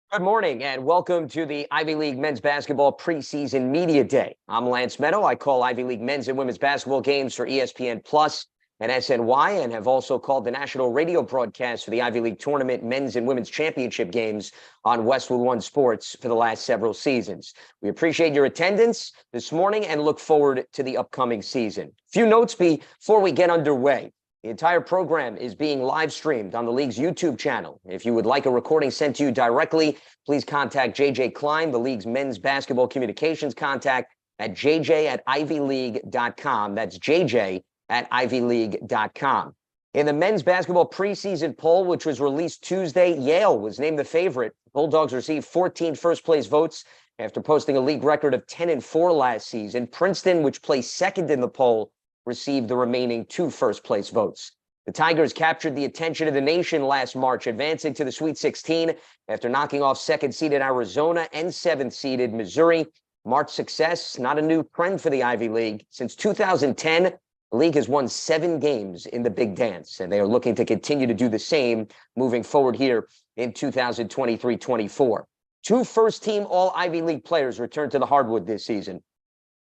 Good morning and welcome to the Ivy League Men's Basketball Preseason Media Day. I'm Lance Meadow. I call Ivy League men's and women's basketball games for ESPN Plus and SNY, and have also called the national radio broadcast for the Ivy League Tournament men's and women's championship games on Westwood One Sports for the last several seasons. We appreciate your attendance this morning and look forward to the upcoming season. A few notes before we get underway. The entire program is being live streamed on the league's YouTube channel. If you would like a recording sent to you directly, please contact JJ Klein, the league's men's basketball communications contact, at jj@ivyleague.com. That's jj@ivyleague.com. In the men's basketball preseason poll, which was released Tuesday, Yale was named the favorite. Bulldogs received 14 first-place votes after posting a league record of 10-4 last season. Princeton, which placed second in the poll, received the remaining 2 first-place votes. The Tigers captured the attention of the nation last March, advancing to the Sweet 16 after knocking off second-seeded Arizona and seventh-seeded Missouri. March success, not a new trend for the Ivy League. Since 2010, the league has won 7 games in the Big Dance, and they are looking to continue to do the same moving forward here in 2023-24. 2 first-team All-Ivy League players returned to the hardwood this season.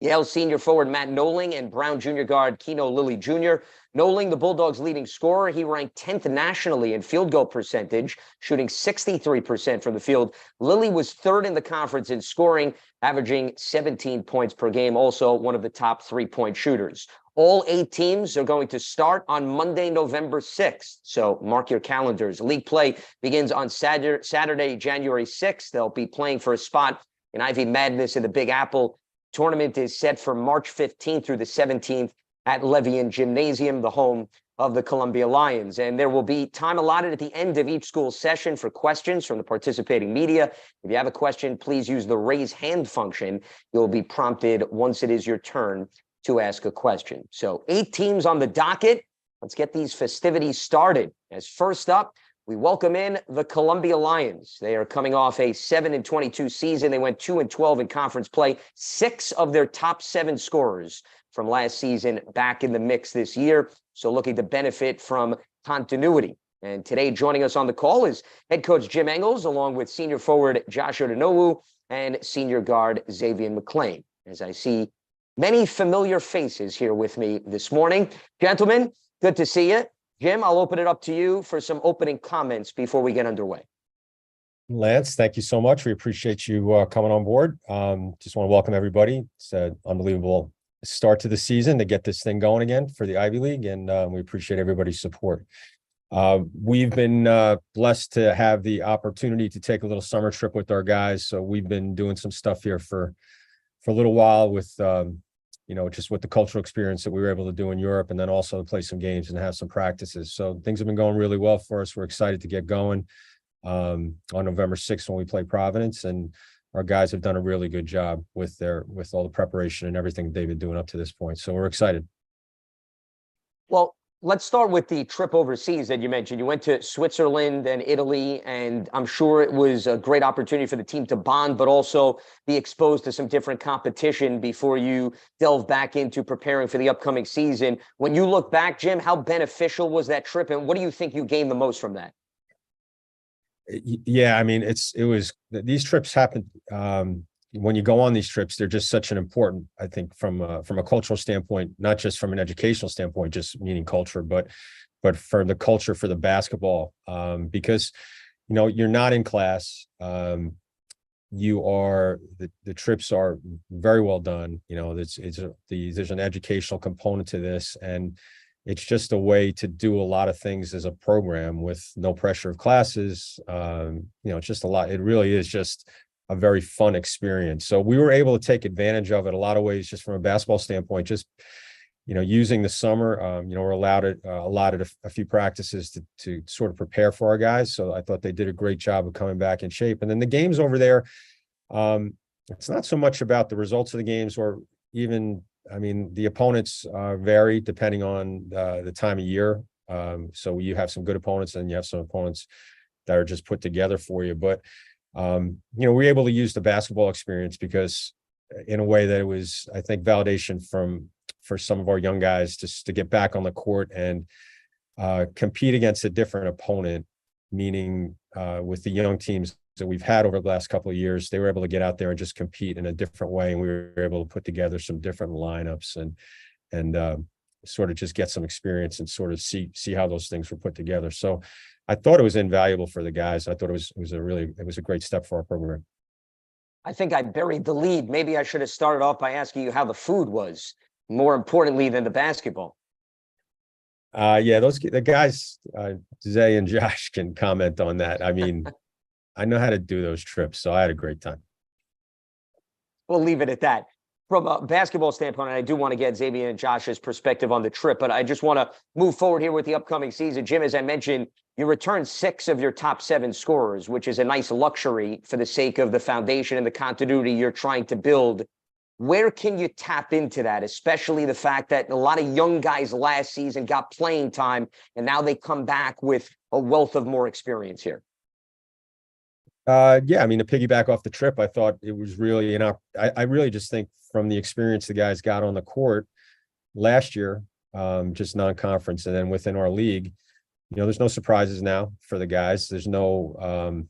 Yale senior forward Matt Noling and Brown junior guard Keno Lilly Jr. Noling, the Bulldogs' leading scorer, he ranked 10th nationally in field goal percentage, shooting 63% from the field. Lilly was 3rd in the conference in scoring, averaging 17 points per game, also one of the top 3-point shooters. All 8 teams are going to start on Monday, November 6th, so mark your calendars. League play begins on Saturday, January 6th. They'll be playing for a spot in Ivy Madness in the Big Apple. Tournament is set for March 15th through the 17th at Levian Gymnasium, the home of the Columbia Lions. And there will be time allotted at the end of each school session for questions from the participating media. If you have a question, please use the raise hand function. You'll be prompted once it is your turn to ask a question. So 8 teams on the docket. Let's get these festivities started. As first up, we welcome in the Columbia Lions. They are coming off a 7-22 season. They went 2-12 in conference play. 6 of their top 7 scorers from last season back in the mix this year. So looking to benefit from continuity. And today joining us on the call is head coach Jim Engels, along with senior forward Josh Odonowu and senior guard Xavier McClain. As I see many familiar faces here with me this morning. Gentlemen, good to see you. Jim, I'll open it up to you for some opening comments before we get underway. Lance, thank you so much. We appreciate you coming on board. Just want to welcome everybody. It's an unbelievable start to the season to get this thing going again for the Ivy League, and we appreciate everybody's support. We've been blessed to have the opportunity to take a little summer trip with our guys. So we've been doing some stuff here for a little while with just with the cultural experience that we were able to do in Europe, and then also play some games and have some practices. So things have been going really well for us. We're excited to get going on November 6th when we play Providence, and our guys have done a really good job with all the preparation and everything they've been doing up to this point. So we're excited. Well, let's start with the trip overseas that you mentioned. You went to Switzerland and Italy, and I'm sure it was a great opportunity for the team to bond, but also be exposed to some different competition before you delve back into preparing for the upcoming season. When you look back, Jim, how beneficial was that trip, and what do you think you gained the most from that? Yeah, I mean, these trips happen. When you go on these trips, they're just such an important, I think, from a cultural standpoint, not just from an educational standpoint, just meaning culture, but for the culture for the basketball, because, you're not in class. The trips are very well done. There's an educational component to this, and it's just a way to do a lot of things as a program with no pressure of classes. It's just a lot. It really is just a very fun experience. So we were able to take advantage of it a lot of ways, just from a basketball standpoint, just, using the summer, we're allotted a few practices to sort of prepare for our guys. So I thought they did a great job of coming back in shape. And then the games over there, it's not so much about the results of the games, or even, the opponents vary depending on the time of year. So you have some good opponents and you have some opponents that are just put together for you. But we're able to use the basketball experience because in a way that it was, I think, validation for some of our young guys to get back on the court and compete against a different opponent, meaning with the young teams that we've had over the last couple of years, they were able to get out there and just compete in a different way. And we were able to put together some different lineups and sort of just get some experience and sort of see how those things were put together. So I thought it was invaluable for the guys. I thought it was a great step for our program. I think I buried the lead. Maybe I should have started off by asking you how the food was, more importantly than the basketball. Yeah, the guys, Zay and Josh can comment on that. I mean, I know how to do those trips, so I had a great time. We'll leave it at that. From a basketball standpoint, and I do want to get Xavier and Josh's perspective on the trip, but I just want to move forward here with the upcoming season. Jim, as I mentioned, you returned 6 of your top 7 scorers, which is a nice luxury for the sake of the foundation and the continuity you're trying to build. Where can you tap into that, especially the fact that a lot of young guys last season got playing time, and now they come back with a wealth of more experience here? Yeah, I mean, to piggyback off the trip, I thought it was really I really just think from the experience the guys got on the court last year, just non-conference, and then within our league, there's no surprises now for the guys. There's no,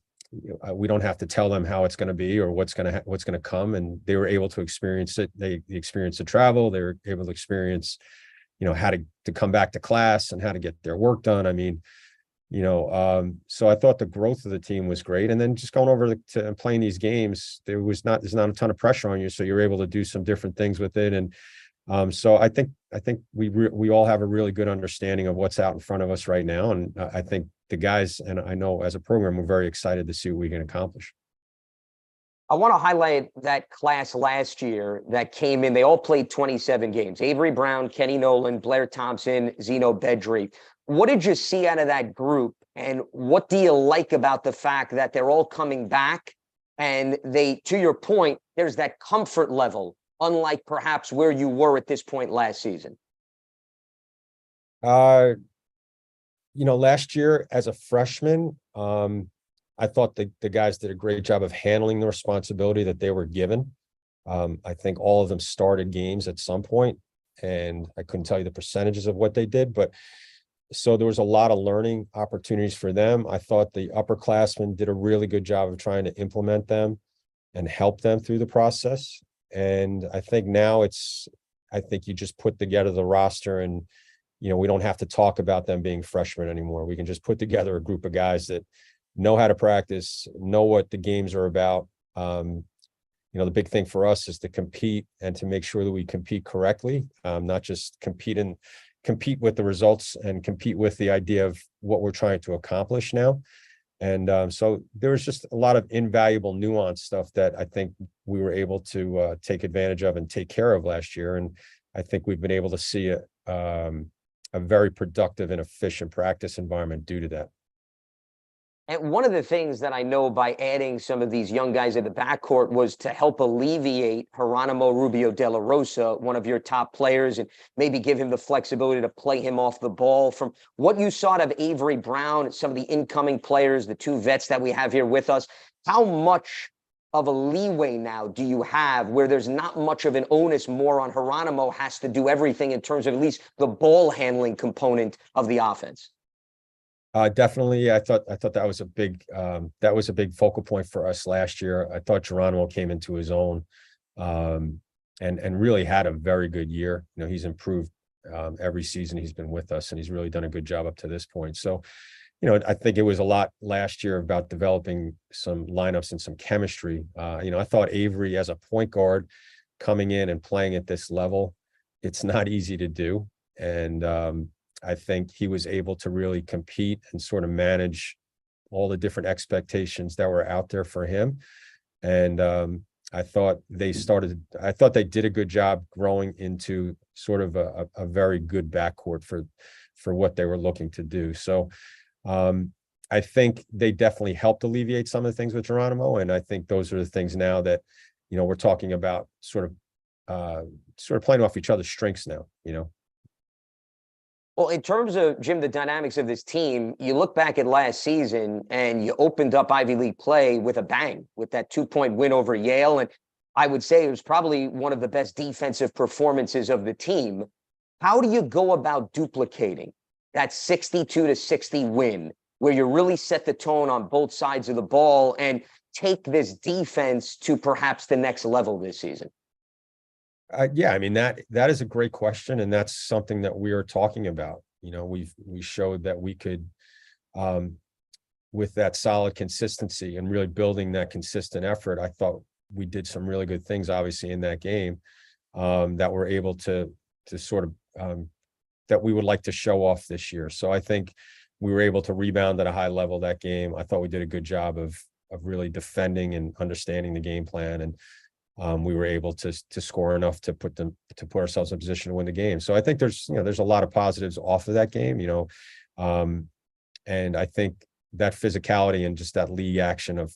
we don't have to tell them how it's going to be or what's going to come. And they were able to experience it. They experienced the travel. They were able to experience, how to come back to class and how to get their work done. I mean, so I thought the growth of the team was great. And then just going over to playing these games, there's not a ton of pressure on you. So you're able to do some different things with it. And so I think we all have a really good understanding of what's out in front of us right now. And I think the guys, and I know as a program, we're very excited to see what we can accomplish. I want to highlight that class last year that came in. They all played 27 games. Avery Brown, Kenny Nolan, Blair Thompson, Zeno Bedry. What did you see out of that group? And what do you like about the fact that they're all coming back? And to your point, there's that comfort level, unlike perhaps where you were at this point last season. Last year as a freshman, I thought the guys did a great job of handling the responsibility that they were given. I think all of them started games at some point, and I couldn't tell you the percentages of what they did, but so there was a lot of learning opportunities for them. I thought the upperclassmen did a really good job of trying to implement them and help them through the process. And I think now I think you just put together the roster and, we don't have to talk about them being freshmen anymore. We can just put together a group of guys that know how to practice, know what the games are about. The big thing for us is to compete and to make sure that we compete correctly, not just compete with the results and compete with the idea of what we're trying to accomplish now. And so there was just a lot of invaluable nuance stuff that I think we were able to take advantage of and take care of last year. And I think we've been able to see a very productive and efficient practice environment due to that. And one of the things that I know by adding some of these young guys in the backcourt was to help alleviate Geronimo Rubio de la Rosa, one of your top players, and maybe give him the flexibility to play him off the ball. From what you saw of Avery Brown, some of the incoming players, the 2 vets that we have here with us, how much of a leeway now do you have where there's not much of an onus more on Geronimo has to do everything in terms of at least the ball handling component of the offense? Definitely. I thought that was a big focal point for us last year. I thought Geronimo came into his own and really had a very good year. He's improved every season he's been with us, and he's really done a good job up to this point. So, I think it was a lot last year about developing some lineups and some chemistry. I thought Avery as a point guard coming in and playing at this level, it's not easy to do. And I think he was able to really compete and sort of manage all the different expectations that were out there for him. And I thought they did a good job growing into sort of a very good backcourt for what they were looking to do. So I think they definitely helped alleviate some of the things with Geronimo. And I think those are the things now that, we're talking about sort of playing off each other's strengths now, Well, in terms of, Jim, the dynamics of this team, you look back at last season and you opened up Ivy League play with a bang with that 2-point win over Yale. And I would say it was probably one of the best defensive performances of the team. How do you go about duplicating that 62-60 win where you really set the tone on both sides of the ball and take this defense to perhaps the next level this season? Yeah, I mean, that is a great question, and that's something that we are talking about. You know, we showed that we could, with that solid consistency and really building that consistent effort. I thought we did some really good things, obviously, in that game, that we're able to sort of that we would like to show off this year. So I think we were able to rebound at a high level that game. I thought we did a good job of really defending and understanding the game plan, and we were able to score enough to put ourselves in a position to win the game. So I think there's a lot of positives off of that game, and I think that physicality and just that league action of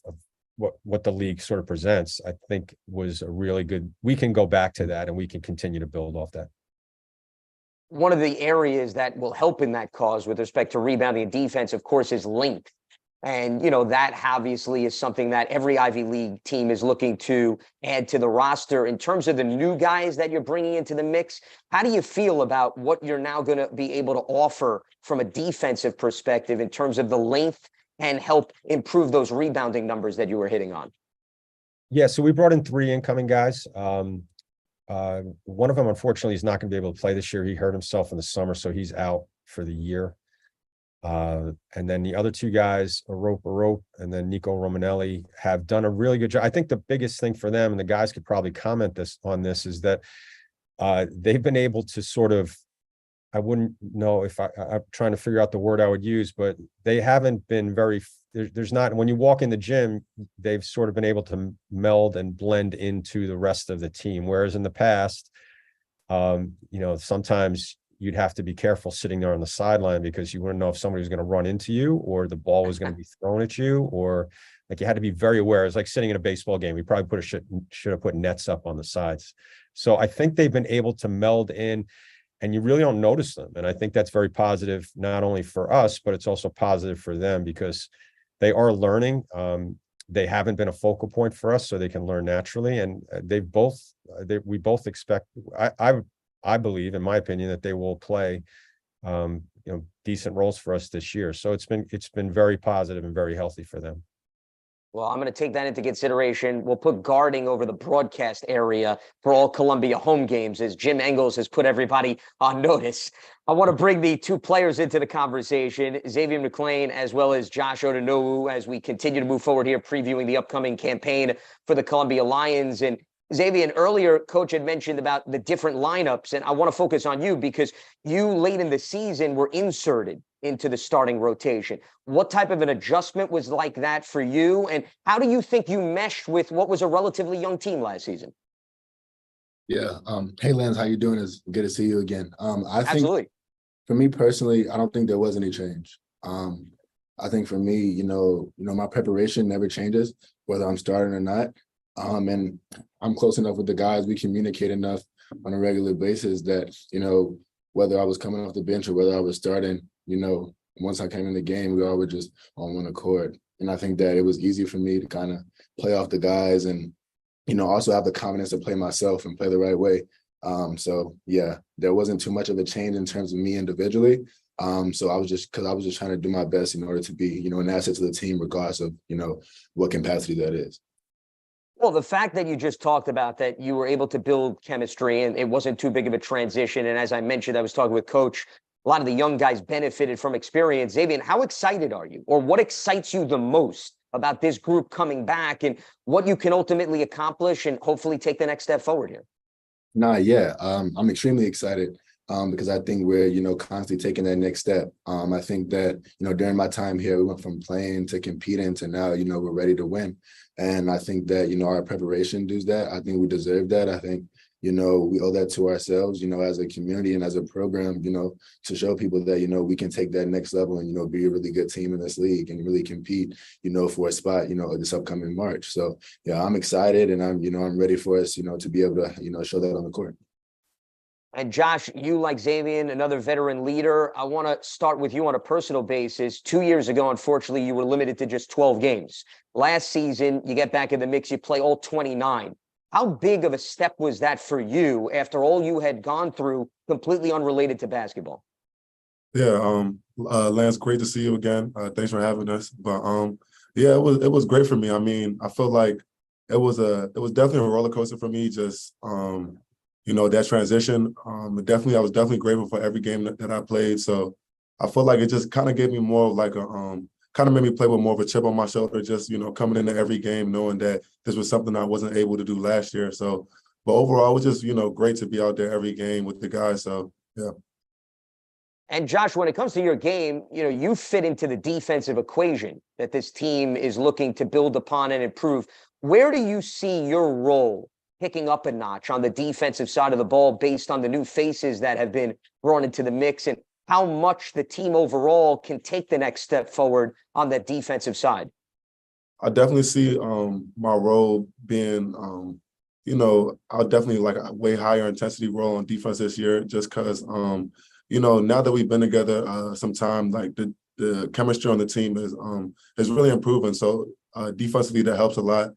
what the league sort of presents, I think was a really good. We can go back to that and we can continue to build off that. One of the areas that will help in that cause with respect to rebounding and defense, of course, is length. And, that obviously is something that every Ivy League team is looking to add to the roster. In terms of the new guys that you're bringing into the mix, how do you feel about what you're now going to be able to offer from a defensive perspective in terms of the length and help improve those rebounding numbers that you were hitting on? Yeah, so we brought in 3 incoming guys. One of them, unfortunately, is not going to be able to play this year. He hurt himself in the summer, so he's out for the year. And then the other 2 guys, Arope, and then Nico Romanelli, have done a really good job. I think the biggest thing for them, and the guys could probably comment on this, is that they've been able to sort of, I wouldn't know if I'm trying to figure out the word I would use, but they haven't been very, there's not, when you walk in the gym, they've sort of been able to meld and blend into the rest of the team. Whereas in the past, sometimes you'd have to be careful sitting there on the sideline because you wouldn't know if somebody was going to run into you or the ball was going to be thrown at you, or like you had to be very aware. It's like sitting in a baseball game. We probably should have put nets up on the sides. So I think they've been able to meld in and you really don't notice them. And I think that's very positive, not only for us, but it's also positive for them because they are learning. They haven't been a focal point for us, so they can learn naturally. And we both expect, I believe, in my opinion, that they will play, decent roles for us this year. So it's been very positive and very healthy for them. Well, I'm going to take that into consideration. We'll put guarding over the broadcast area for all Columbia home games, as Jim Engels has put everybody on notice. I want to bring the 2 players into the conversation, Xavier McLean as well as Josh Otonowu, as we continue to move forward here, previewing the upcoming campaign for the Columbia Lions. And Xavier, earlier, Coach had mentioned about the different lineups, and I want to focus on you because you, late in the season, were inserted into the starting rotation. What type of an adjustment was like that for you, and how do you think you meshed with what was a relatively young team last season? Yeah. Hey, Lance, how you doing? It's good to see you again. I think Absolutely. for me personally, I don't think there was any change. I think for me, my preparation never changes, whether I'm starting or not. And I'm close enough with the guys. We communicate enough on a regular basis that, whether I was coming off the bench or whether I was starting, once I came in the game, we all were just on one accord. And I think that it was easy for me to kind of play off the guys and, also have the confidence to play myself and play the right way. So yeah, there wasn't too much of a change in terms of me individually. So I was just trying to do my best in order to be, an asset to the team, regardless of, what capacity that is. Well, the fact that you just talked about that you were able to build chemistry and it wasn't too big of a transition. And as I mentioned, I was talking with Coach, a lot of the young guys benefited from experience. Xavier, how excited are you, or what excites you the most about this group coming back and what you can ultimately accomplish and hopefully take the next step forward here? I'm extremely excited because I think we're, constantly taking that next step. I think that, during my time here, we went from playing to competing to now, we're ready to win. And I think that, our preparation does that. I think we deserve that. I think, we owe that to ourselves, as a community and as a program, to show people that, we can take that next level and, be a really good team in this league and really compete, for a spot, this upcoming March. So, yeah, I'm excited and I'm ready for us, to be able to, show that on the court. And Josh, you, like Xavier, another veteran leader, I want to start with you on a personal basis. 2 years ago, unfortunately, you were limited to just 12 games. Last season, you get back in the mix, you play all 29. How big of a step was that for you after all you had gone through, completely unrelated to basketball? Yeah, Lance, great to see you again. Thanks for having us. But yeah, it was great for me. I mean, I feel like it was definitely a roller coaster for me. Just that transition. I was definitely grateful for every game that I played. So I feel like it just kind of gave me more of like a kind of made me play with more of a chip on my shoulder. Just coming into every game knowing that this was something I wasn't able to do last year. So, but overall, it was just great to be out there every game with the guys. So yeah. And Josh, when it comes to your game, you fit into the defensive equation that this team is looking to build upon and improve. Where do you see your role picking up a notch on the defensive side of the ball based on the new faces that have been brought into the mix, and how much the team overall can take the next step forward on that defensive side? I definitely see my role being I'll definitely like a way higher intensity role on defense this year, just because now that we've been together some time, like the chemistry on the team is really improving. So defensively that helps a lot.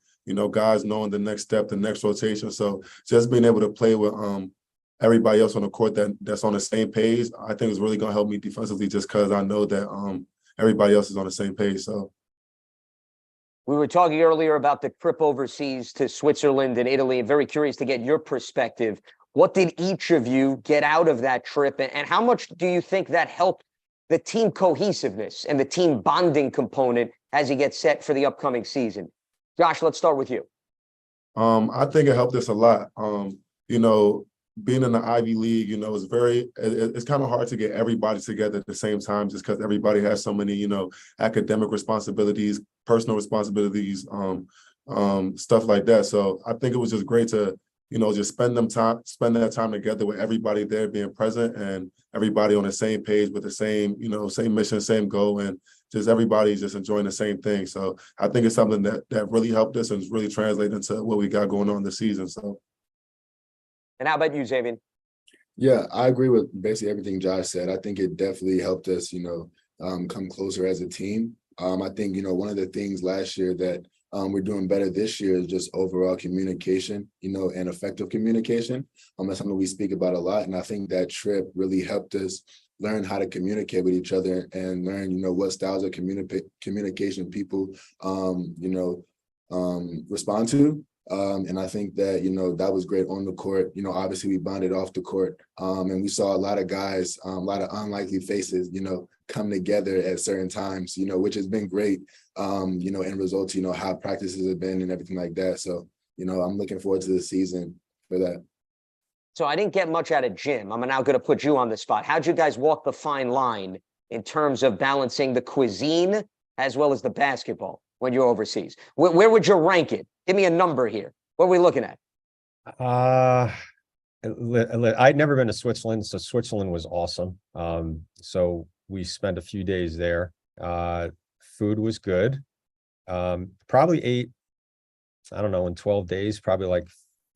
Guys knowing the next step, the next rotation. So just being able to play with everybody else on the court that's on the same page, I think is really gonna help me defensively, just because I know that everybody else is on the same page. So We were talking earlier about the trip overseas to Switzerland and Italy, and very curious to get your perspective. What did each of you get out of that trip, and how much do you think that helped the team cohesiveness and the team bonding component as you get set for the upcoming season? Josh, let's start with you. I think it helped us a lot. Being in the Ivy League, it's kind of hard to get everybody together at the same time, just because everybody has so many, academic responsibilities, personal responsibilities, stuff like that. So I think it was just great to, just spend that time together with everybody there being present and everybody on the same page with the same, same mission, same goal, and just everybody just enjoying the same thing. So I think it's something that really helped us and is really translating into what we got going on this season. So. And how about you, Xavier? Yeah, I agree with basically everything Josh said. I think it definitely helped us, come closer as a team. I think, one of the things last year that we're doing better this year is just overall communication, and effective communication. That's something we speak about a lot. And I think that trip really helped us learn how to communicate with each other and learn, what styles of communication people, respond to. And I think that, that was great on the court. Obviously we bonded off the court. And we saw a lot of guys, a lot of unlikely faces, come together at certain times, which has been great, and results, how practices have been and everything like that. So, I'm looking forward to the season for that. So I didn't get much out of Jim. I'm now going to put you on the spot. How'd you guys walk the fine line in terms of balancing the cuisine as well as the basketball when you're overseas? Where would you rank it? Give me a number here. What are we looking at? I'd never been to Switzerland, so Switzerland was awesome. So we spent a few days there. Food was good. Probably ate, I don't know, in 12 days, probably like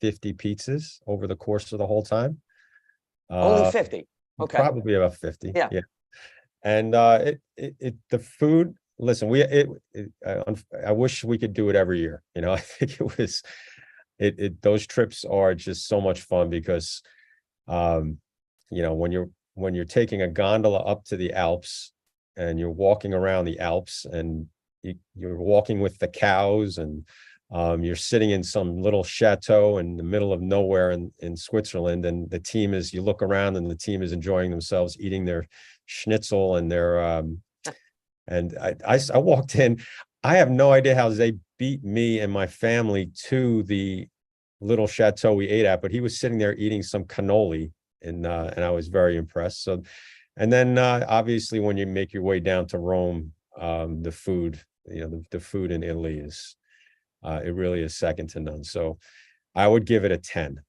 50 pizzas over the course of the whole time. Only 50. Okay. Probably about 50. Yeah. And the food, listen, I wish we could do it every year. I think those trips are just so much fun because, when you're taking a gondola up to the Alps and you're walking around the Alps and you're walking with the cows and you're sitting in some little chateau in the middle of nowhere in Switzerland, and you look around and the team is enjoying themselves, eating their schnitzel and their, and I walked in. I have no idea how they beat me and my family to the little chateau we ate at, but he was sitting there eating some cannoli, and I was very impressed. So, and then obviously when you make your way down to Rome, the food, the food in Italy is, it really is second to none. So I would give it a 10.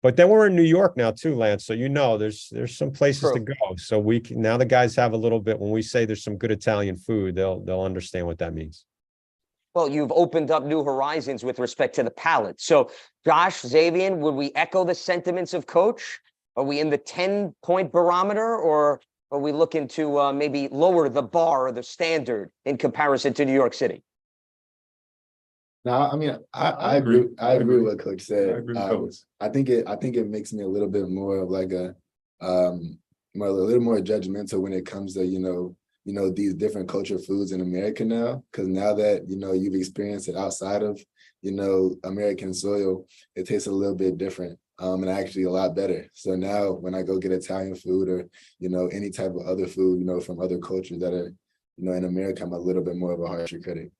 But then we're in New York now too, Lance. So there's some places to go. So now the guys have a little bit. When we say there's some good Italian food, they'll understand what that means. Well, you've opened up new horizons with respect to the palate. So, Josh, Xavier, would we echo the sentiments of Coach? Are we in the 10-point barometer, or are we looking to maybe lower the bar or the standard in comparison to New York City? No, I mean, I agree. I agree with what Coach said. I agree with Coach. I think it makes me a little bit more of like a a little more judgmental when it comes to, these different culture foods in America now, because now that, you've experienced it outside of, American soil, it tastes a little bit different. And actually a lot better. So now when I go get Italian food or, any type of other food, from other cultures that are, in America, I'm a little bit more of a harsher critic.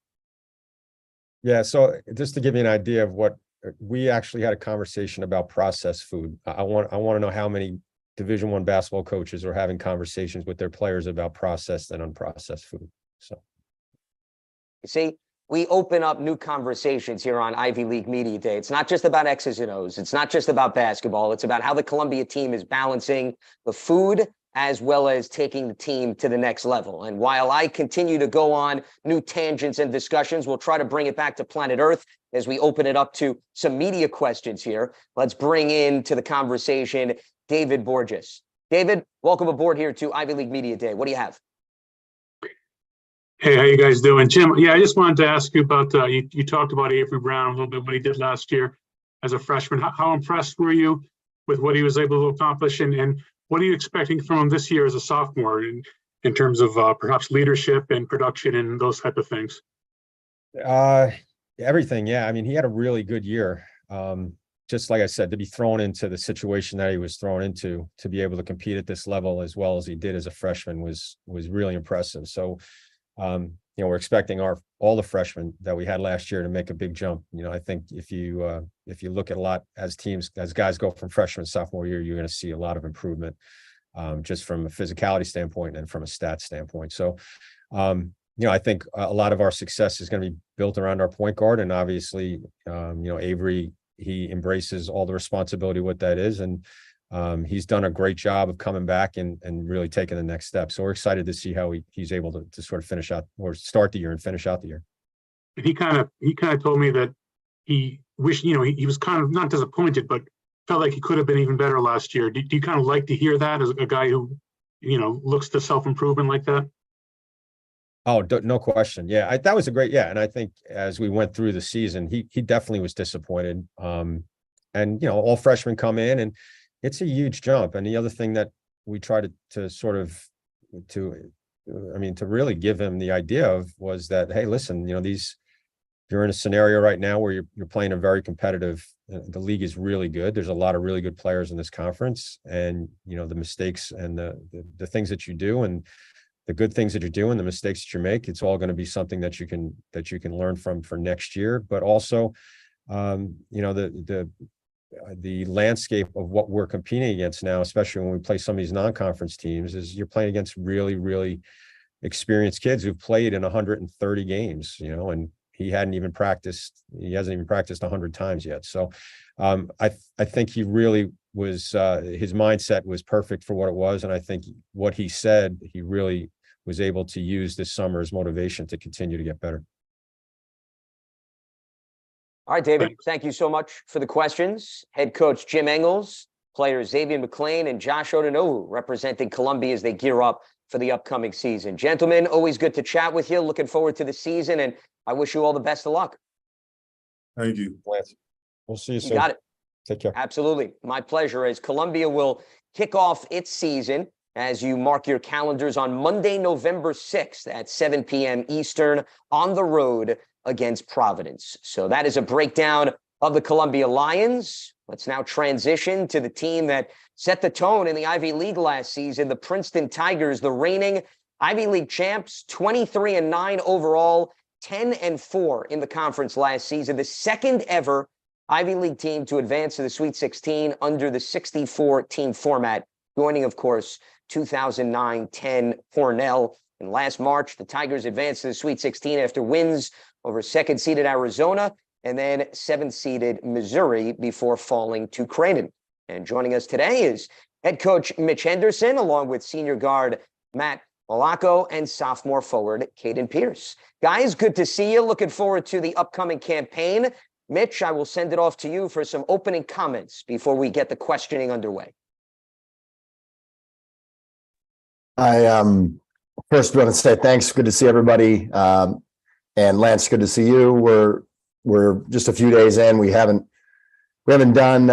Yeah. So just to give you an idea of what we actually had a conversation about processed food. I want to know how many Division I basketball coaches are having conversations with their players about processed and unprocessed food. So, you see, we open up new conversations here on Ivy League Media Day. It's not just about X's and O's. It's not just about basketball. It's about how the Columbia team is balancing the food as well as taking the team to the next level. And while I continue to go on new tangents and discussions, we'll try to bring it back to planet Earth as we open it up to some media questions here. Let's bring into the conversation David Borges. David, welcome aboard here to Ivy League Media Day. What do you have? Hey, how you guys doing? Jim, yeah, I just wanted to ask you about, you talked about Avery Brown a little bit, what he did last year as a freshman. How impressed were you with what he was able to accomplish? And what are you expecting from him this year as a sophomore in terms of perhaps leadership and production and those type of things? Everything. Yeah. I mean, he had a really good year. Just like I said, to be thrown into the situation that he was thrown into, to be able to compete at this level as well as he did as a freshman was really impressive. So, we're expecting all the freshmen that we had last year to make a big jump. I think if you look at a lot as guys go from freshman to sophomore year, you're going to see a lot of improvement, just from a physicality standpoint and from a stats standpoint. So, I think a lot of our success is going to be built around our point guard, and obviously, Avery, he embraces all the responsibility what that is, and he's done a great job of coming back and really taking the next step. So we're excited to see how he's able to sort of finish out or start the year and finish out the year. And he kind of told me that he wished, he was kind of not disappointed, but felt like he could have been even better last year. Do you kind of like to hear that as a guy who, looks to self-improvement like that? Oh, no question. Yeah, that was a great, and I think as we went through the season, he definitely was disappointed. And, all freshmen come in and it's a huge jump. And the other thing that we try to really give him the idea of was that, hey, listen, you're in a scenario right now where you're playing a very competitive, the league is really good. There's a lot of really good players in this conference, and, the mistakes and the things that you do and the good things that you're doing, the mistakes that you make, it's all going to be something that you can learn from for next year. But also, the landscape of what we're competing against now, especially when we play some of these non-conference teams, is you're playing against really, really experienced kids who've played in 130 games, and he hasn't even practiced 100 times yet. So I think he really was, his mindset was perfect for what it was. And I think what he said, he really was able to use this summer as motivation to continue to get better. All right, David, thank you so much for the questions. Head coach Jim Engels, players Xavier McLean and Josh Odonowu representing Columbia as they gear up for the upcoming season. Gentlemen, always good to chat with you. Looking forward to the season, and I wish you all the best of luck. Thank you, Lance. We'll see you soon. You got it. Take care. Absolutely. My pleasure. As Columbia will kick off its season, as you mark your calendars, on Monday, November 6th at 7 p.m. Eastern on the road against Providence. So that is a breakdown of the Columbia Lions. Let's now transition to the team that set the tone in the Ivy League last season, the Princeton Tigers, the reigning Ivy League champs, 23-9 overall, 10-4 in the conference last season, the second ever Ivy League team to advance to the Sweet 16 under the 64-team format, joining, of course, 2009-10 Cornell. And last March, the Tigers advanced to the Sweet 16 after wins over second-seeded Arizona and then seventh-seeded Missouri before falling to Creighton. And joining us today is head coach Mitch Henderson, along with senior guard Matt Malacco and sophomore forward Caden Pierce. Guys, good to see you. Looking forward to the upcoming campaign. Mitch, I will send it off to you for some opening comments before we get the questioning underway. I first want to say thanks. Good to see everybody. And Lance, good to see you. We're just a few days in. We haven't done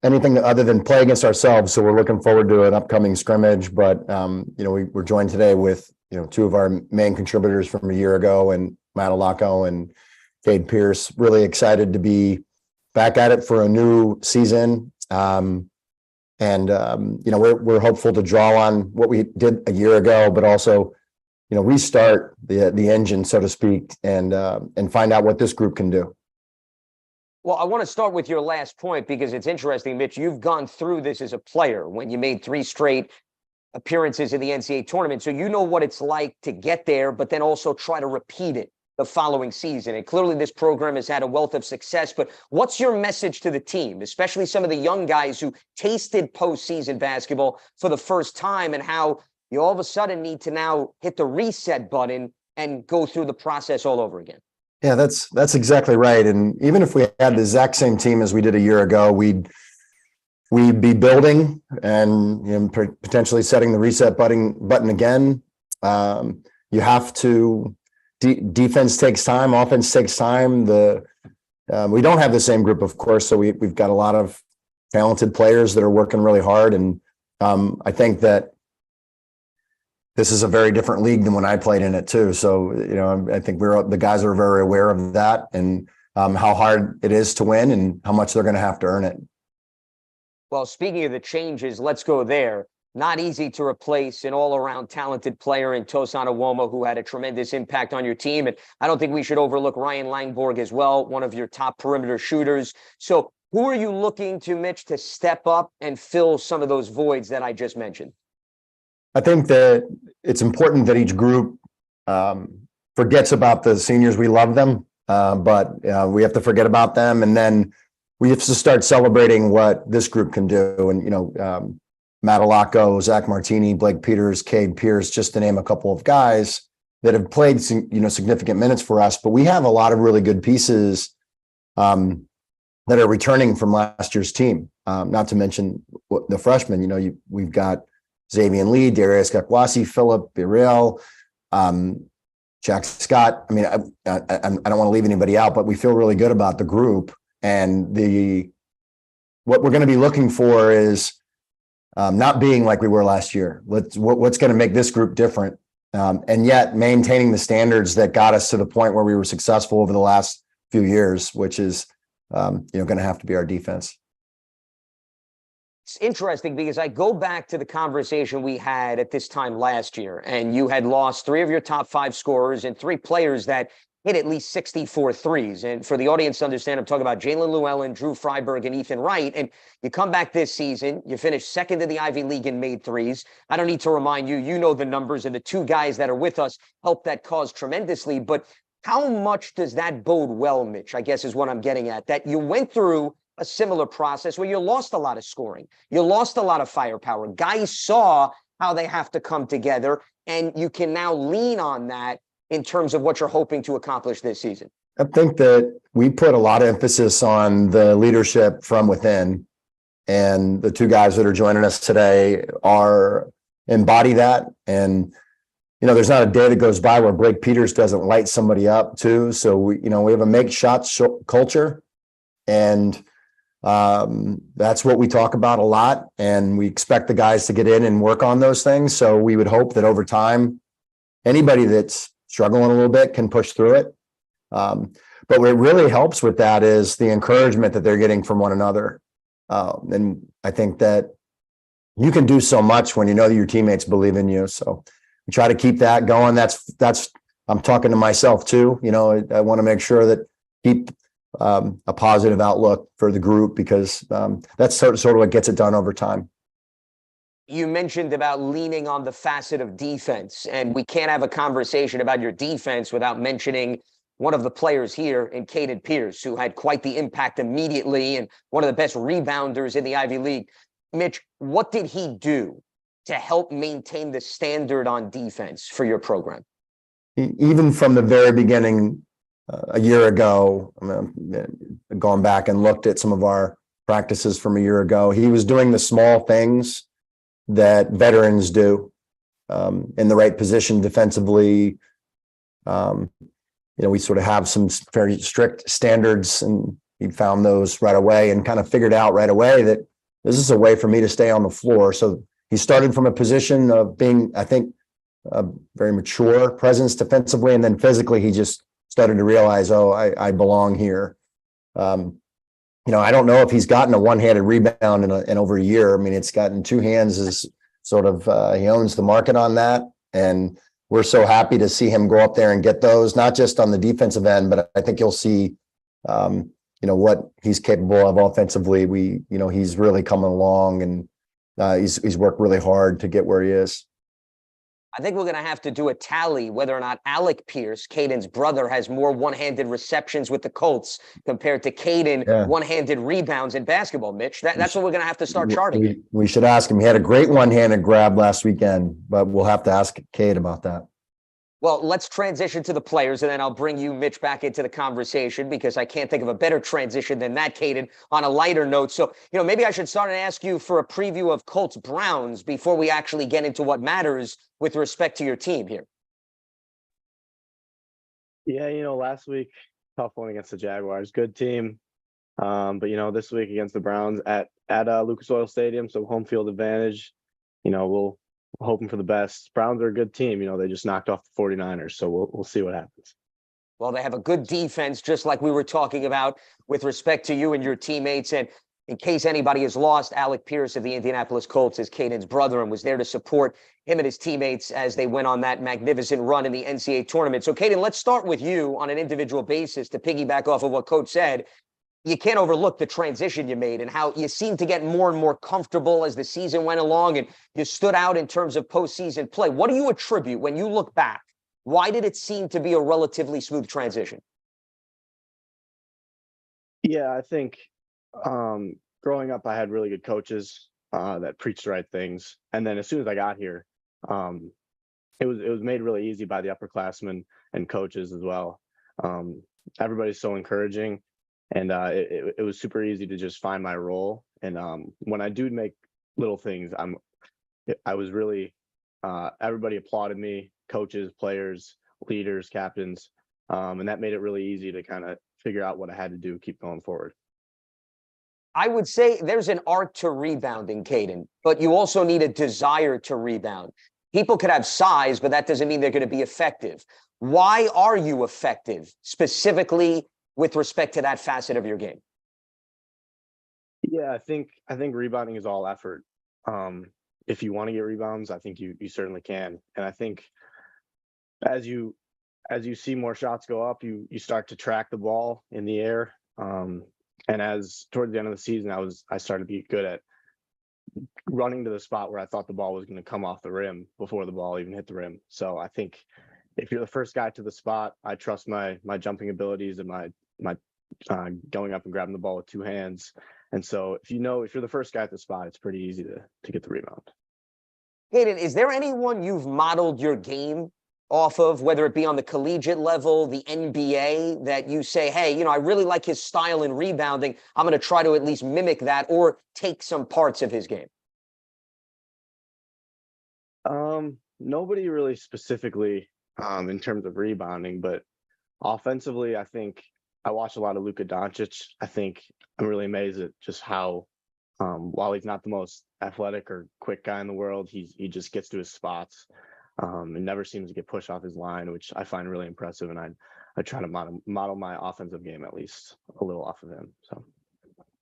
anything other than play against ourselves. So we're looking forward to an upcoming scrimmage. But we're joined today with two of our main contributors from a year ago, and Matt Alaco and Cade Pierce. Really excited to be back at it for a new season. We're hopeful to draw on what we did a year ago, but also restart the engine, so to speak, and find out what this group can do. Well, I want to start with your last point because it's interesting, Mitch. You've gone through this as a player when you made 3 straight appearances in the NCAA tournament. So you know what it's like to get there, but then also try to repeat it the following season. And clearly this program has had a wealth of success. But what's your message to the team, especially some of the young guys who tasted postseason basketball for the first time, and how you all of a sudden need to now hit the reset button and go through the process all over again? Yeah, that's exactly right. And even if we had the exact same team as we did a year ago, we'd be building and potentially setting the reset button again. You have to. Defense takes time. Offense takes time. We don't have the same group, of course, so we've got a lot of talented players that are working really hard. And I think that this is a very different league than when I played in it too. So, I think the guys are very aware of that, and how hard it is to win and how much they're going to have to earn it. Well, speaking of the changes, let's go there. Not easy to replace an all-around talented player in Tosan Awoma, who had a tremendous impact on your team. And I don't think we should overlook Ryan Langborg as well, one of your top perimeter shooters. So who are you looking to, Mitch, to step up and fill some of those voids that I just mentioned? I think that it's important that each group forgets about the seniors. We love them, but we have to forget about them. And then we have to start celebrating what this group can do. And, Matt Alaco, Zach Martini, Blake Peters, Cade Pierce, just to name a couple of guys that have played, significant minutes for us. But we have a lot of really good pieces that are returning from last year's team. Not to mention the freshmen. We've got Xavier Lee, Darius Kakwasi, Philip Birel, Jack Scott. I don't want to leave anybody out, but we feel really good about the group. And what we're going to be looking for is not being like we were last year. What's going to make this group different, and yet maintaining the standards that got us to the point where we were successful over the last few years, which is going to have to be our defense. It's interesting because I go back to the conversation we had at this time last year, and you had lost 3 of your top 5 scorers and 3 players that hit at least 64 threes. And for the audience to understand, I'm talking about Jalen Llewellyn, Drew Freiberg, and Ethan Wright. And you come back this season, you finish second in the Ivy League in made threes. I don't need to remind you, you know the numbers, and the 2 guys that are with us help that cause tremendously. But how much does that bode well, Mitch, I guess is what I'm getting at, that you went through a similar process where you lost a lot of scoring. You lost a lot of firepower. Guys saw how they have to come together, and you can now lean on that in terms of what you're hoping to accomplish this season? I think that we put a lot of emphasis on the leadership from within, and the 2 guys that are joining us today embody that. And, there's not a day that goes by where Blake Peters doesn't light somebody up too. So we have a make shots culture, and that's what we talk about a lot. And we expect the guys to get in and work on those things. So we would hope that over time, anybody that's struggling a little bit can push through it. But what really helps with that is the encouragement that they're getting from one another. And I think that you can do so much when you know that your teammates believe in you. So we try to keep that going. That's I'm talking to myself too. I want to make sure that keep a positive outlook for the group, because that's sort of what gets it done over time. You mentioned about leaning on the facet of defense, and we can't have a conversation about your defense without mentioning one of the players here in Cade Pierce, who had quite the impact immediately and one of the best rebounders in the Ivy League. Mitch, what did he do to help maintain the standard on defense for your program? Even from the very beginning, a year ago, gone back and looked at some of our practices from a year ago, he was doing the small things that veterans do in the right position defensively. We sort of have some very strict standards, and he found those right away and kind of figured out right away that this is a way for me to stay on the floor. So he started from a position of being, I think, a very mature presence defensively, and then physically he just started to realize, oh, I belong here. I don't know if he's gotten a one-handed rebound in over a year. I mean, it's gotten two hands is sort of, he owns the market on that. And we're so happy to see him go up there and get those, not just on the defensive end, but I think you'll see, what he's capable of offensively. He's really coming along, and he's worked really hard to get where he is. I think we're going to have to do a tally whether or not Alec Pierce, Caden's brother, has more one-handed receptions with the Colts compared to Caden one-handed rebounds in basketball, Mitch. That's what we're going to have to start charting. We should ask him. He had a great one-handed grab last weekend, but we'll have to ask Cade about that. Well, let's transition to the players, and then I'll bring you, Mitch, back into the conversation because I can't think of a better transition than that, Caden, on a lighter note. So, maybe I should start and ask you for a preview of Colts Browns before we actually get into what matters with respect to your team here. Yeah, last week, tough one against the Jaguars. Good team. But this week against the Browns at Lucas Oil Stadium, so home field advantage. We're hoping for the best. Browns are a good team. They just knocked off the 49ers, so we'll see what happens. Well, they have a good defense, just like we were talking about with respect to you and your teammates. And in case anybody has lost, Alec Pierce of the Indianapolis Colts is Caden's brother and was there to support him and his teammates as they went on that magnificent run in the NCAA tournament. So, Caden, let's start with you on an individual basis to piggyback off of what Coach said. You can't overlook the transition you made and how you seemed to get more and more comfortable as the season went along, and you stood out in terms of postseason play. What do you attribute when you look back? Why did it seem to be a relatively smooth transition? Yeah, I think growing up, I had really good coaches that preached the right things. And then as soon as I got here, it was made really easy by the upperclassmen and coaches as well. Everybody's so encouraging. And it was super easy to just find my role. And when I do make little things, I was really, everybody applauded me, coaches, players, leaders, captains. And that made it really easy to kind of figure out what I had to do, keep going forward. I would say there's an art to rebounding, Caden, but you also need a desire to rebound. People could have size, but that doesn't mean they're going to be effective. Why are you effective specifically with respect to that facet of your game? Yeah, I think rebounding is all effort. If you want to get rebounds, I think you certainly can. And I think as you see more shots go up, you start to track the ball in the air. And as towards the end of the season, I started to be good at running to the spot where I thought the ball was going to come off the rim before the ball even hit the rim. So I think if you're the first guy to the spot, I trust my jumping abilities and my going up and grabbing the ball with two hands. And so if you're the first guy at the spot, it's pretty easy to get the rebound. Caden, is there anyone you've modeled your game off of, whether it be on the collegiate level, the NBA, that you say, hey, I really like his style in rebounding. I'm going to try to at least mimic that or take some parts of his game? Nobody really specifically in terms of rebounding, but offensively, I think I watch a lot of Luka Doncic. I think I'm really amazed at just how, while he's not the most athletic or quick guy in the world, he just gets to his spots. And never seems to get pushed off his line, which I find really impressive. And I try to model my offensive game at least a little off of him. So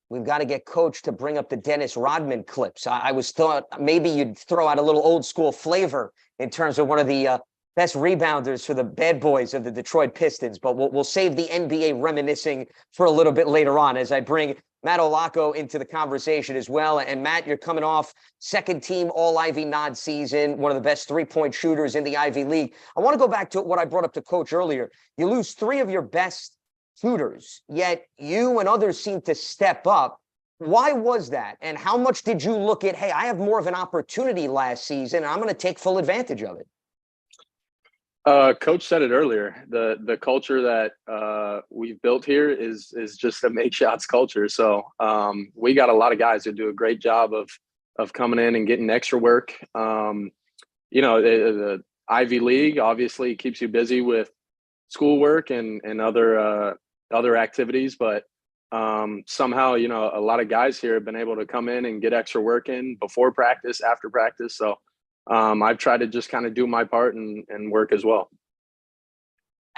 we've got to get Coach to bring up the Dennis Rodman clips. I was thought maybe you'd throw out a little old school flavor in terms of one of the best rebounders for the bad boys of the Detroit Pistons, but we'll save the NBA reminiscing for a little bit later on as I bring Matt Olako into the conversation as well. And Matt, you're coming off second team All-Ivy nod season, one of the best three-point shooters in the Ivy League. I want to go back to what I brought up to Coach earlier. You lose three of your best shooters, yet you and others seem to step up. Why was that? And how much did you look at, hey, I have more of an opportunity last season, and I'm going to take full advantage of it? Coach said it earlier. The culture that we've built here is just a make shots culture. So we got a lot of guys who do a great job of coming in and getting extra work. The Ivy League obviously keeps you busy with schoolwork and other activities, but somehow, a lot of guys here have been able to come in and get extra work in before practice, after practice. So I've tried to just kind of do my part and work as well.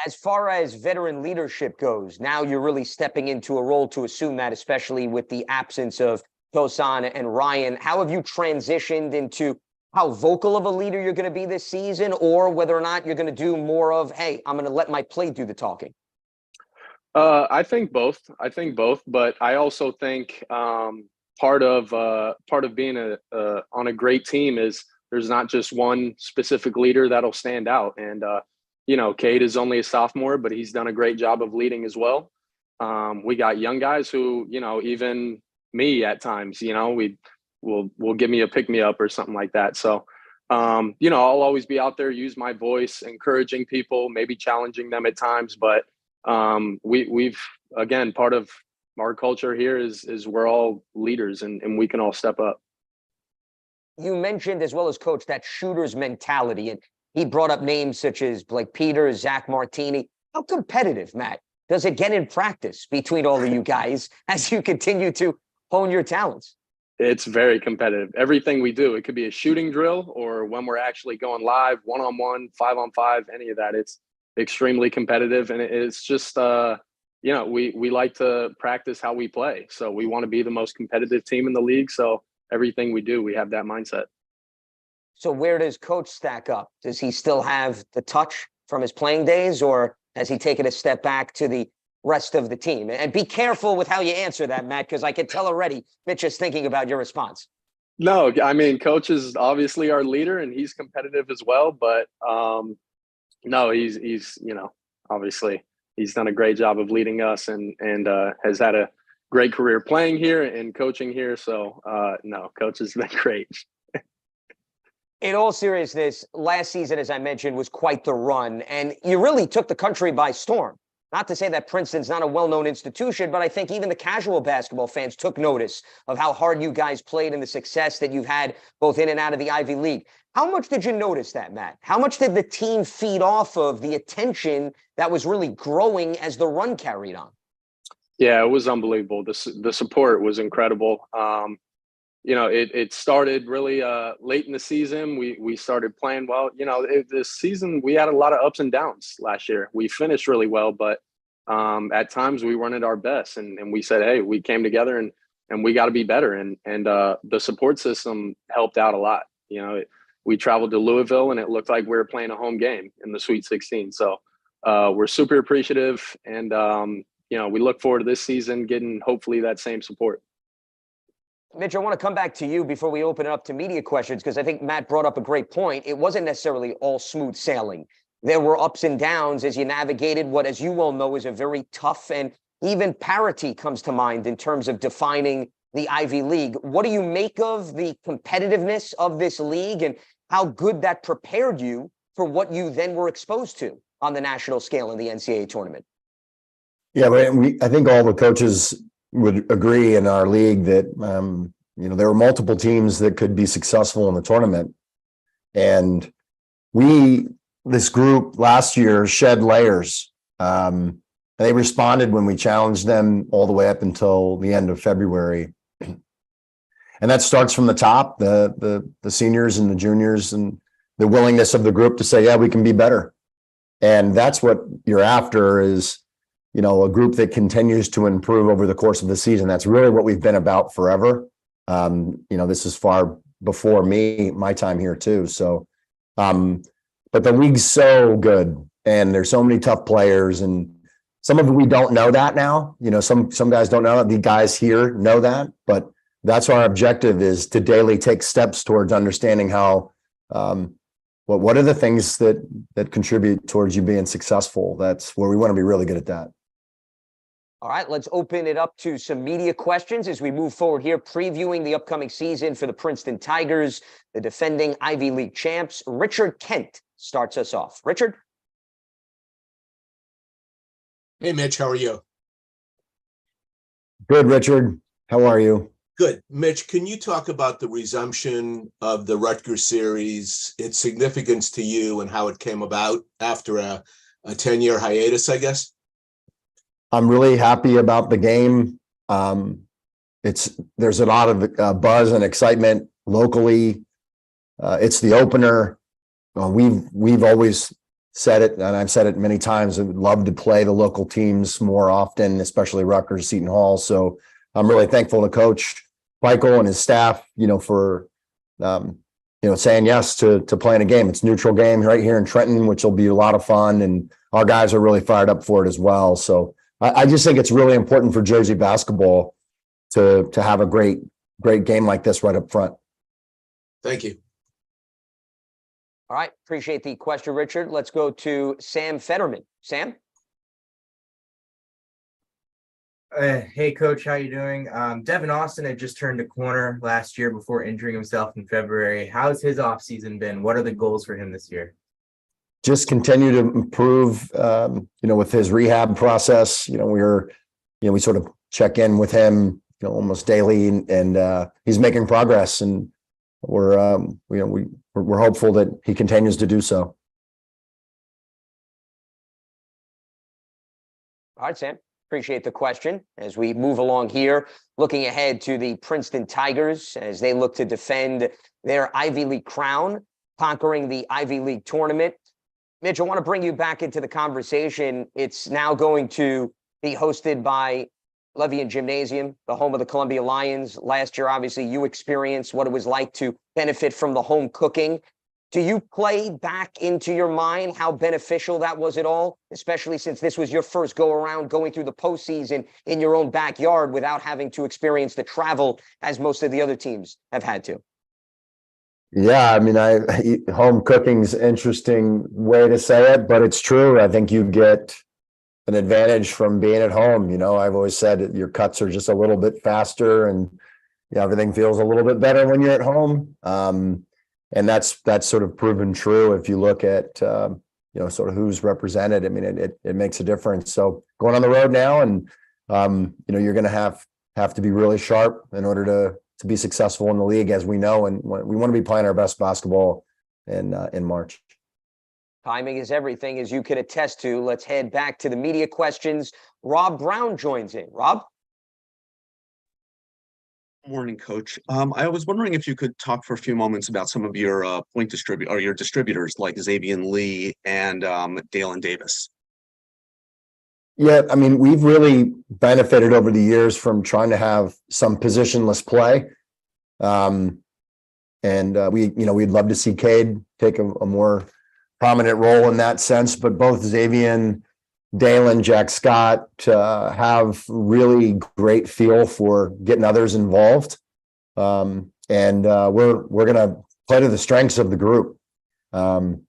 As far as veteran leadership goes, now you're really stepping into a role to assume that, especially with the absence of Tosan and Ryan. How have you transitioned into how vocal of a leader you're going to be this season, or whether or not you're going to do more of, hey, I'm going to let my play do the talking? I think both. But I also think part of being on a great team is there's not just one specific leader that'll stand out. And Cade is only a sophomore, but he's done a great job of leading as well. We got young guys who, even me at times, will give me a pick me up or something like that. So, I'll always be out there, use my voice, encouraging people, maybe challenging them at times. But we've again, part of our culture here is we're all leaders and we can all step up. You mentioned, as well as coach, that shooter's mentality, and he brought up names such as Blake Peters, Zach Martini. How competitive, Matt, does it get in practice between all of you guys as you continue to hone your talents? It's very competitive. Everything we do, it could be a shooting drill or when we're actually going live, 1-on-1, 5-on-5, any of that. It's extremely competitive. And it's just, we like to practice how we play. So we want to be the most competitive team in the league. So everything we do, we have that mindset. So where does coach stack up? Does he still have the touch from his playing days, or has he taken a step back to the rest of the team? And be careful with how you answer that, Matt, because I can tell already Mitch is thinking about your response. No, I mean, coach is obviously our leader and he's competitive as well. But no, he's obviously he's done a great job of leading us and has had a great career playing here and coaching here. So no, coach has been great. In all seriousness, last season, as I mentioned, was quite the run, and you really took the country by storm. Not to say that Princeton's not a well-known institution, but I think even the casual basketball fans took notice of how hard you guys played and the success that you've had both in and out of the Ivy League. How much did you notice that, Matt? How much did the team feed off of the attention that was really growing as the run carried on? Yeah, it was unbelievable. The support was incredible. It started really late in the season. We started playing well. This season we had a lot of ups and downs last year. We finished really well, but at times we weren't at our best. And we said, hey, we came together and we got to be better. And the support system helped out a lot. We traveled to Louisville and it looked like we were playing a home game in the Sweet 16. So we're super appreciative. And, we look forward to this season getting hopefully that same support. Mitch, I want to come back to you before we open it up to media questions, because I think Matt brought up a great point. It wasn't necessarily all smooth sailing. There were ups and downs as you navigated what, as you well know, is a very tough, and even parity comes to mind in terms of defining the Ivy League. What do you make of the competitiveness of this league and how good that prepared you for what you then were exposed to on the national scale in the NCAA tournament? Yeah, I think all the coaches would agree in our league that, there were multiple teams that could be successful in the tournament. And this group last year shed layers. They responded when we challenged them all the way up until the end of February. And that starts from the top, the seniors and the juniors, and the willingness of the group to say, yeah, we can be better. And that's what you're after is, a group that continues to improve over the course of the season. That's really what we've been about forever. This is far before my time here too. So, but the league's so good and there's so many tough players, and some of them we don't know that now. Some guys don't know that. The guys here know that, but that's our objective, is to daily take steps towards understanding how, what are the things that contribute towards you being successful. That's where we want to be really good at that. All right, let's open it up to some media questions as we move forward here, previewing the upcoming season for the Princeton Tigers, the defending Ivy League champs. Richard Kent starts us off. Richard? Hey, Mitch, how are you? Good, Richard. How are you? Good. Mitch, can you talk about the resumption of the Rutgers series, its significance to you, and how it came about after a 10-year hiatus, I guess? I'm really happy about the game. There's a lot of buzz and excitement locally. It's the opener. We've always said it, and I've said it many times. I would love to play the local teams more often, especially Rutgers, Seton Hall. So I'm really thankful to Coach Michael and his staff, for saying yes to playing a game. It's a neutral game right here in Trenton, which will be a lot of fun, and our guys are really fired up for it as well. So I just think it's really important for Jersey basketball to have a great game like this right up front. Thank you. All right. Appreciate the question, Richard. Let's go to Sam Fetterman. Sam? Hey, Coach, how you doing? Devin Austin had just turned a corner last year before injuring himself in February. How's his offseason been? What are the goals for him this year? Just continue to improve, with his rehab process. We sort of check in with him, almost daily, and he's making progress, and we're hopeful that he continues to do so. All right, Sam. Appreciate the question. As we move along here, looking ahead to the Princeton Tigers as they look to defend their Ivy League crown, conquering the Ivy League tournament. Mitch, I want to bring you back into the conversation. It's now going to be hosted by Levian Gymnasium, the home of the Columbia Lions. Last year, obviously, you experienced what it was like to benefit from the home cooking. Do you play back into your mind how beneficial that was at all, especially since this was your first go around going through the postseason in your own backyard without having to experience the travel as most of the other teams have had to? Yeah, home cooking's an interesting way to say it, but it's true. I think you get an advantage from being at home. I've always said that your cuts are just a little bit faster, and everything feels a little bit better when you're at home. And that's sort of proven true if you look at sort of who's represented. It makes a difference. So going on the road now, and you're going to have to be really sharp in order to be successful in the league, as we know, and we want to be playing our best basketball in March. Timing is everything, as you could attest to. Let's head back to the media questions. Rob Brown joins in. Rob? Morning, Coach. I was wondering if you could talk for a few moments about some of your your distributors like Xavier Lee and Dalen Davis. Yeah, we've really benefited over the years from trying to have some positionless play. We'd love to see Cade take a more prominent role in that sense, but both Xavier and Dalen, Jack Scott have really great feel for getting others involved. We're going to play to the strengths of the group. Some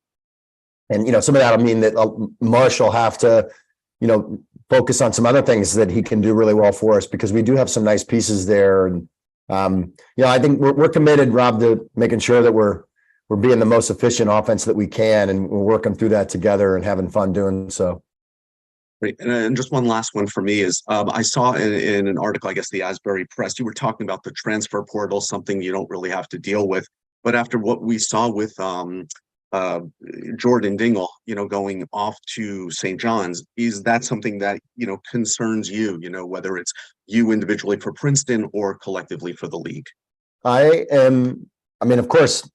of that'll mean that Marsh will have to, focus on some other things that he can do really well for us, because we do have some nice pieces there. And, I think we're committed, Rob, to making sure that we're being the most efficient offense that we can, and we're working through that together and having fun doing so. Great. And just one last one for me is I saw in an article, I guess the Asbury Press, you were talking about the transfer portal, something you don't really have to deal with. But after what we saw with Jordan Dingle, going off to St. John's, is that something that, concerns you, whether it's you individually for Princeton or collectively for the league? Of course,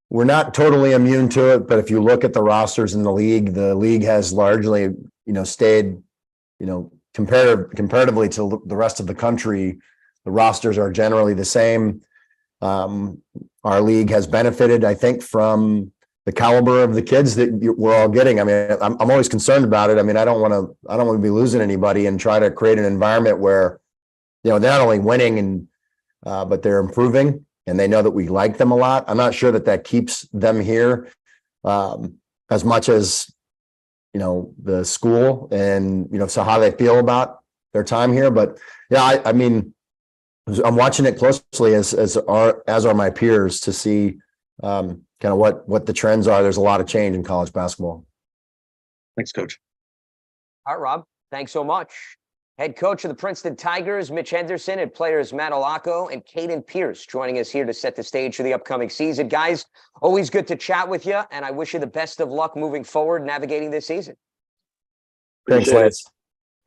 we're not totally immune to it, but if you look at the rosters in the league has largely, stayed, comparatively to the rest of the country, the rosters are generally the same. Our league has benefited, I think, from the caliber of the kids that we're all getting. I'm always concerned about it. I don't want to be losing anybody, and try to create an environment where, they're not only winning but they're improving, and they know that we like them a lot. I'm not sure that keeps them here as much as, the school and, so how they feel about their time here. But yeah, I'm watching it closely as are my peers to see kind of what the trends are. There's a lot of change in college basketball. Thanks, Coach. All right, Rob. Thanks so much. Head coach of the Princeton Tigers, Mitch Henderson, and players Matt Olako and Caden Pierce joining us here to set the stage for the upcoming season. Guys, always good to chat with you, and I wish you the best of luck moving forward navigating this season. Thanks, Lance.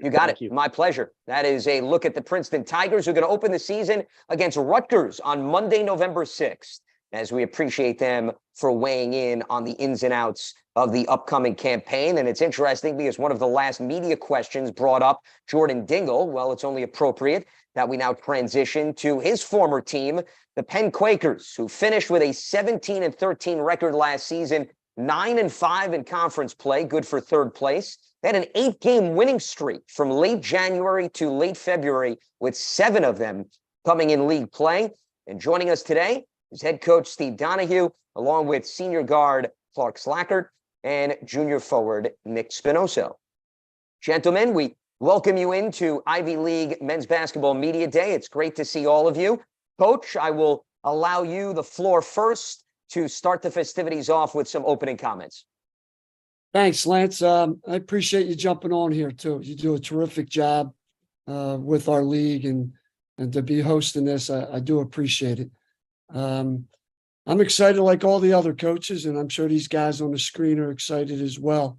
You got Thank it. you. My pleasure. That is a look at the Princeton Tigers, who are going to open the season against Rutgers on Monday, November 6th, as we appreciate them for weighing in on the ins and outs of the upcoming campaign. And it's interesting because one of the last media questions brought up Jordan Dingle. Well, it's only appropriate that we now transition to his former team, the Penn Quakers, who finished with a 17-13 record last season, 9-5 in conference play, good for third place. They had an 8-game winning streak from late January to late February, with 7 of them coming in league play. And joining us today is head coach Steve Donahue, along with senior guard Clark Slackert and junior forward Nick Spinoso. Gentlemen, we welcome you into Ivy League Men's Basketball Media Day. It's great to see all of you. Coach, I will allow you the floor first to start the festivities off with some opening comments. Thanks, Lance. I appreciate you jumping on here too. You do a terrific job with our league, and to be hosting this, I do appreciate it. I'm excited like all the other coaches, and I'm sure these guys on the screen are excited as well.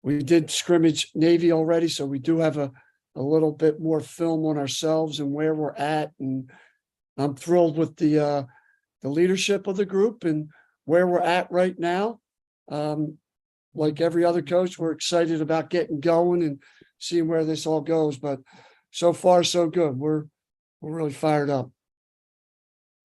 We did scrimmage Navy already, so we do have a little bit more film on ourselves and where we're at. And I'm thrilled with the leadership of the group and where we're at right now. Like every other coach, we're excited about getting going and seeing where this all goes. But so far, so good. We're really fired up.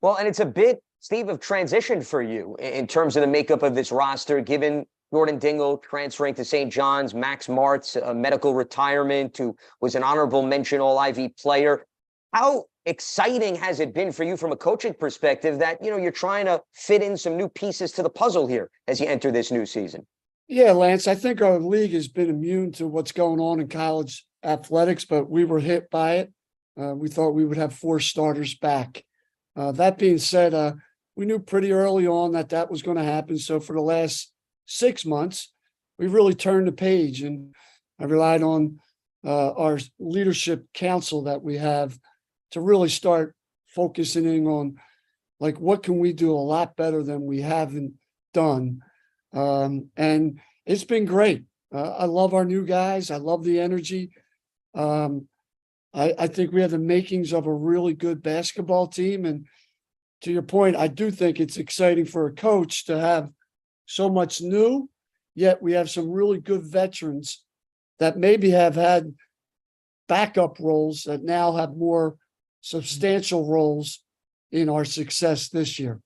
Well, and it's a bit, Steve, of transition for you in terms of the makeup of this roster, given Jordan Dingle transferring to St. John's, Max Martz, a medical retirement, who was an honorable mention All-Ivy player. How exciting has it been for you from a coaching perspective that, you're trying to fit in some new pieces to the puzzle here as you enter this new season? Yeah, Lance, I think our league has been immune to what's going on in college athletics, but we were hit by it. We thought we would have 4 starters back. That being said, we knew pretty early on that was going to happen. So for the last 6 months, we really turned the page, and I relied on our leadership council that we have to really start focusing in on, like, what can we do a lot better than we haven't done. And it's been great. I love our new guys. I love the energy. I think we have the makings of a really good basketball team. And to your point, I do think it's exciting for a coach to have so much new, yet we have some really good veterans that maybe have had backup roles that now have more substantial roles in our success this year.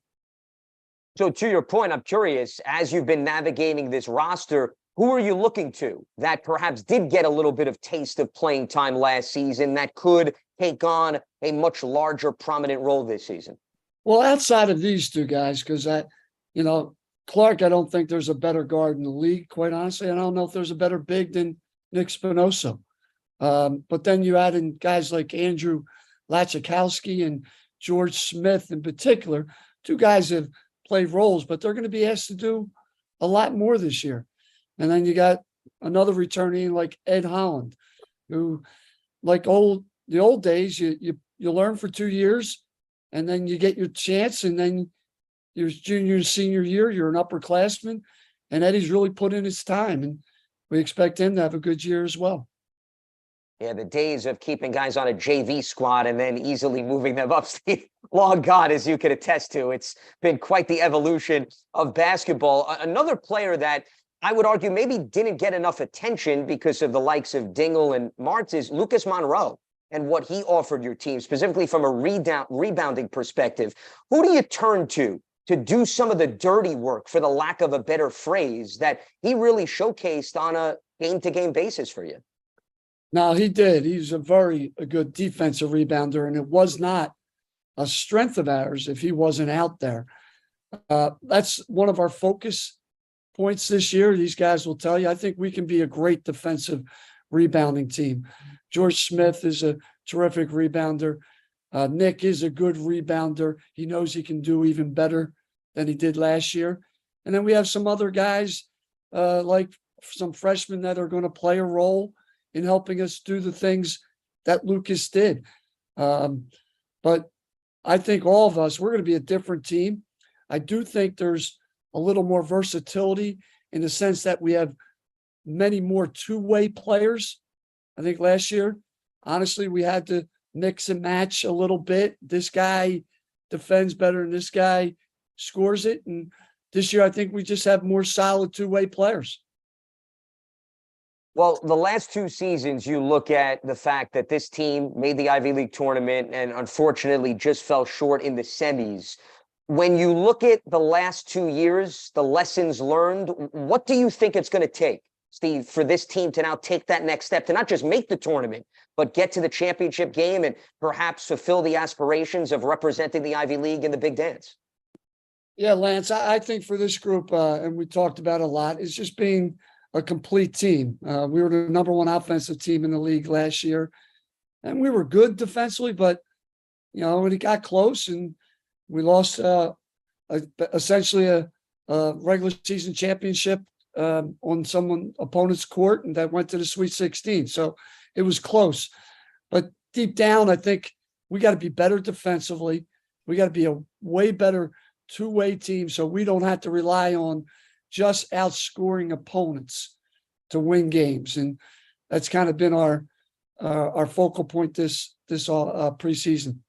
So to your point, I'm curious, as you've been navigating this roster, who are you looking to that perhaps did get a little bit of taste of playing time last season that could take on a much larger prominent role this season? Well, outside of these 2 guys, because Clark, I don't think there's a better guard in the league, quite honestly. I don't know if there's a better big than Nick Spinoso. But then you add in guys like Andrew Lachikowski and George Smith in particular. 2 guys have played roles, but they're going to be asked to do a lot more this year. And then you got another returnee like Ed Holland, who, like the old days, you learn for 2 years, and then you get your chance, and then your junior and senior year, you're an upperclassman, and Eddie's really put in his time, and we expect him to have a good year as well. Yeah, the days of keeping guys on a JV squad and then easily moving them up, Steve, long gone, as you can attest to. It's been quite the evolution of basketball. Another player that I would argue maybe didn't get enough attention because of the likes of Dingle and Martz is Lucas Monroe and what he offered your team, specifically from a rebounding perspective. Who do you turn to do some of the dirty work, for the lack of a better phrase, that he really showcased on a game-to-game basis for you? No, he did. He's a good defensive rebounder, and it was not a strength of ours if he wasn't out there. That's one of our focus points this year. These guys will tell you, I think we can be a great defensive rebounding team. George Smith is a terrific rebounder. Nick is a good rebounder. He knows he can do even better than he did last year. And then we have some other guys, like some freshmen, that are going to play a role in helping us do the things that Lucas did. But I think all of us, we're going to be a different team. I do think there's a little more versatility in the sense that we have many more two-way players. I think last year, honestly, we had to mix and match a little bit. This guy defends better than this guy scores it. And this year, I think we just have more solid two-way players. Well, the last two seasons, you look at the fact that this team made the Ivy League tournament and unfortunately just fell short in the semis. When you look at the last 2 years, the lessons learned, what do you think it's going to take, Steve, for this team to now take that next step to not just make the tournament, but get to the championship game and perhaps fulfill the aspirations of representing the Ivy League in the big dance? Yeah, Lance, I think for this group, and we talked about a lot, is just being a complete team. We were the #1 offensive team in the league last year, and we were good defensively, but, you know, when it got close and we lost essentially a regular season championship on someone opponent's court, and that went to the Sweet 16. So it was close. But deep down, I think we got to be better defensively. We got to be a way better two-way team so we don't have to rely on just outscoring opponents to win games. And that's kind of been our focal point this preseason.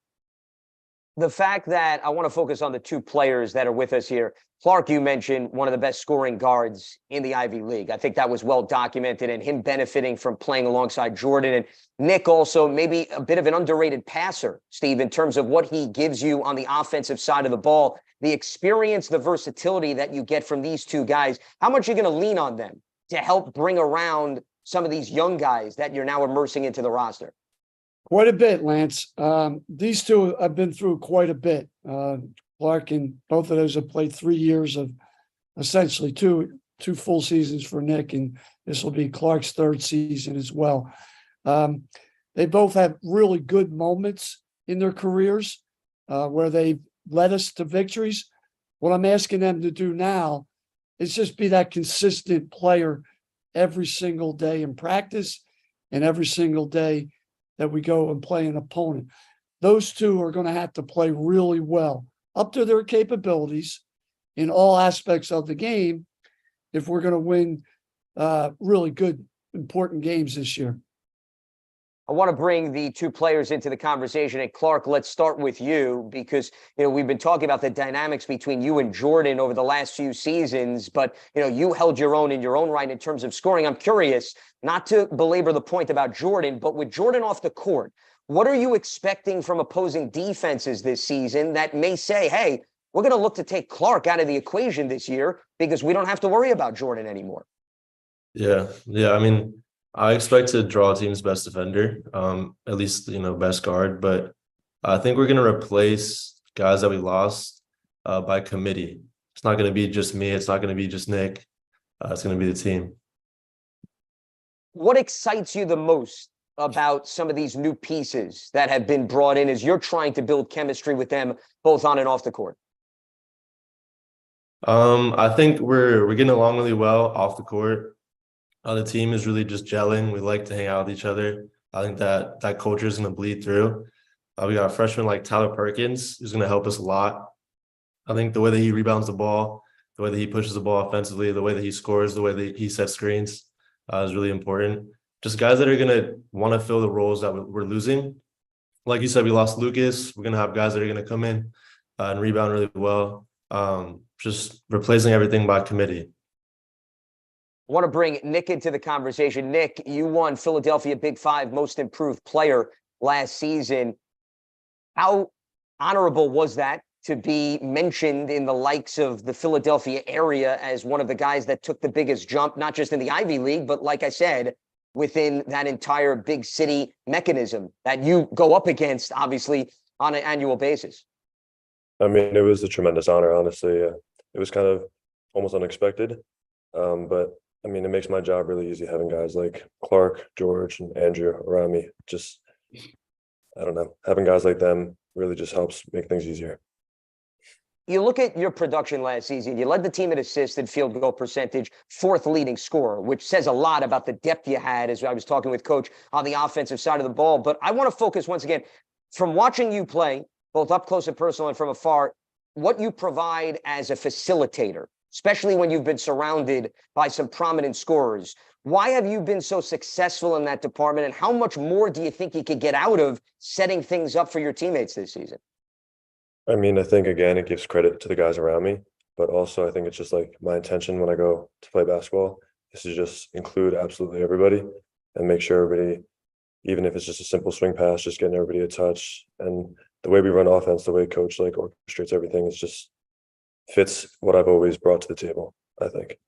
The fact that I want to focus on the two players that are with us here. Clark, you mentioned one of the best scoring guards in the Ivy League. I think that was well documented, and him benefiting from playing alongside Jordan. And Nick also maybe a bit of an underrated passer, Steve, in terms of what he gives you on the offensive side of the ball, the experience, the versatility that you get from these two guys. How much are you going to lean on them to help bring around some of these young guys that you're now immersing into the roster? Quite a bit, Lance. These two have been through quite a bit. Clark and both of those have played 3 years of essentially two full seasons for Nick, and this will be Clark's third season as well. They both have really good moments in their careers where they've led us to victories. What I'm asking them to do now is just be that consistent player every single day in practice and every single day that we go and play an opponent. Those two are going to have to play really well, up to their capabilities in all aspects of the game if we're going to win really good, important games this year. I want to bring the two players into the conversation. And Clark, let's start with you because, you know, we've been talking about the dynamics between you and Jordan over the last few seasons, but, you know, you held your own in your own right in terms of scoring. I'm curious, not to belabor the point about Jordan, but with Jordan off the court, what are you expecting from opposing defenses this season that may say, hey, we're going to look to take Clark out of the equation this year because we don't have to worry about Jordan anymore? Yeah. I mean, I expect to draw a team's best defender, at least, you know, best guard. But I think we're going to replace guys that we lost by committee. It's not going to be just me. It's not going to be just Nick. It's going to be the team. What excites you the most about some of these new pieces that have been brought in as you're trying to build chemistry with them both on and off the court? I think we're getting along really well off the court. The team is really just gelling. We like to hang out with each other. I think that culture is going to bleed through. We got a freshman like Tyler Perkins who's going to help us a lot. I think the way that he rebounds the ball, the way that he pushes the ball offensively, the way that he scores, the way that he sets screens is really important. Just guys that are going to want to fill the roles that we're losing. Like you said, we lost Lucas. We're going to have guys that are going to come in and rebound really well. Just replacing everything by committee. I want to bring Nick into the conversation. Nick, you won Philadelphia Big Five Most Improved Player last season. How honorable was that to be mentioned in the likes of the Philadelphia area as one of the guys that took the biggest jump, not just in the Ivy League, but like I said, within that entire big city mechanism that you go up against, obviously, on an annual basis? I mean, it was a tremendous honor, honestly. It was kind of almost unexpected, but I mean, it makes my job really easy having guys like Clark, George, and Andrew around me. Just, I don't know, having guys like them really just helps make things easier. You look at your production last season, you led the team in assists and field goal percentage, fourth leading scorer, which says a lot about the depth you had as I was talking with Coach on the offensive side of the ball. But I want to focus once again, from watching you play, both up close and personal and from afar, what you provide as a facilitator especially when you've been surrounded by some prominent scorers. Why have you been so successful in that department, and how much more do you think you could get out of setting things up for your teammates this season? I mean, I think again, it gives credit to the guys around me, but also I think it's just like my intention when I go to play basketball is to just include absolutely everybody and make sure everybody, even if it's just a simple swing pass, just getting everybody a touch. And the way we run offense, the way coach like orchestrates everything is just fits what I've always brought to the table, I think.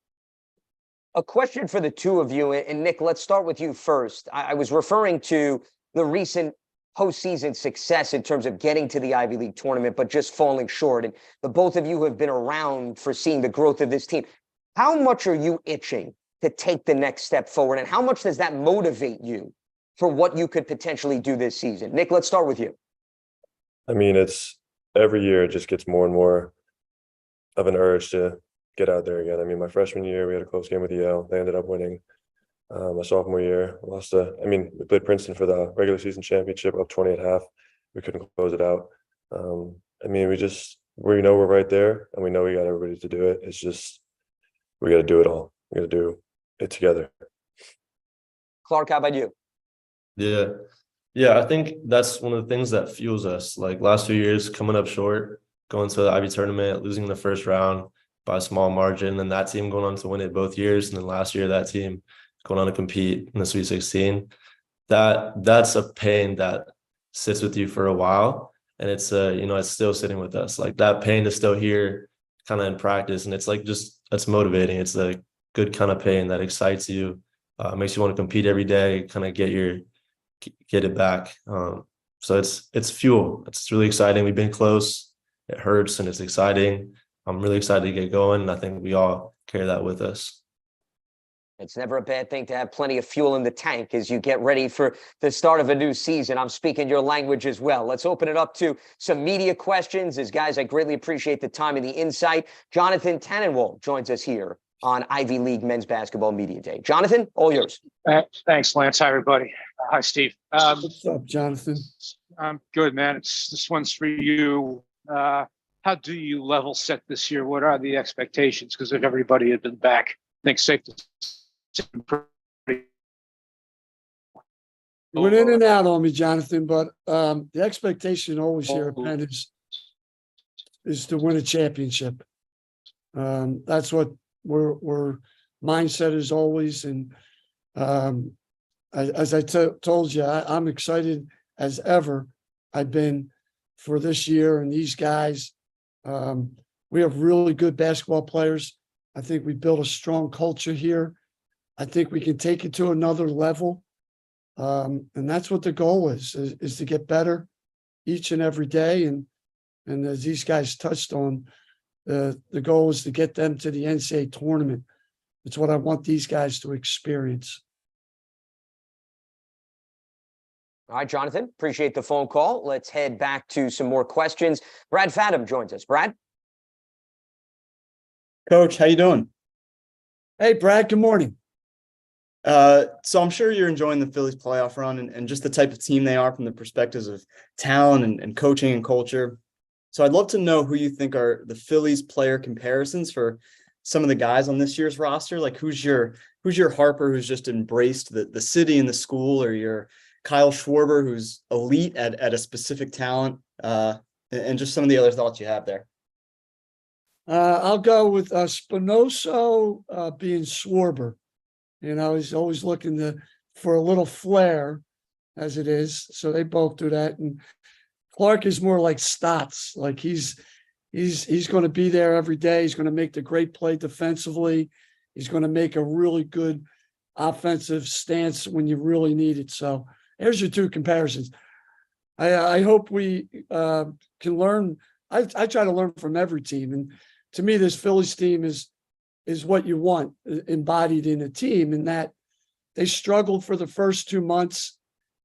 A question for the two of you, and Nick, let's start with you first. I was referring to the recent postseason success in terms of getting to the Ivy League tournament, but just falling short. And the both of you have been around for seeing the growth of this team. How much are you itching to take the next step forward, and how much does that motivate you for what you could potentially do this season? Nick, let's start with you. I mean, it's every year it just gets more and more of an urge to get out there again. I mean, my freshman year, we had a close game with Yale. They ended up winning. My sophomore year, we played Princeton for the regular season championship, up 20 at half. We couldn't close it out. I mean, we know we're right there, and we know we got everybody to do it. It's just, we got to do it all. We got to do it together. Clark, how about you? Yeah, I think that's one of the things that fuels us. Like last 2 years, coming up short, going to the Ivy tournament, losing the first round by a small margin, and that team going on to win it both years. And then last year, that team going on to compete in the Sweet 16. That's a pain that sits with you for a while. And it's it's still sitting with us. Like that pain is still here kind of in practice. And it's like it's motivating. It's a good kind of pain that excites you, makes you want to compete every day, kind of get it back. So it's fuel. It's really exciting. We've been close. It hurts and it's exciting. I'm really excited to get going. And I think we all carry that with us. It's never a bad thing to have plenty of fuel in the tank as you get ready for the start of a new season. I'm speaking your language as well. Let's open it up to some media questions. As guys, I greatly appreciate the time and the insight. Jonathan Tannenwald joins us here on Ivy League Men's Basketball Media Day. Jonathan, all yours. Thanks, Lance. Hi, everybody. Hi, Steve. What's up, Jonathan? I'm good, man. This one's for you. How do you level set this year? What are the expectations? Because if everybody had been back, I think safe to You went in and out on me, Jonathan, but the expectation always here at Penn is to win a championship. That's what we're mindset is always. And as I told you, I'm excited as ever I've been for this year and these guys. We have really good basketball players. I think we built a strong culture here. I think we can take it to another level. And that's what the goal is to get better each and every day. And as these guys touched on, the goal is to get them to the NCAA tournament. It's what I want these guys to experience. All right, Jonathan, appreciate the phone call. Let's head back to some more questions. Brad Fathom joins us. Brad? Coach, how you doing? Hey, Brad, good morning. So I'm sure you're enjoying the Phillies playoff run and just the type of team they are from the perspectives of talent and coaching and culture. So I'd love to know who you think are the Phillies player comparisons for some of the guys on this year's roster. Like who's your Harper who's just embraced the city and the school, or your Kyle Schwarber who's elite at a specific talent, and just some of the other thoughts you have there. I'll go with Spinoso being Schwarber. You know, he's always looking for a little flair, as it is. So they both do that. And Clark is more like Stotts. Like he's going to be there every day. He's going to make the great play defensively. He's going to make a really good offensive stance when you really need it. So there's your two comparisons. I hope we can learn. I try to learn from every team. And to me, this Phillies team is what you want embodied in a team, in that they struggled for the first 2 months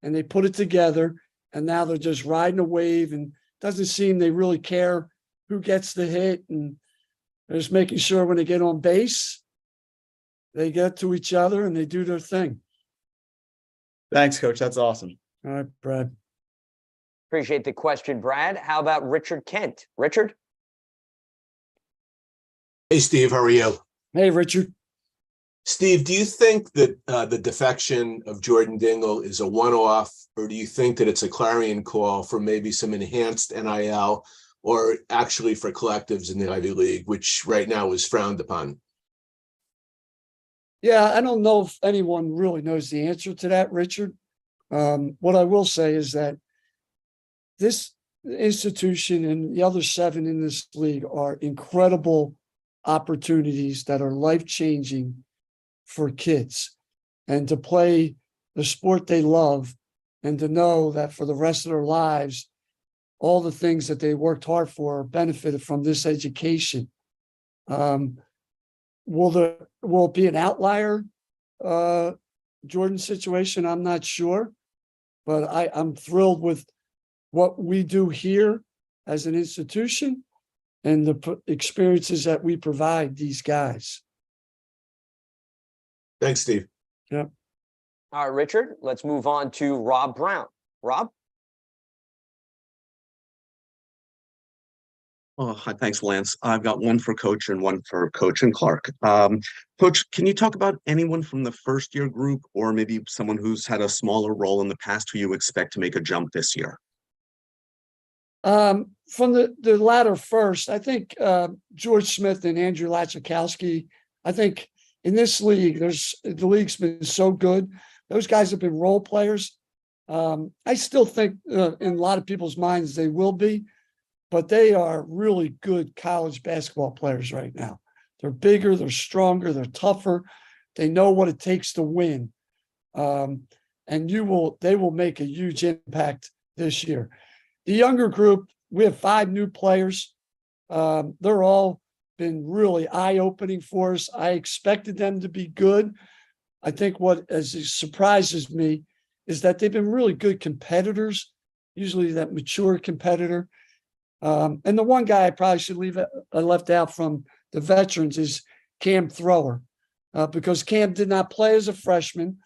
and they put it together, and now they're just riding a wave, and doesn't seem they really care who gets the hit, and they're just making sure when they get on base, they get to each other and they do their thing. Thanks, Coach. That's awesome. All right, Brad. Appreciate the question, Brad. How about Richard Kent? Richard? Hey, Steve, how are you? Hey, Richard. Steve, do you think that the defection of Jordan Dingle is a one-off, or do you think that it's a clarion call for maybe some enhanced NIL or actually for collectives in the Ivy League, which right now is frowned upon? Yeah, I don't know if anyone really knows the answer to that, Richard. What I will say is that this institution and the other 7 in this league are incredible opportunities that are life-changing for kids, and to play the sport they love and to know that for the rest of their lives, all the things that they worked hard for benefited from this education. Will it be an outlier, Jordan situation? I'm not sure, but I'm thrilled with what we do here as an institution and the experiences that we provide these guys. Thanks, Steve. Yeah. All right, Richard, let's move on to Rob Brown. Rob? Oh, hi, thanks, Lance. I've got one for Coach and one for Coach and Clark. Coach, can you talk about anyone from the first year group or maybe someone who's had a smaller role in the past who you expect to make a jump this year? From the latter first, I think George Smith and Andrew Lachakowski, I think in this league, the league's been so good. Those guys have been role players. I still think in a lot of people's minds they will be, but they are really good college basketball players right now. They're bigger, they're stronger, they're tougher. They know what it takes to win. And they will make a huge impact this year. The younger group, we have 5 new players. They're all been really eye-opening for us. I expected them to be good. I think what surprises me is that they've been really good competitors, usually that mature competitor. And the one guy I probably should left out from the veterans is Cam Thrower, because Cam did not play as a freshman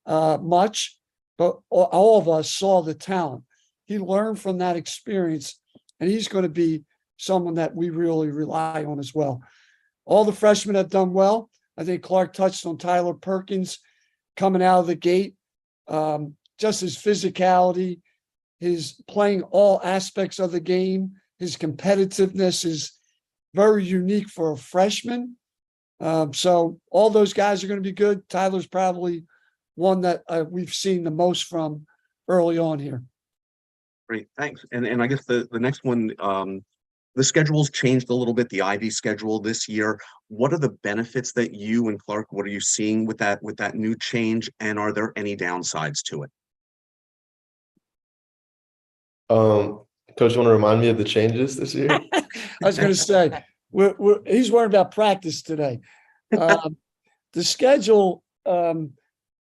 much, but all of us saw the talent. He learned from that experience, and he's going to be someone that we really rely on as well. All the freshmen have done well. I think Clark touched on Tyler Perkins coming out of the gate. Just his physicality, his playing all aspects of the game, his competitiveness is very unique for a freshman. So all those guys are going to be good. Tyler's probably one that we've seen the most from early on here. Great, thanks. And I guess the next one, the schedule's changed a little bit, the Ivy schedule this year. What are the benefits that you and Clark, what are you seeing with that new change? And are there any downsides to it? Coach, you want to remind me of the changes this year? I was going to say, he's worried about practice today. The schedule,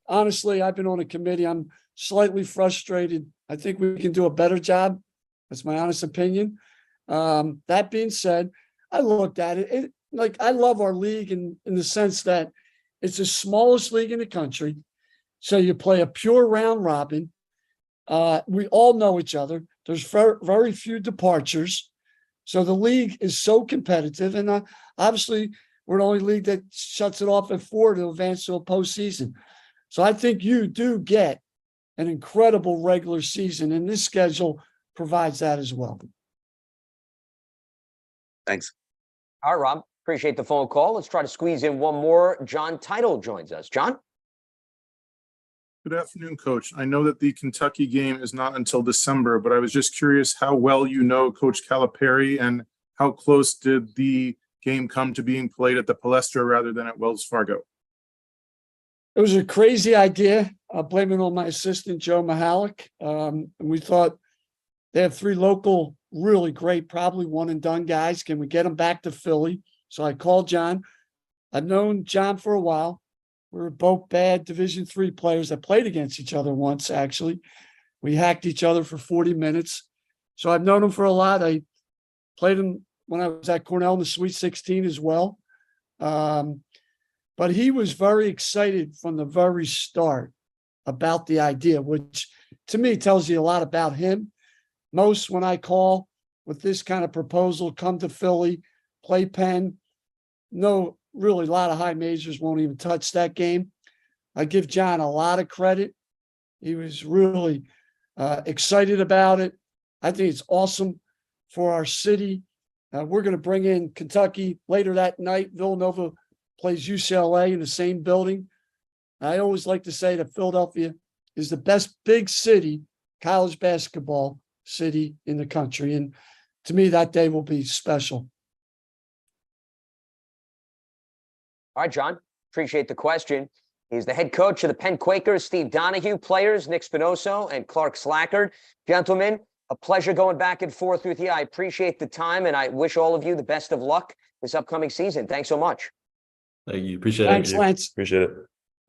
honestly, I've been on a committee. I'm slightly frustrated. I think we can do a better job. That's my honest opinion. That being said, I looked at it. Like, I love our league in the sense that it's the smallest league in the country. So you play a pure round robin. We all know each other. There's very few departures. So the league is so competitive. And obviously, we're the only league that shuts it off at 4 to advance to a postseason. So I think you do get an incredible regular season, and this schedule provides that as well. Thanks. All right, Rob. Appreciate the phone call. Let's try to squeeze in one more. John Title joins us. John? Good afternoon, Coach. I know that the Kentucky game is not until December, but I was just curious how well you know Coach Calipari and how close did the game come to being played at the Palestra rather than at Wells Fargo? It was a crazy idea. I'll blame it on my assistant, Joe Mahalik. And we thought they have 3 local, really great, probably one and done guys. Can we get them back to Philly? So I called John. I've known John for a while. We were both bad Division III players that played against each other once, actually. We hacked each other for 40 minutes. So I've known him for a lot. I played him when I was at Cornell in the Sweet 16 as well. But he was very excited from the very start about the idea, which to me tells you a lot about him. Most, when I call with this kind of proposal, come to Philly, play Penn, no, really, a lot of high majors won't even touch that game. I give John a lot of credit. He was really excited about it. I think it's awesome for our city. We're going to bring in Kentucky later that night. Villanova plays UCLA in the same building. I always like to say that Philadelphia is the best big city, college basketball city in the country. And to me, that day will be special. All right, John, appreciate the question. He's the head coach of the Penn Quakers, Steve Donahue, players Nick Spinoso and Clark Slackard. Gentlemen, a pleasure going back and forth with you. I appreciate the time, and I wish all of you the best of luck this upcoming season. Thanks so much. Thank you. Appreciate it. Thanks, Lance. Appreciate it.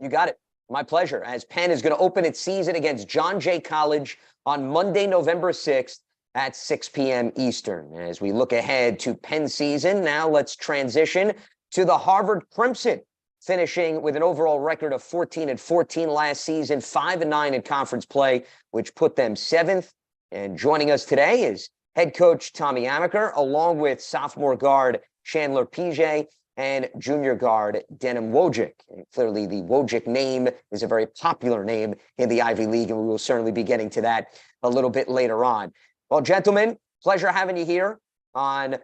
You got it. My pleasure. As Penn is going to open its season against John Jay College on Monday, November 6th at 6 p.m. Eastern. As we look ahead to Penn season, now let's transition to the Harvard Crimson, finishing with an overall record of 14-14 last season, 5-9 in conference play, which put them 7th. And joining us today is head coach Tommy Amaker, along with sophomore guard Chandler Pije and junior guard Denim Wojcik. And clearly the Wojcik name is a very popular name in the Ivy League, and we will certainly be getting to that a little bit later on. Well, gentlemen, pleasure having you here on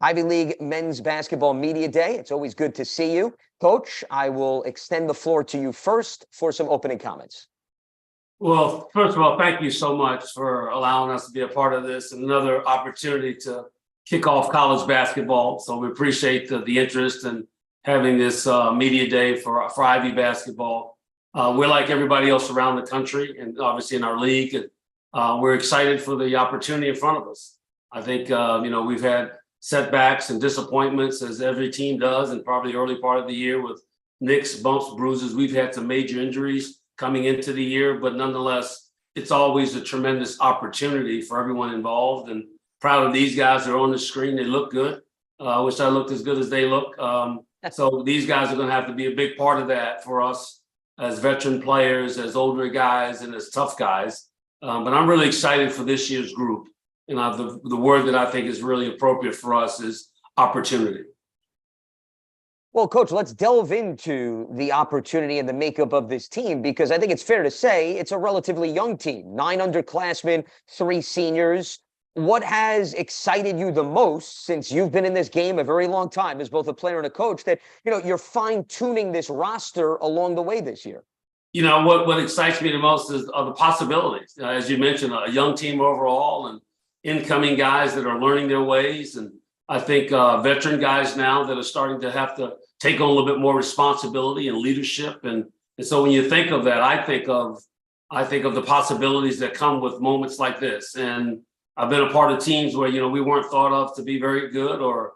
Ivy League Men's Basketball Media Day. It's always good to see you. Coach, I will extend the floor to you first for some opening comments. Well, first of all, thank you so much for allowing us to be a part of this and another opportunity to kick off college basketball. So we appreciate the interest in having this media day for Ivy basketball. We're like everybody else around the country and obviously in our league. And we're excited for the opportunity in front of us. I think, we've had setbacks and disappointments as every team does, and probably early part of the year with nicks, bumps, bruises. We've had some major injuries coming into the year, but nonetheless, it's always a tremendous opportunity for everyone involved, and proud of these guys. They're on the screen. They look good. I wish I looked as good as they look. So these guys are going to have to be a big part of that for us as veteran players, as older guys, and as tough guys. But I'm really excited for this year's group. And the word that I think is really appropriate for us is opportunity. Well, Coach, let's delve into the opportunity and the makeup of this team, because I think it's fair to say it's a relatively young team. 9 underclassmen, 3 seniors. What has excited you the most since you've been in this game a very long time as both a player and a coach that, you're fine-tuning this roster along the way this year? What excites me the most are the possibilities. As you mentioned, a young team overall and incoming guys that are learning their ways. And I think veteran guys now that are starting to have to take on a little bit more responsibility and leadership. And so when you think of that, I think of the possibilities that come with moments like this. And I've been a part of teams where, we weren't thought of to be very good, or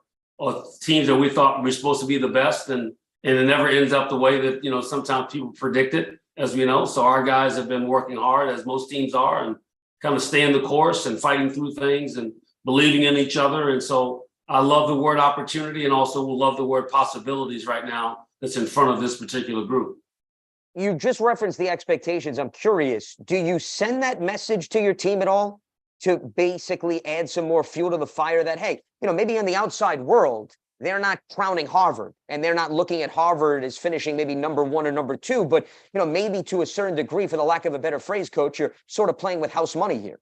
teams that we thought were supposed to be the best. And it never ends up the way that, sometimes people predict it, as we know. So our guys have been working hard, as most teams are, and kind of staying the course and fighting through things and believing in each other. And so I love the word opportunity, and also will love the word possibilities right now that's in front of this particular group. You just referenced the expectations. I'm curious, do you send that message to your team at all to basically add some more fuel to the fire that, hey, maybe in the outside world, they're not crowning Harvard and they're not looking at Harvard as finishing maybe number 1 or number 2, but, maybe to a certain degree, for the lack of a better phrase, Coach, you're sort of playing with house money here.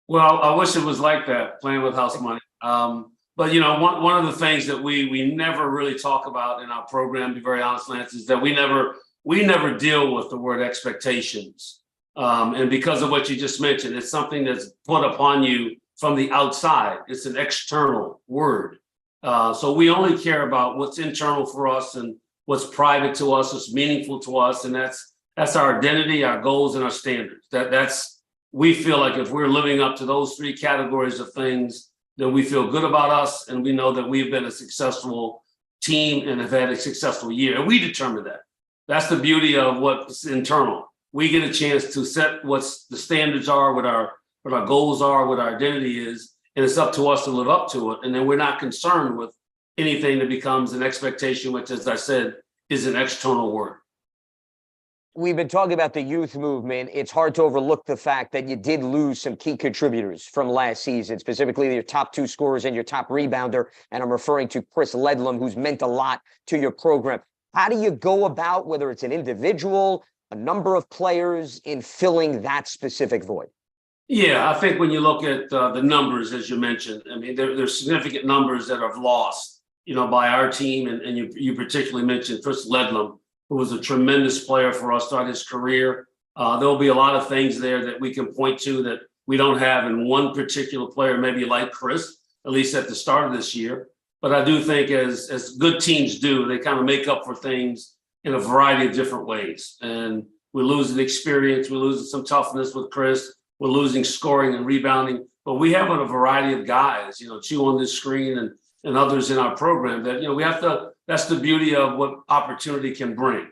Well, I wish it was like that, playing with house money. But, one of the things that we never really talk about in our program, to be very honest, Lance, is that we never deal with the word expectations. And because of what you just mentioned, it's something that's put upon you from the outside. It's an external word. So we only care about what's internal for us and what's private to us, what's meaningful to us. And that's our identity, our goals, and our standards. We feel like if we're living up to those 3 categories of things, then we feel good about us, and we know that we've been a successful team and have had a successful year. And we determine that. That's the beauty of what's internal. We get a chance to set what the standards are, what our goals are, what our identity is, and it's up to us to live up to it. And then we're not concerned with anything that becomes an expectation, which, as I said, is an external word. We've been talking about the youth movement. It's hard to overlook the fact that you did lose some key contributors from last season, specifically your top 2 scorers and your top rebounder. And I'm referring to Chris Ledlam, who's meant a lot to your program. How do you go about, whether it's an individual, a number of players, in filling that specific void? Yeah, I think when you look at the numbers, as you mentioned, I mean, there's significant numbers that have lost, by our team. And you particularly mentioned Chris Ledlam, who was a tremendous player for us throughout his career. There'll be a lot of things there that we can point to that we don't have in one particular player, maybe like Chris, at least at the start of this year. But I do think as good teams do, they kind of make up for things in a variety of different ways. And we're losing experience, we're losing some toughness with Chris, we're losing scoring and rebounding, but we have a variety of guys, Chew on this screen and others in our program that, we have to, that's the beauty of what opportunity can bring.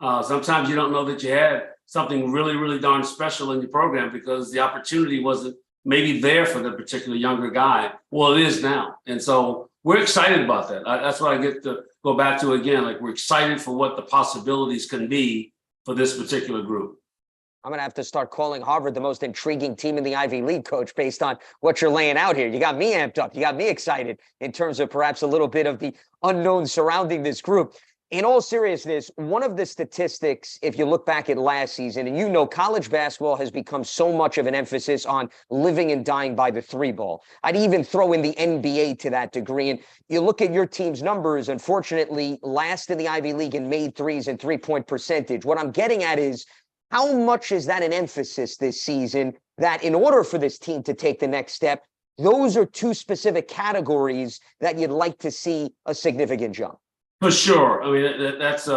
Sometimes you don't know that you had something really, really darn special in your program because the opportunity wasn't maybe there for the particular younger guy. Well, it is now. And so we're excited about that. That's what I get to go back to again. Like, we're excited for what the possibilities can be for this particular group. I'm going to have to start calling Harvard the most intriguing team in the Ivy League, Coach, based on what you're laying out here. You got me amped up. You got me excited in terms of perhaps a little bit of the unknown surrounding this group. In all seriousness, one of the statistics, if you look back at last season, and college basketball has become so much of an emphasis on living and dying by the 3-ball. I'd even throw in the NBA to that degree. And you look at your team's numbers, unfortunately, last in the Ivy League in made threes and 3-point percentage. What I'm getting at is, how much is that an emphasis this season that in order for this team to take the next step, those are 2 specific categories that you'd like to see a significant jump? For sure. I mean, that's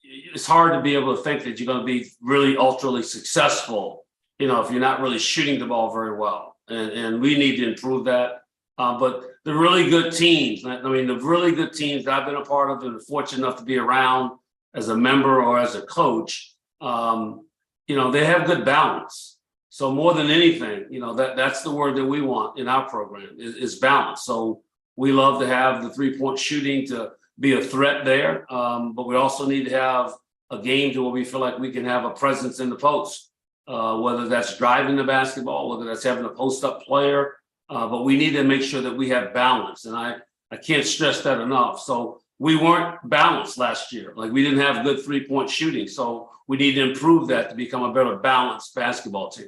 it's hard to be able to think that you're going to be really ultra successful, if you're not really shooting the ball very well. And we need to improve that. But the really good teams, the really good teams that I've been a part of and fortunate enough to be around as a member or as a coach, they have good balance. So more than anything, that's the word that we want in our program is balance. So we love to have the 3-point shooting to be a threat there. But we also need to have a game to where we feel like we can have a presence in the post, whether that's driving the basketball, whether that's having a post-up player. But we need to make sure that we have balance. And I can't stress that enough. So we weren't balanced last year. Like, we didn't have good 3-point shooting. So we need to improve that to become a better balanced basketball team.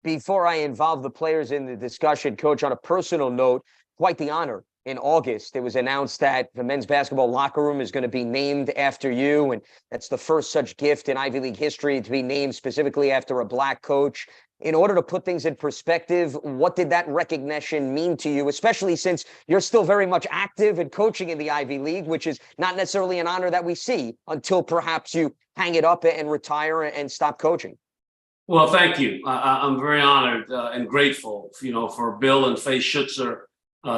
Before I involve the players in the discussion, Coach, on a personal note, quite the honor. In August, it was announced that the men's basketball locker room is going to be named after you. And that's the first such gift in Ivy League history to be named specifically after a Black coach. In order to put things in perspective, what did that recognition mean to you, especially since you're still very much active and coaching in the Ivy League, which is not necessarily an honor that we see until perhaps you hang it up and retire and stop coaching? Well, thank you. I'm very honored and grateful, for Bill and Faye Schutzer,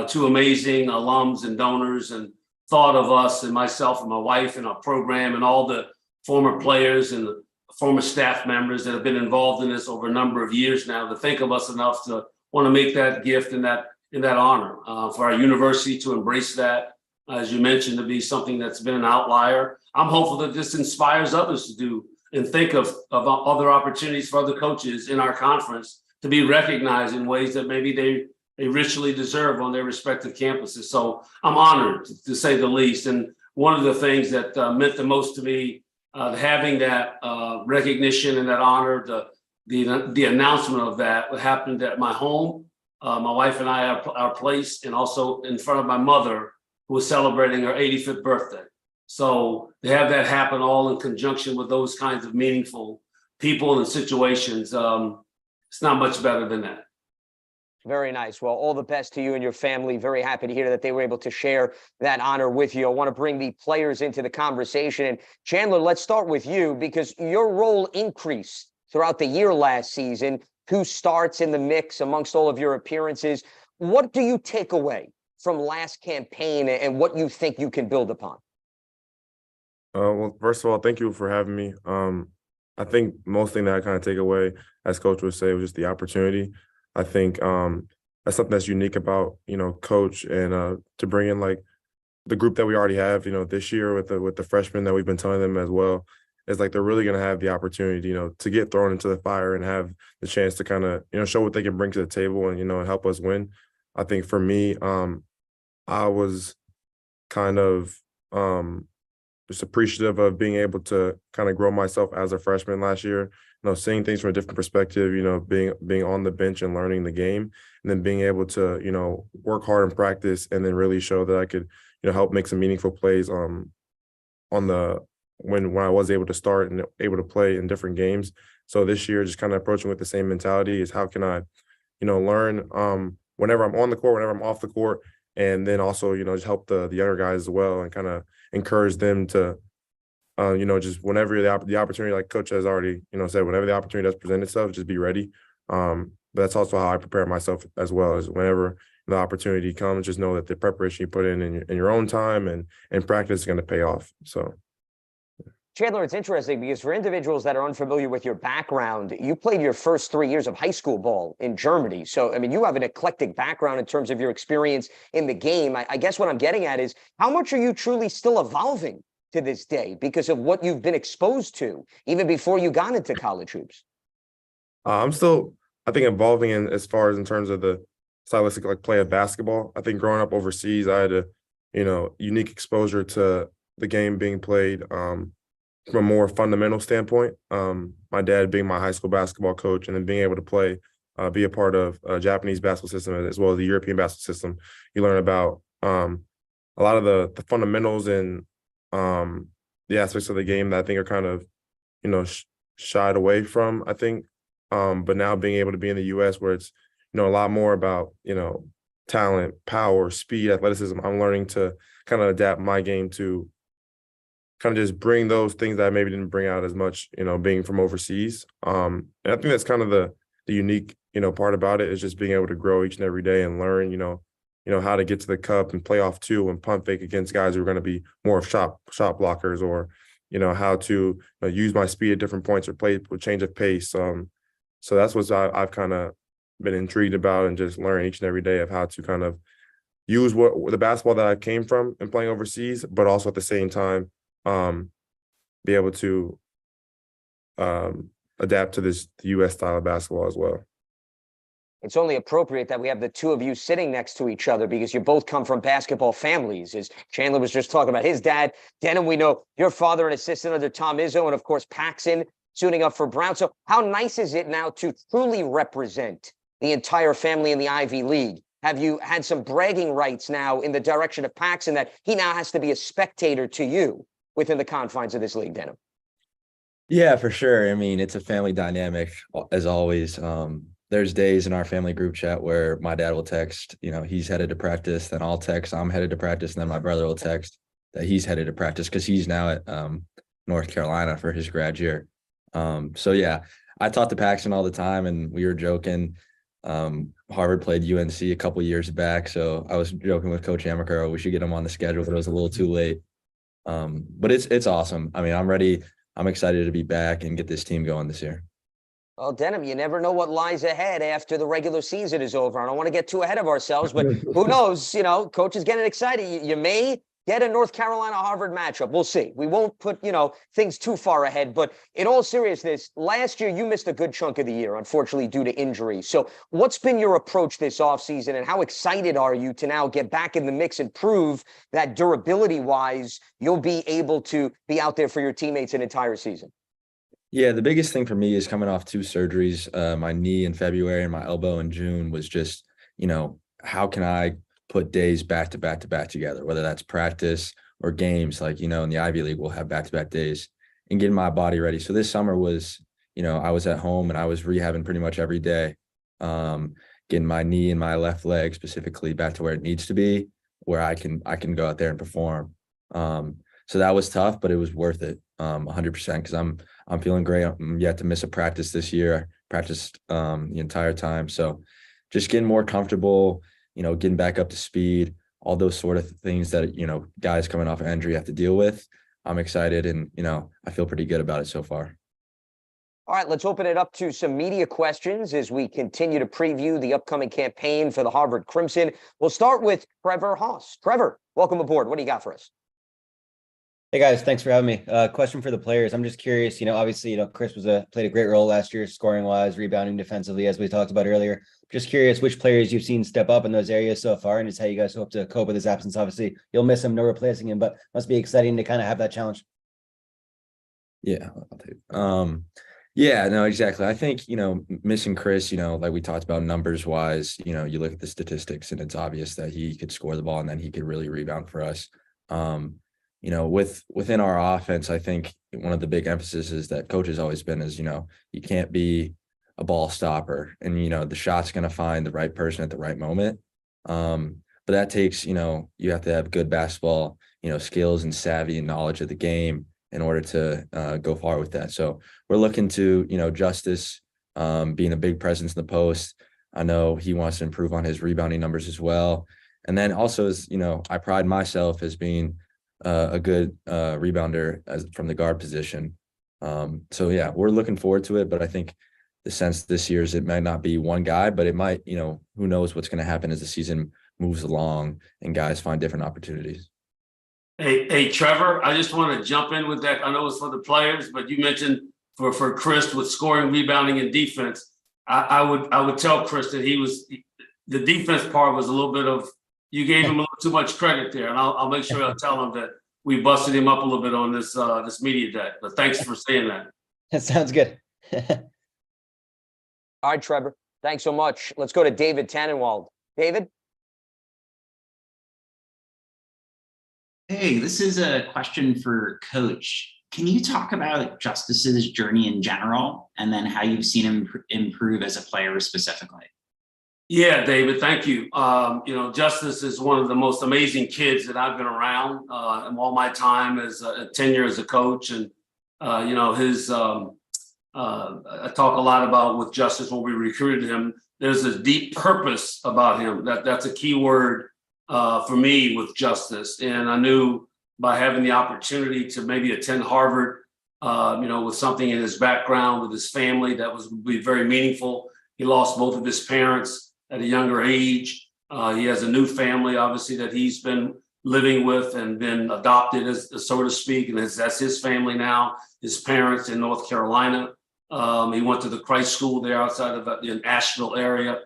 2 amazing alums and donors, and thought of us and myself and my wife and our program and all the former players and the former staff members that have been involved in this over a number of years now, to think of us enough to want to make that gift and that honor for our university to embrace that, as you mentioned, to be something that's been an outlier. I'm hopeful that this inspires others to do and think of other opportunities for other coaches in our conference to be recognized in ways that maybe they richly deserve on their respective campuses. So I'm honored, to say the least. And one of the things that meant the most to me, having that recognition and that honor, the announcement of that happened at my home. My wife and I, our place, and also in front of my mother, who was celebrating her 85th birthday. So to have that happen all in conjunction with those kinds of meaningful people and situations, it's not much better than that. Very nice. Well, all the best to you and your family. Very happy to hear that they were able to share that honor with you. I want to bring the players into the conversation. And Chandler, let's start with you, because your role increased throughout the year last season. 2 starts in the mix amongst all of your appearances. What do you take away from last campaign and what you think you can build upon? Well, first of all, thank you for having me. I think most thing that I kind of take away, as Coach would say, was just the opportunity. I think that's something that's unique about, Coach, and to bring in like the group that we already have, this year with the freshmen that we've been telling them as well. is like they're really going to have the opportunity, to get thrown into the fire and have the chance to kind of, show what they can bring to the table and, and help us win. I think for me, I was kind of just appreciative of being able to kind of grow myself as a freshman last year, seeing things from a different perspective, being on the bench and learning the game, and then being able to, work hard in practice and then really show that I could, help make some meaningful plays on the when I was able to start and able to play in different games. So this year, just kind of approaching with the same mentality is how can I, learn whenever I'm on the court, whenever I'm off the court, and then also, just help the younger guys as well and kind of encourage them to, just whenever the opportunity, like Coach has already, said, whenever the opportunity does present itself, just be ready. But that's also how I prepare myself as well, as whenever the opportunity comes, just know that the preparation you put in your own time and practice is going to pay off. So. Chandler, it's interesting because for individuals that are unfamiliar with your background, you played your first 3 years of high school ball in Germany. So, I mean, you have an eclectic background in terms of your experience in the game. I guess what I'm getting at is how much are you truly still evolving to this day because of what you've been exposed to even before you got into college hoops? I'm still, I think, evolving as far as in terms of the stylistic play of basketball. I think growing up overseas, I had a, unique exposure to the game being played from a more fundamental standpoint. My dad being my high school basketball coach and then being able to play, be a part of a Japanese basketball system as well as the European basketball system. You learn about a lot of the fundamentals and the aspects of the game that I think are kind of, shied away from, I think. But now being able to be in the U.S. where it's, a lot more about, talent, power, speed, athleticism, I'm learning to kind of adapt my game to kind of just bring those things that I maybe didn't bring out as much, being from overseas. And I think that's kind of the unique, part about it is just being able to grow each and every day and learn, how to get to the cup and play off two and pump fake against guys who are going to be more of shot blockers or, how to use my speed at different points or play with change of pace. So that's what I've kind of been intrigued about and just learn each and every day of how to kind of use the basketball that I came from and playing overseas, but also at the same time, be able to adapt to the U.S. style of basketball as well. It's only appropriate that we have the two of you sitting next to each other because you both come from basketball families. As Chandler was just talking about his dad, Denham, we know your father, an assistant under Tom Izzo, and of course Paxson suiting up for Brown. So how nice is it now to truly represent the entire family in the Ivy League? Have you had some bragging rights now in the direction of Paxson that he now has to be a spectator to you within the confines of this league, Denham? Yeah, for sure. I mean, it's a family dynamic as always. There's days in our family group chat where my dad will text, he's headed to practice, then I'll text, I'm headed to practice, and then my brother will text that he's headed to practice because he's now at North Carolina for his grad year. So yeah, I talk to Paxson all the time and we were joking. Harvard played UNC a couple years back. So I was joking with Coach Amicaro, we should get him on the schedule, but it was a little too late. But it's awesome. I mean, I'm ready. I'm excited to be back and get this team going this year. Well, Denham, you never know what lies ahead after the regular season is over. I don't want to get too ahead of ourselves, but who knows? Coach is getting excited. You may get a North Carolina-Harvard matchup. We'll see. We won't put, things too far ahead. But in all seriousness, last year you missed a good chunk of the year, unfortunately, due to injury. So what's been your approach this offseason, and how excited are you to now get back in the mix and prove that durability-wise, you'll be able to be out there for your teammates an entire season? Yeah, the biggest thing for me is coming off two surgeries, my knee in February and my elbow in June, was just, how can I put days back to back to back together, whether that's practice or games, like, in the Ivy League, we'll have back-to-back days, and getting my body ready. So this summer was, I was at home and I was rehabbing pretty much every day, getting my knee and my left leg specifically back to where it needs to be, where I can go out there and perform. So that was tough, but it was worth it, 100%, because I'm feeling great. I'm yet to miss a practice this year. I practiced the entire time. So just getting more comfortable, getting back up to speed, all those sort of things that, guys coming off injury have to deal with. I'm excited and, I feel pretty good about it so far. All right, let's open it up to some media questions as we continue to preview the upcoming campaign for the Harvard Crimson. We'll start with Trevor Haas. Trevor, welcome aboard. What do you got for us? Hey guys, thanks for having me. Question for the players. I'm just curious, obviously, Chris played a great role last year, scoring wise, rebounding defensively, as we talked about earlier. Just curious which players you've seen step up in those areas so far, and just how you guys hope to cope with his absence. Obviously, you'll miss him, no replacing him, but must be exciting to kind of have that challenge. Yeah, I'll take yeah, no, exactly. I think, missing Chris, like we talked about numbers wise, you look at the statistics and it's obvious that he could score the ball and then he could really rebound for us. Within our offense, I think one of the big emphases that coach has always been is, you can't be a ball stopper and, the shot's going to find the right person at the right moment. But that takes, you have to have good basketball, skills and savvy and knowledge of the game in order to go far with that. So we're looking to, Justice being a big presence in the post. I know he wants to improve on his rebounding numbers as well. And then also, as I pride myself as being a good rebounder from the guard position. So yeah, we're looking forward to it. But I think the sense this year is it might not be one guy, but it might, who knows what's going to happen as the season moves along and guys find different opportunities. Hey, Trevor, I just want to jump in with that. I know it's for the players, but you mentioned for Chris with scoring, rebounding, and defense. I would tell Chris that the defense part was a little bit of, you gave him a little too much credit there, and I'll make sure I'll tell him that we busted him up a little bit on this media day. But thanks for saying that. That sounds good. All right, Trevor. Thanks so much. Let's go to David Tannenwald. David? Hey, this is a question for Coach. Can you talk about Justice's journey in general and then how you've seen him improve as a player specifically? Yeah, David, thank you. Justice is one of the most amazing kids that I've been around in all my time as a tenure as a coach. And, I talk a lot about with Justice when we recruited him. There's a deep purpose about him. That's a key word for me with Justice. And I knew by having the opportunity to maybe attend Harvard, with something in his background, with his family, that would be very meaningful. He lost both of his parents at a younger age. He has a new family, obviously, that he's been living with and been adopted, so to speak, and that's his family now, his parents in North Carolina. He went to the Christ School there outside of the Asheville area.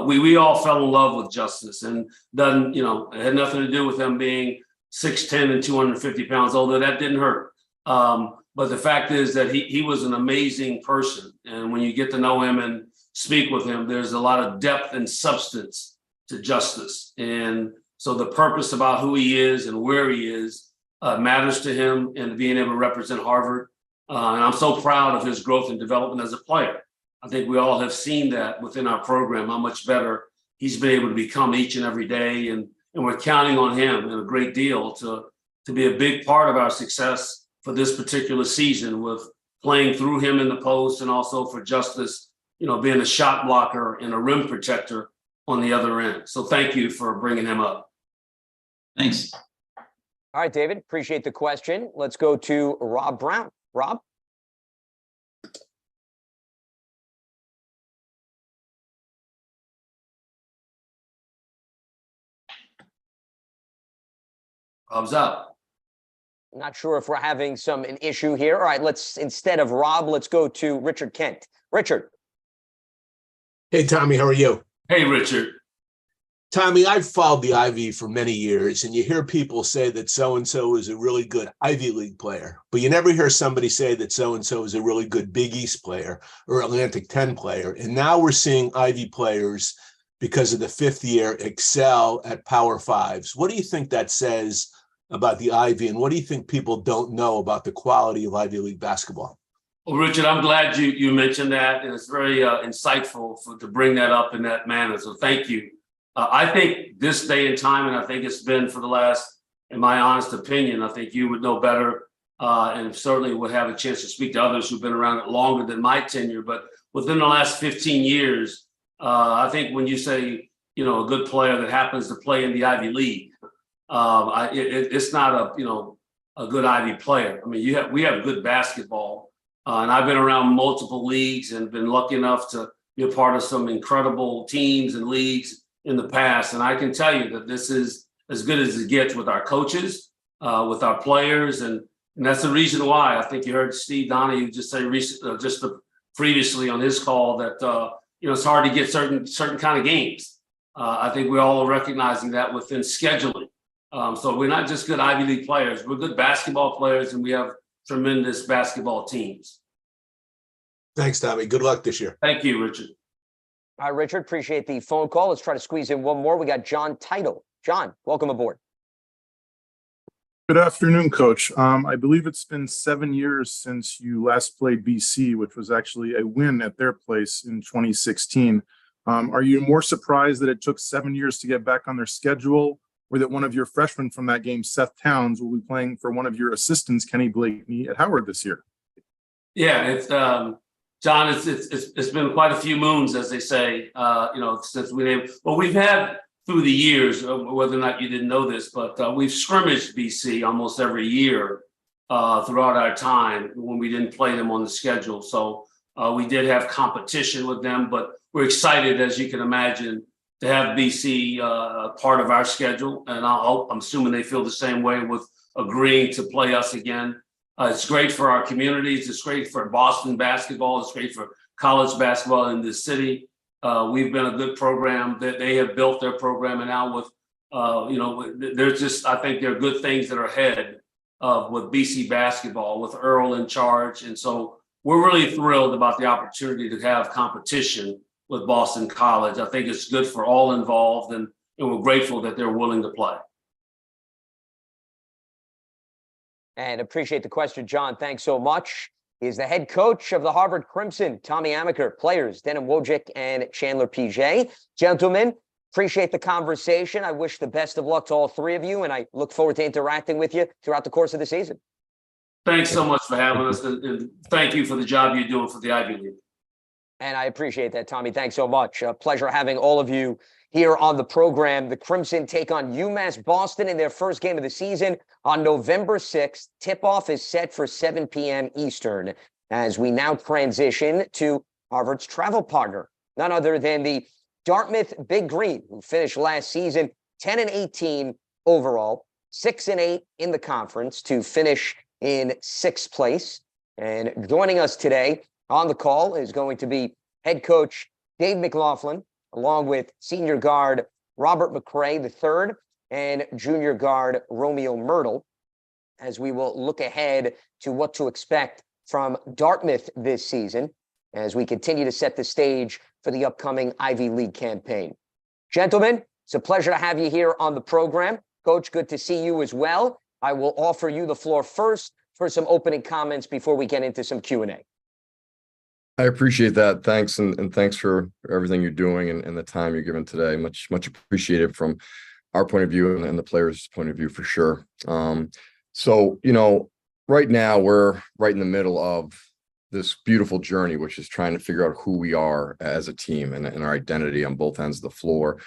We all fell in love with Justice, and it had nothing to do with him being 6'10" and 250 pounds, although that didn't hurt. But the fact is that he was an amazing person. And when you get to know him and speak with him, there's a lot of depth and substance to Justice. And so the purpose about who he is and where he is matters to him, and being able to represent Harvard. And I'm so proud of his growth and development as a player. I think we all have seen that within our program, how much better he's been able to become each and every day. And we're counting on him in a great deal to be a big part of our success for this particular season, with playing through him in the post, and also for Justice, being a shot blocker and a rim protector on the other end. So thank you for bringing him up. Thanks. All right, David, appreciate the question. Let's go to Rob Brown. Rob? Rob's up. Not sure if we're having an issue here. All right, instead of Rob, let's go to Richard Kent. Richard. Hey, Tommy, how are you? Hey, Richard. Tommy, I've followed the Ivy for many years, and you hear people say that so-and-so is a really good Ivy League player, but you never hear somebody say that so-and-so is a really good Big East player or Atlantic 10 player. And now we're seeing Ivy players, because of the fifth year, excel at Power Fives. What do you think that says about the Ivy, and what do you think people don't know about the quality of Ivy League basketball? Well, Richard, I'm glad you mentioned that, and it's very insightful to bring that up in that manner. So thank you. I think this day and time, and I think it's been for the last, in my honest opinion, I think you would know better, and certainly would have a chance to speak to others who've been around it longer than my tenure. But within the last 15 years, I think when you say, a good player that happens to play in the Ivy League, it's not a good Ivy player. I mean, we have good basketball, and I've been around multiple leagues and been lucky enough to be a part of some incredible teams and leagues in the past. And I can tell you that this is as good as it gets with our coaches, with our players, and that's the reason why I think you heard Steve Donahue just say previously on his call that it's hard to get certain kind of games. I think we all are recognizing that within scheduling. So we're not just good Ivy League players; we're good basketball players, and we have tremendous basketball teams. Thanks, Tommy. Good luck this year. Thank you, Richard. All right, Richard, appreciate the phone call. Let's try to squeeze in one more. We got John Title. John, welcome aboard. Good afternoon, Coach. I believe it's been 7 years since you last played BC, which was actually a win at their place in 2016. Are you more surprised that it took 7 years to get back on their schedule, or that one of your freshmen from that game, Seth Towns, will be playing for one of your assistants, Kenny Blakeney, at Howard this year? Yeah, it's John. It's been quite a few moons, as they say. Since we've had through the years, whether or not you didn't know this, but we've scrimmaged BC almost every year throughout our time when we didn't play them on the schedule. So we did have competition with them, but we're excited, as you can imagine, to have BC part of our schedule. And I'm assuming they feel the same way with agreeing to play us again. It's great for our communities. It's great for Boston basketball. It's great for college basketball in this city. We've been a good program that they have built their program, and now with, there's just, I think there are good things that are ahead with BC basketball with Earl in charge. And so we're really thrilled about the opportunity to have competition with Boston College. I think it's good for all involved, and we're grateful that they're willing to play. And appreciate the question, John. Thanks so much. Is the head coach of the Harvard Crimson, Tommy Amaker. Players, Denim Wojcik and Chandler PJ. Gentlemen, appreciate the conversation. I wish the best of luck to all three of you, and I look forward to interacting with you throughout the course of the season. Thanks so much for having us, and thank you for the job you're doing for the Ivy League. And I appreciate that, Tommy. Thanks so much. A pleasure having all of you here on the program. The Crimson take on UMass Boston in their first game of the season on November 6th. Tip-off is set for 7 p.m. Eastern as we now transition to Harvard's travel partner, none other than the Dartmouth Big Green, who finished last season 10-18 overall, 6-8 in the conference to finish in 6th place. And joining us today on the call is going to be head coach Dave McLaughlin, along with senior guard Robert McCray III and junior guard Romeo Myrtle, as we will look ahead to what to expect from Dartmouth this season as we continue to set the stage for the upcoming Ivy League campaign. Gentlemen, it's a pleasure to have you here on the program. Coach, good to see you as well. I will offer you the floor first for some opening comments before we get into some Q&A. I appreciate that. Thanks. And thanks for everything you're doing and the time you're giving today. Much appreciated from our point of view and the players' point of view for sure. So, right now we're right in the middle of this beautiful journey, which is trying to figure out who we are as a team and our identity on both ends of the floor.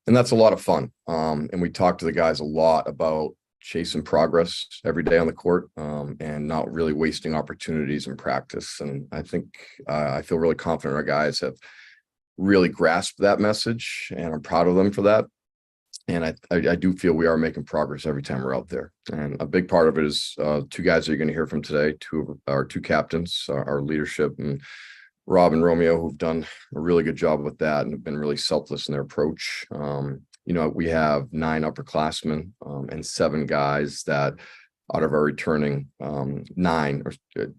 And that's a lot of fun. And we talk to the guys a lot about chasing progress every day on the court and not really wasting opportunities in practice. And I think I feel really confident our guys have really grasped that message, and I'm proud of them for that. And I do feel we are making progress every time we're out there. And a big part of it is two guys that you're going to hear from today, our two captains, our leadership, and Rob and Romeo, who've done a really good job with that and have been really selfless in their approach. We have 9 upperclassmen and 7 guys that out of our returning 9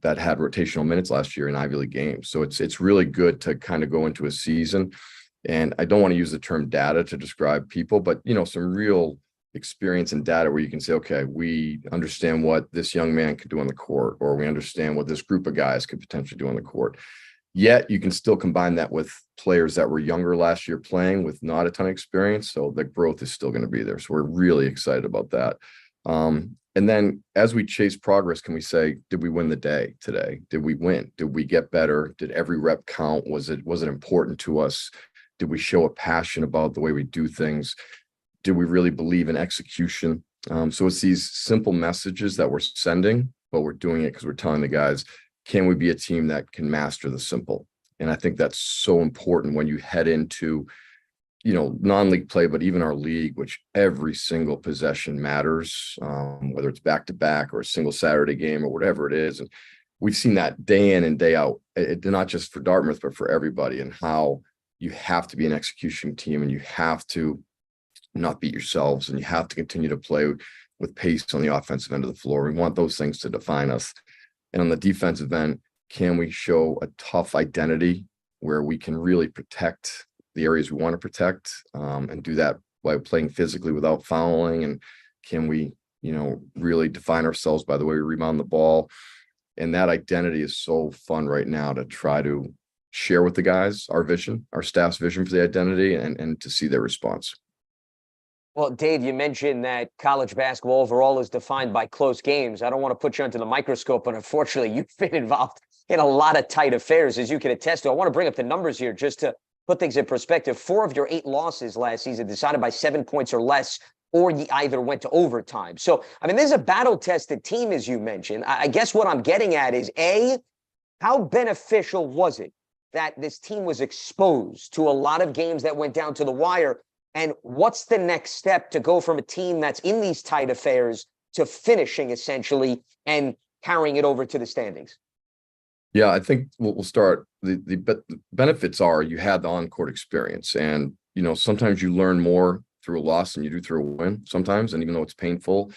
that had rotational minutes last year in Ivy League games. So it's really good to kind of go into a season. And I don't want to use the term data to describe people, but, some real experience and data where you can say, okay, we understand what this young man could do on the court, or we understand what this group of guys could potentially do on the court. Yet you can still combine that with players that were younger last year playing with not a ton of experience. So the growth is still going to be there. So we're really excited about that. And then as we chase progress, can we say, did we win the day today? Did we win? Did we get better? Did every rep count? Was it important to us? Did we show a passion about the way we do things? Did we really believe in execution? So it's these simple messages that we're sending, but we're doing it because we're telling the guys, can we be a team that can master the simple? And I think that's so important when you head into non-league play, but even our league, which every single possession matters, whether it's back-to-back or a single Saturday game or whatever it is. And we've seen that day in and day out, not just for Dartmouth, but for everybody, and how you have to be an execution team and you have to not beat yourselves and you have to continue to play with pace on the offensive end of the floor. We want those things to define us. And on the defensive end, can we show a tough identity where we can really protect the areas we want to protect, and do that by playing physically without fouling? And can we, really define ourselves by the way we rebound the ball? And that identity is so fun right now to try to share with the guys our vision, our staff's vision for the identity, and to see their response. Well, Dave, you mentioned that college basketball overall is defined by close games. I don't want to put you under the microscope, but unfortunately, you've been involved in a lot of tight affairs, as you can attest to. I want to bring up the numbers here just to put things in perspective. 4 of your 8 losses last season decided by 7 points or less, or you either went to overtime. So, I mean, this is a battle-tested team, as you mentioned. I guess what I'm getting at is, A, how beneficial was it that this team was exposed to a lot of games that went down to the wire? And what's the next step to go from a team that's in these tight affairs to finishing, essentially, and carrying it over to the standings? Yeah, I think we'll start. The benefits are you had the on-court experience, and sometimes you learn more through a loss than you do through a win sometimes, and even though it's painful,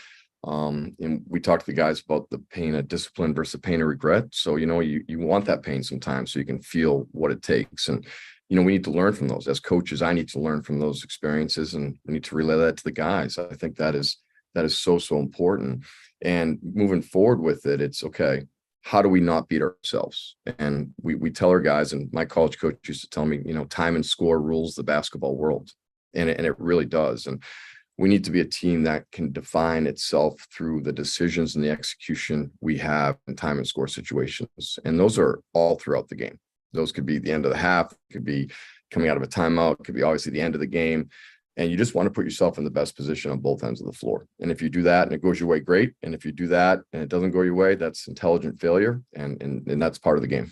and we talked to the guys about the pain of discipline versus the pain of regret. So you want that pain sometimes so you can feel what it takes. And we need to learn from those. As coaches, I need to learn from those experiences, and we need to relay that to the guys. I think that is so important. And moving forward with it, it's okay, how do we not beat ourselves? And we tell our guys, and my college coach used to tell me, time and score rules the basketball world. And it really does. And we need to be a team that can define itself through the decisions and the execution we have in time and score situations. And those are all throughout the game. Those could be the end of the half, could be coming out of a timeout, could be obviously the end of the game. And you just want to put yourself in the best position on both ends of the floor. And if you do that and it goes your way, great. And if you do that and it doesn't go your way, that's intelligent failure. And that's part of the game.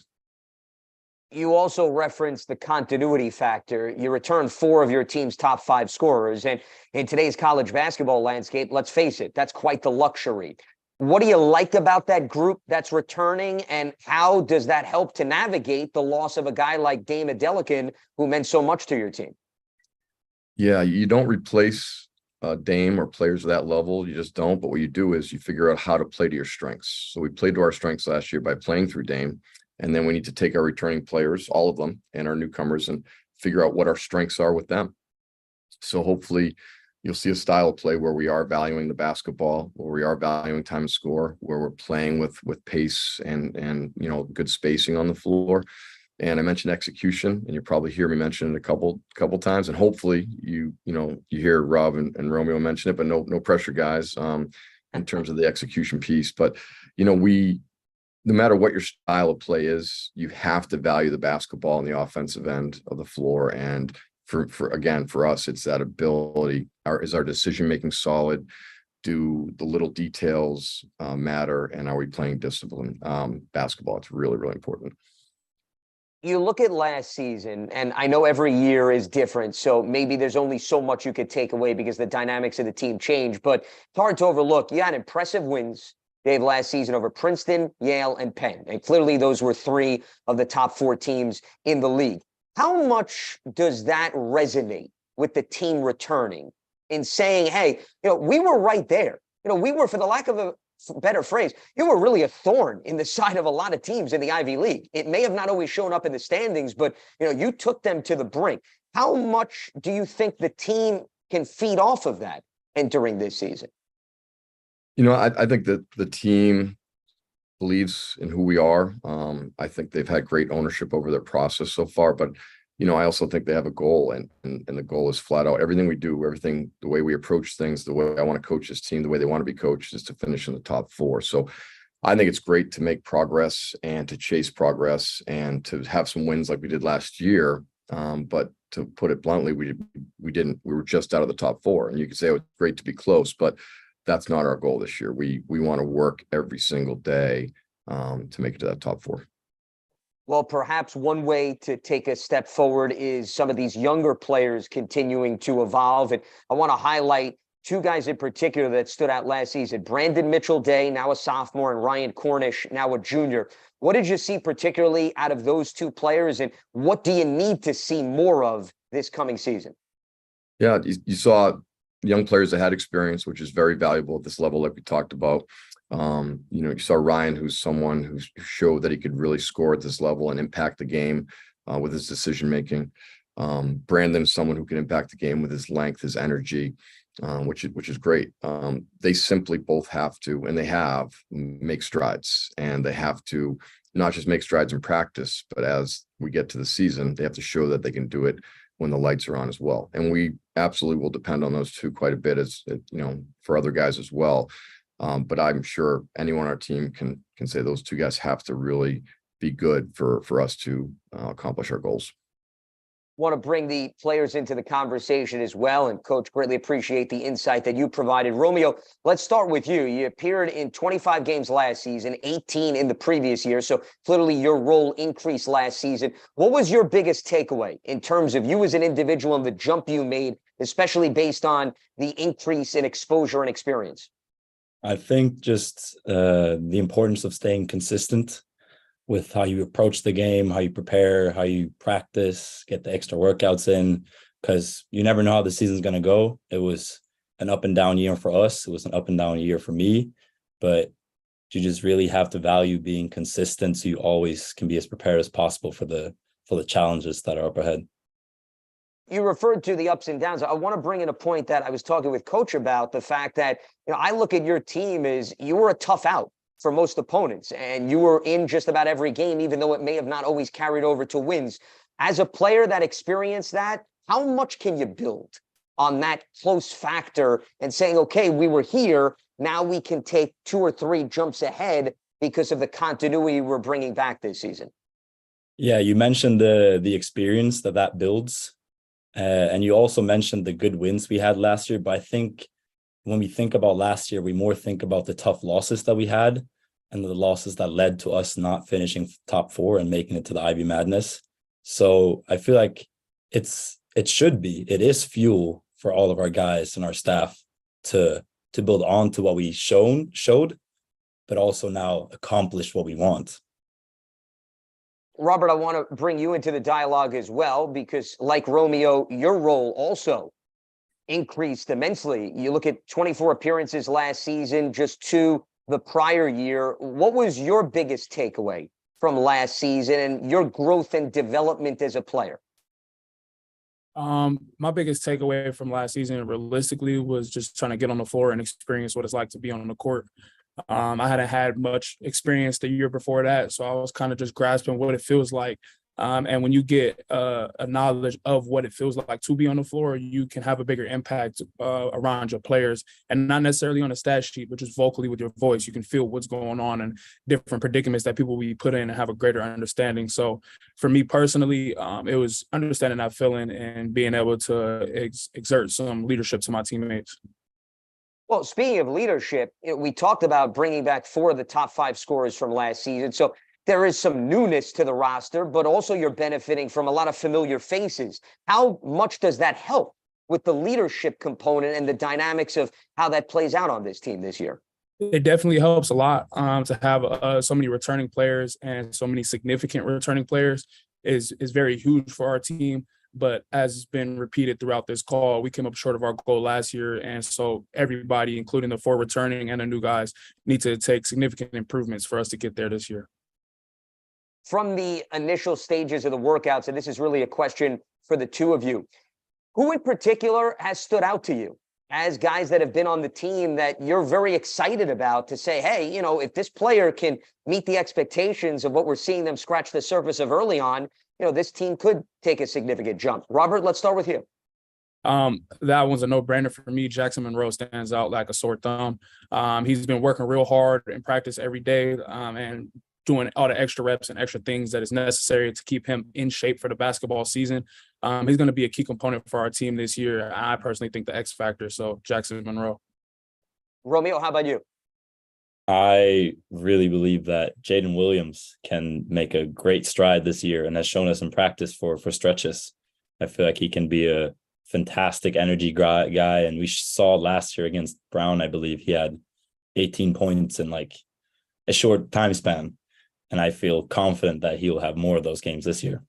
You also referenced the continuity factor. You returned 4 of your team's top 5 scorers. And in today's college basketball landscape, let's face it, that's quite the luxury. What do you like about that group that's returning, and how does that help to navigate the loss of a guy like Dame Adelican, who meant so much to your team? Yeah, you don't replace Dame or players of that level. You just don't. But what you do is you figure out how to play to your strengths. So we played to our strengths last year by playing through Dame. And then we need to take our returning players, all of them, and our newcomers, and figure out what our strengths are with them. So hopefully you'll see a style of play where we are valuing the basketball, where we are valuing time and score, where we're playing with pace and good spacing on the floor. And I mentioned execution, and you probably hear me mention it a couple times. And hopefully you hear Rob and Romeo mention it, but no pressure, guys, in terms of the execution piece. But no matter what your style of play is, you have to value the basketball on the offensive end of the floor. And for us, it's that ability. Is our decision making solid? Do the little details matter? And are we playing discipline basketball? It's really, really important. You look at last season, and I know every year is different, so maybe there's only so much you could take away because the dynamics of the team change, but it's hard to overlook. You had impressive wins, Dave, last season over Princeton, Yale, and Penn. And clearly those were 3 of the top 4 teams in the league. How much does that resonate with the team returning in saying, hey, we were right there. We were, for the lack of a better phrase, you were really a thorn in the side of a lot of teams in the Ivy League. It may have not always shown up in the standings, but you took them to the brink. How much do you think the team can feed off of that entering this season? I think that the team believes in who we are. I think they've had great ownership over their process so far, but I also think they have a goal, and the goal is flat out everything we do, everything, the way we approach things, the way I want to coach this team, the way they want to be coached is to finish in the top 4. So I think it's great to make progress and to chase progress and to have some wins like we did last year. But to put it bluntly, we were just out of the top 4, and you could say it was great to be close, but that's not our goal this year. We want to work every single day to make it to that top 4. Well, perhaps one way to take a step forward is some of these younger players continuing to evolve. And I want to highlight two guys in particular that stood out last season. Brandon Mitchell-Day, now a sophomore, and Ryan Cornish, now a junior. What did you see particularly out of those two players, and what do you need to see more of this coming season? Yeah, you saw young players that had experience, which is very valuable at this level, like we talked about. You saw Ryan, who's someone who showed that he could really score at this level and impact the game with his decision making. Brandon is someone who can impact the game with his length, his energy, which is great. They simply both have to, and they have, make strides, and they have to not just make strides in practice, but as we get to the season, they have to show that they can do it when the lights are on as well. And we absolutely will depend on those two quite a bit, as for other guys as well. But I'm sure anyone on our team can say those two guys have to really be good for us to accomplish our goals. Want to bring the players into the conversation as well. And Coach, greatly appreciate the insight that you provided. Romeo, let's start with you. You appeared in 25 games last season, 18 in the previous year. So clearly your role increased last season. What was your biggest takeaway in terms of you as an individual and the jump you made, especially based on the increase in exposure and experience? I think just the importance of staying consistent with how you approach the game, how you prepare, how you practice, get the extra workouts in, because you never know how the season's going to go. It was an up and down year for us. It was an up and down year for me, but you just really have to value being consistent so you always can be as prepared as possible for the challenges that are up ahead. You referred to the ups and downs. I want to bring in a point that I was talking with Coach about, the fact that I look at your team as you were a tough out for most opponents, and you were in just about every game, even though it may have not always carried over to wins. As a player that experienced that, how much can you build on that close factor and saying, okay, we were here, now we can take 2 or 3 jumps ahead because of the continuity we're bringing back this season? Yeah, you mentioned the experience that builds. And you also mentioned the good wins we had last year, but I think when we think about last year, we more think about the tough losses that we had and the losses that led to us not finishing top 4 and making it to the Ivy Madness. So I feel like it is fuel for all of our guys and our staff to build on to what we showed, but also now accomplish what we want. Robert, I want to bring you into the dialogue as well, because like Romeo, your role also increased immensely. You look at 24 appearances last season, just 2 the prior year. What was your biggest takeaway from last season and your growth and development as a player? My biggest takeaway from last season, realistically, was just trying to get on the floor and experience what it's like to be on the court. I hadn't had much experience the year before that, so I was kind of just grasping what it feels like. And when you get a knowledge of what it feels like to be on the floor, you can have a bigger impact around your players, and not necessarily on a stat sheet, but just vocally with your voice. You can feel what's going on and different predicaments that people will be put in and have a greater understanding. So for me personally, it was understanding that feeling and being able to exert some leadership to my teammates. Well, speaking of leadership, we talked about bringing back 4 of the top 5 scorers from last season. So there is some newness to the roster, but also you're benefiting from a lot of familiar faces. How much does that help with the leadership component and the dynamics of how that plays out on this team this year? It definitely helps a lot to have so many returning players, and so many significant returning players is very huge for our team. But as has been repeated throughout this call, we came up short of our goal last year. And so everybody, including the 4 returning and the new guys, need to take significant improvements for us to get there this year. From the initial stages of the workouts, and this is really a question for the two of you, who in particular has stood out to you as guys that have been on the team that you're very excited about to say, hey, if this player can meet the expectations of what we're seeing them scratch the surface of early on, this team could take a significant jump. Robert, let's start with you. That one's a no-brainer for me. Jackson Monroe stands out like a sore thumb. He's been working real hard in practice every day and doing all the extra reps and extra things that is necessary to keep him in shape for the basketball season. He's going to be a key component for our team this year. I personally think the X factor. So Jackson Monroe. Romeo, how about you? I really believe that Jaden Williams can make a great stride this year and has shown us in practice for stretches. I feel like he can be a fantastic energy guy. And we saw last year against Brown, I believe he had 18 points in like a short time span. And I feel confident that he'll have more of those games this year.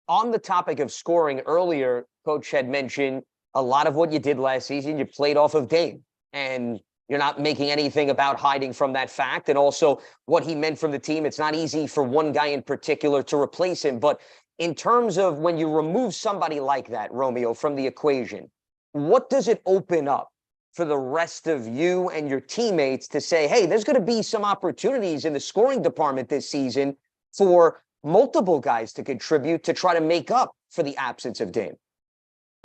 On the topic of scoring earlier, Coach had mentioned a lot of what you did last season, you played off of Dame. And you're not making anything about hiding from that fact. And also what he meant from the team, it's not easy for one guy in particular to replace him. But in terms of when you remove somebody like that, Romeo, from the equation, what does it open up for the rest of you and your teammates to say, hey, there's going to be some opportunities in the scoring department this season for multiple guys to contribute to try to make up for the absence of Dame?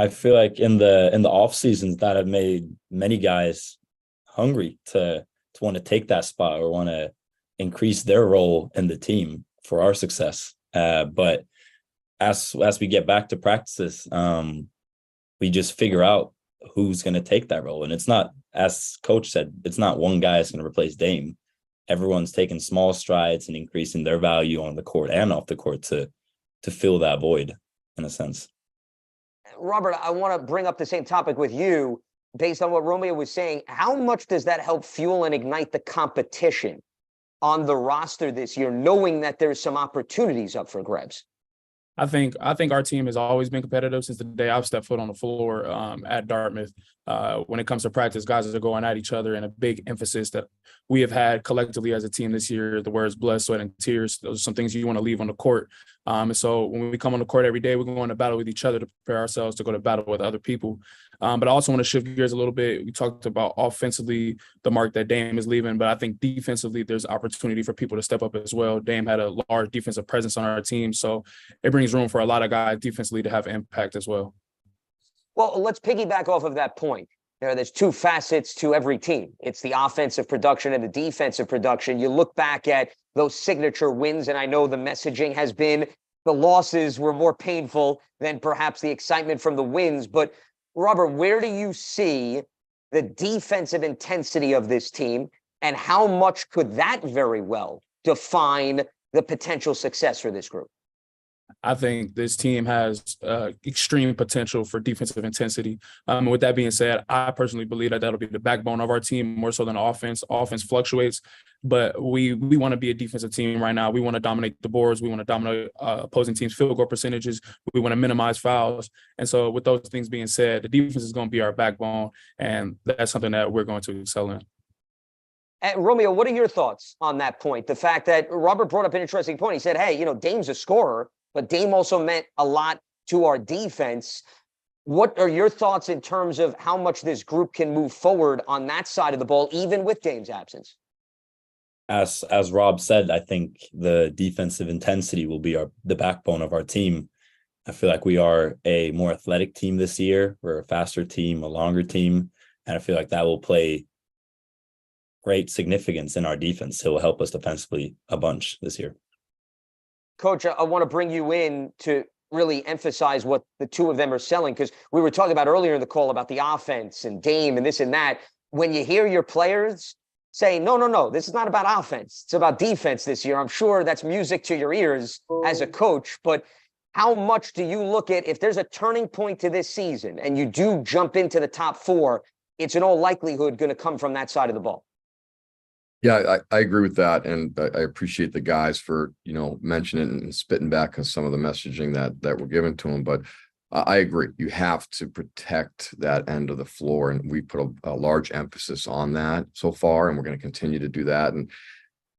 I feel like in the off seasons that have made many guys hungry to want to take that spot or want to increase their role in the team for our success. But as we get back to practices, we just figure out who's going to take that role. And it's not, as Coach said, it's not one guy that's going to replace Dame. Everyone's taking small strides and increasing their value on the court and off the court to fill that void, in a sense. Robert, I want to bring up the same topic with you. Based on what Romeo was saying, how much does that help fuel and ignite the competition on the roster this year, knowing that there's some opportunities up for grabs? I think our team has always been competitive since the day I've stepped foot on the floor at Dartmouth. When it comes to practice, guys are going at each other, and a big emphasis that we have had collectively as a team this year, the words blood, sweat, and tears. Those are some things you want to leave on the court. And so when we come on the court every day, we're going to battle with each other to prepare ourselves to go to battle with other people. But I also want to shift gears a little bit. We talked about offensively, the mark that Dame is leaving, but I think defensively, there's opportunity for people to step up as well. Dame had a large defensive presence on our team, so it brings room for a lot of guys defensively to have impact as well. Well, let's piggyback off of that point. There's two facets to every team. It's the offensive production and the defensive production. You look back at those signature wins, and I know the messaging has been the losses were more painful than perhaps the excitement from the wins. But Robert, where do you see the defensive intensity of this team, and how much could that very well define the potential success for this group? I think this team has extreme potential for defensive intensity. With that being said, I personally believe that that'll be the backbone of our team more so than offense. Offense fluctuates, but we want to be a defensive team right now. We want to dominate the boards. We want to dominate opposing teams' field goal percentages. We want to minimize fouls. And so with those things being said, the defense is going to be our backbone, and that's something that we're going to excel in. And Romeo, what are your thoughts on that point? The fact that Robert brought up an interesting point. He said, hey, Dame's a scorer, but Dame also meant a lot to our defense. What are your thoughts in terms of how much this group can move forward on that side of the ball, even with Dame's absence? As Rob said, I think the defensive intensity will be the backbone of our team. I feel like we are a more athletic team this year. We're a faster team, a longer team, and I feel like that will play great significance in our defense. It will help us defensively a bunch this year. Coach, I want to bring you in to really emphasize what the two of them are selling, because we were talking about earlier in the call about the offense and Dame and this and that. When you hear your players say, no, this is not about offense, it's about defense this year, I'm sure that's music to your ears as a coach. But how much do you look at, if there's a turning point to this season and you do jump into the top four, it's in all likelihood going to come from that side of the ball? Yeah, I agree with that. And I appreciate the guys for, mentioning and spitting back on some of the messaging that were given to them. But I agree. You have to protect that end of the floor. And we put a large emphasis on that so far, and we're going to continue to do that. And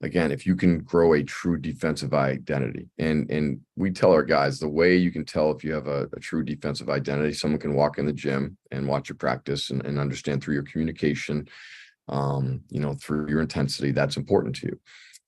again, if you can grow a true defensive identity, and we tell our guys, the way you can tell if you have a true defensive identity, someone can walk in the gym and watch you practice and understand through your communication, through your intensity, that's important to you.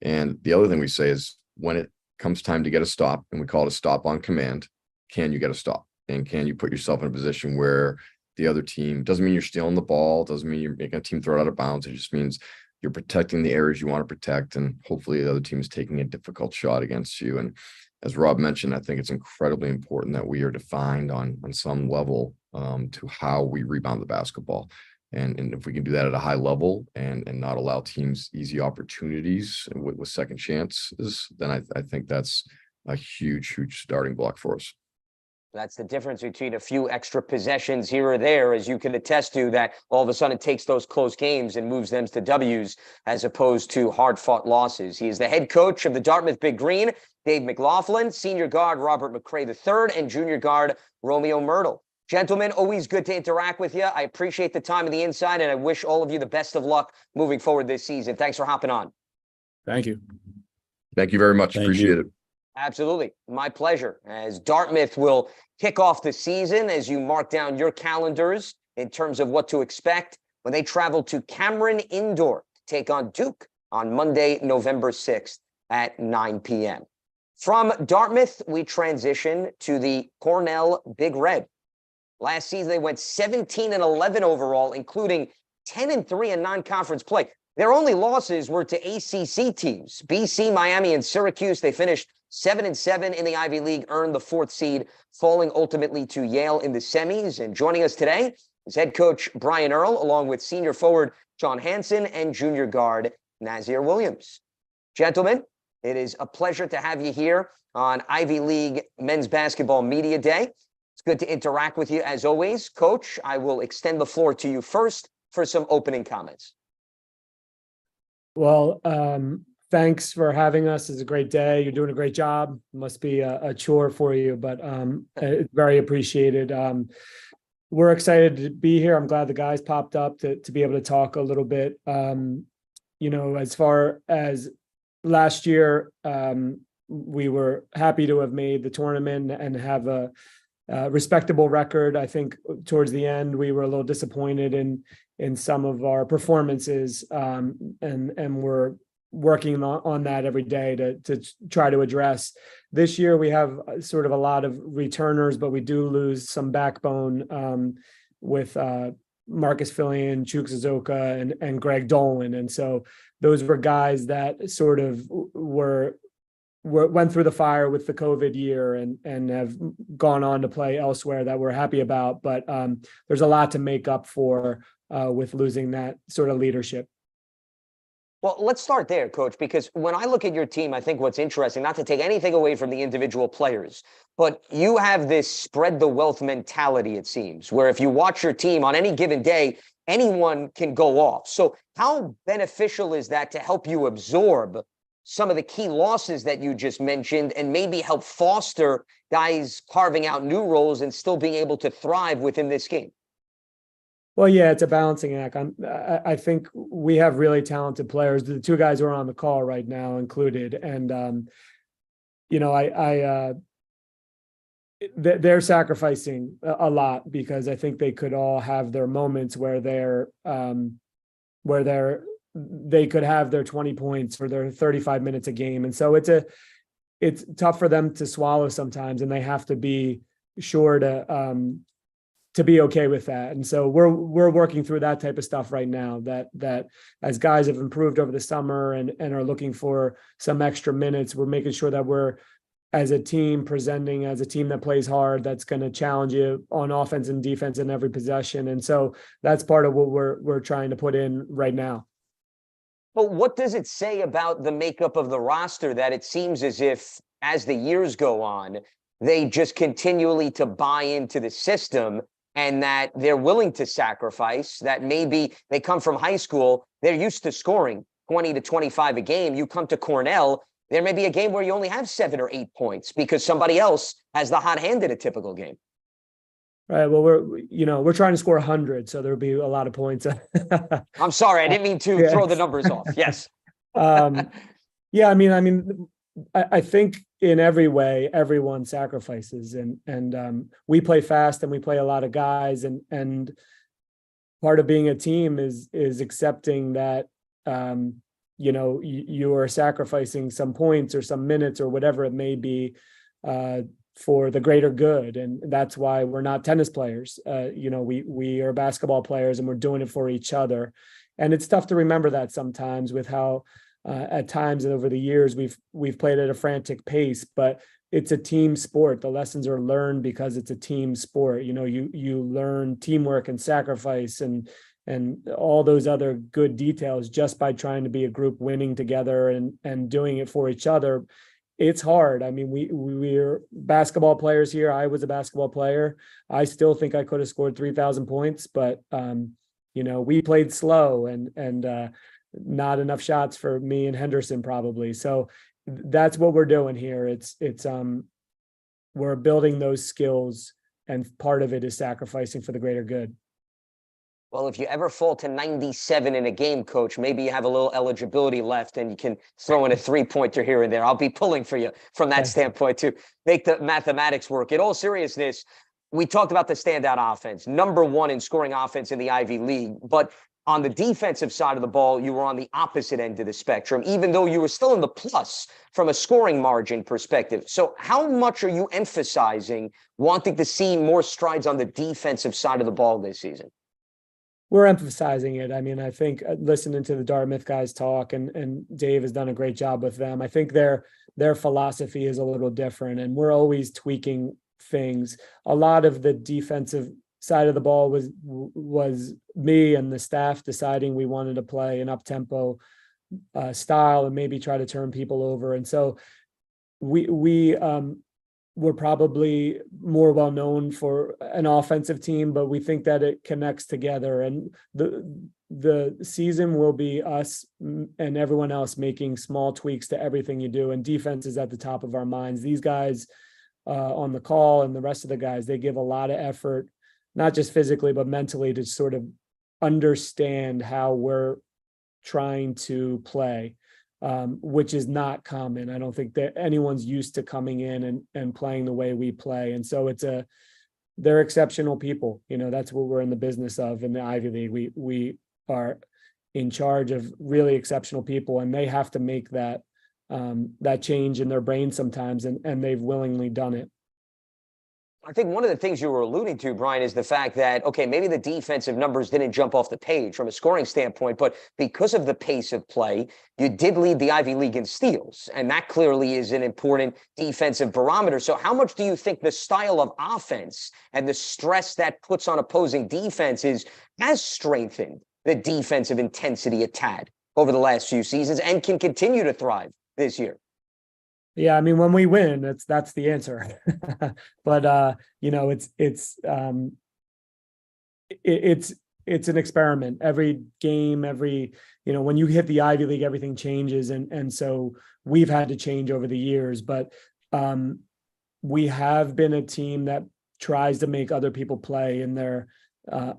And the other thing we say is, when it comes time to get a stop, and we call it a stop on command, can you get a stop? And can you put yourself in a position where the other team, doesn't mean you're stealing the ball, doesn't mean you're making a team throw it out of bounds. It just means you're protecting the areas you want to protect. And hopefully the other team is taking a difficult shot against you. And as Rob mentioned, I think it's incredibly important that we are defined on some level to how we rebound the basketball. And if we can do that at a high level and not allow teams easy opportunities with second chances, then I think that's a huge starting block for us. That's the difference between a few extra possessions here or there, as you can attest to, that all of a sudden takes those close games and moves them to W's as opposed to hard-fought losses. He is the head coach of the Dartmouth Big Green, Dave McLaughlin, senior guard Robert McCray III, and junior guard Romeo Myrtle. Gentlemen, always good to interact with you. I appreciate the time and the insight, and I wish all of you the best of luck moving forward this season. Thanks for hopping on. Thank you. Thank you very much. Thank Appreciate you. it. Absolutely. My pleasure. As Dartmouth will kick off the season, as you mark down your calendars in terms of what to expect when they travel to Cameron Indoor to take on Duke on Monday, November 6th at 9 p.m. From Dartmouth, we transition to the Cornell Big Red. Last season, they went 17-11 overall, including 10-3 in non-conference play. Their only losses were to ACC teams, BC, Miami, and Syracuse. They finished 7-7 in the Ivy League, earned the 4th seed, falling ultimately to Yale in the semis. And joining us today is head coach Brian Earl, along with senior forward John Hanson and junior guard Nazir Williams. Gentlemen, it is a pleasure to have you here on Ivy League Men's Basketball Media Day. It's good to interact with you as always. Coach, I will extend the floor to you first for some opening comments. Well, thanks for having us. It's a great day. You're doing a great job. Must be a chore for you, but it's very appreciated. We're excited to be here. I'm glad the guys popped up to be able to talk a little bit. You know, as far as last year, we were happy to have made the tournament and have a respectable record. I think towards the end, we were a little disappointed in some of our performances, and we're working on that every day to try to address. This year, we have sort of a lot of returners, but we do lose some backbone with Marcus Fillion, Chuk Suzuka, and Greg Dolan. And so those were guys that sort of went through the fire with the COVID year and have gone on to play elsewhere that we're happy about. But there's a lot to make up for with losing that sort of leadership. Well, let's start there, Coach, because when I look at your team, I think what's interesting, not to take anything away from the individual players, but you have this spread the wealth mentality, it seems, where if you watch your team on any given day, anyone can go off. So how beneficial is that to help you absorb some of the key losses that you just mentioned and maybe help foster guys carving out new roles and still being able to thrive within this game? Well, yeah, it's a balancing act. I think we have really talented players. The two guys who are on the call right now included. And, you know, they're sacrificing a lot because I think they could all have their moments where they could have their 20 points for their 35 minutes a game. And so it's tough for them to swallow sometimes, and they have to be sure to be okay with that. And so we're working through that type of stuff right now, that as guys have improved over the summer and are looking for some extra minutes, we're making sure that we're, as a team, presenting as a team that plays hard, that's going to challenge you on offense and defense in every possession. And so that's part of what we're trying to put in right now. But what does it say about the makeup of the roster that it seems as if, as the years go on, they just continually to buy into the system and that they're willing to sacrifice, that maybe they come from high school, they're used to scoring 20 to 25 a game. You come to Cornell, there may be a game where you only have 7 or 8 points because somebody else has the hot hand in a typical game. Right. Well, we're trying to score 100, so there'll be a lot of points. I'm sorry, I didn't mean to throw the numbers off. Yes. Yeah, I mean, I think in every way, everyone sacrifices, and we play fast and we play a lot of guys, and part of being a team is accepting that you are sacrificing some points or some minutes or whatever it may be for the greater good. And that's why we're not tennis players. We are basketball players, and we're doing it for each other. And it's tough to remember that sometimes with how at times and over the years we've played at a frantic pace, but it's a team sport. The lessons are learned because it's a team sport. You learn teamwork and sacrifice and and all those other good details just by trying to be a group winning together and doing it for each other. It's hard. I mean, we're basketball players here. I was a basketball player. I still think I could have scored 3,000 points, but we played slow and not enough shots for me and Henderson probably. So that's what we're doing here. We're building those skills, and part of it is sacrificing for the greater good. Well, if you ever fall to 97 in a game, coach, maybe you have a little eligibility left and you can throw in a 3-pointer here and there. I'll be pulling for you from that standpoint to make the mathematics work. In all seriousness, we talked about the standout offense, #1 in scoring offense in the Ivy League. But on the defensive side of the ball, you were on the opposite end of the spectrum, even though you were still in the plus from a scoring margin perspective. So how much are you emphasizing wanting to see more strides on the defensive side of the ball this season? We're emphasizing it. I mean, I think listening to the Dartmouth guys talk, and Dave has done a great job with them. I think their philosophy is a little different, and we're always tweaking things. A lot of the defensive side of the ball was me and the staff deciding we wanted to play an up-tempo style and maybe try to turn people over. And so we're probably more well known for an offensive team, but we think that it connects together. And the season will be us and everyone else making small tweaks to everything you do. And defense is at the top of our minds. These guys on the call and the rest of the guys, they give a lot of effort, not just physically, but mentally, to sort of understand how we're trying to play. Which is not common. I don't think that anyone's used to coming in and playing the way we play. And so they're exceptional people. That's what we're in the business of in the Ivy League. We are in charge of really exceptional people, and they have to make that change in their brain sometimes, and they've willingly done it. I think one of the things you were alluding to, Brian, is the fact that, okay, maybe the defensive numbers didn't jump off the page from a scoring standpoint, but because of the pace of play, you did lead the Ivy League in steals, and that clearly is an important defensive barometer. So how much do you think the style of offense and the stress that puts on opposing defenses has strengthened the defensive intensity a tad over the last few seasons and can continue to thrive this year? Yeah, I mean, when we win, that's the answer. But it's an experiment. Every game, when you hit the Ivy League, everything changes, and so we've had to change over the years. But we have been a team that tries to make other people play in their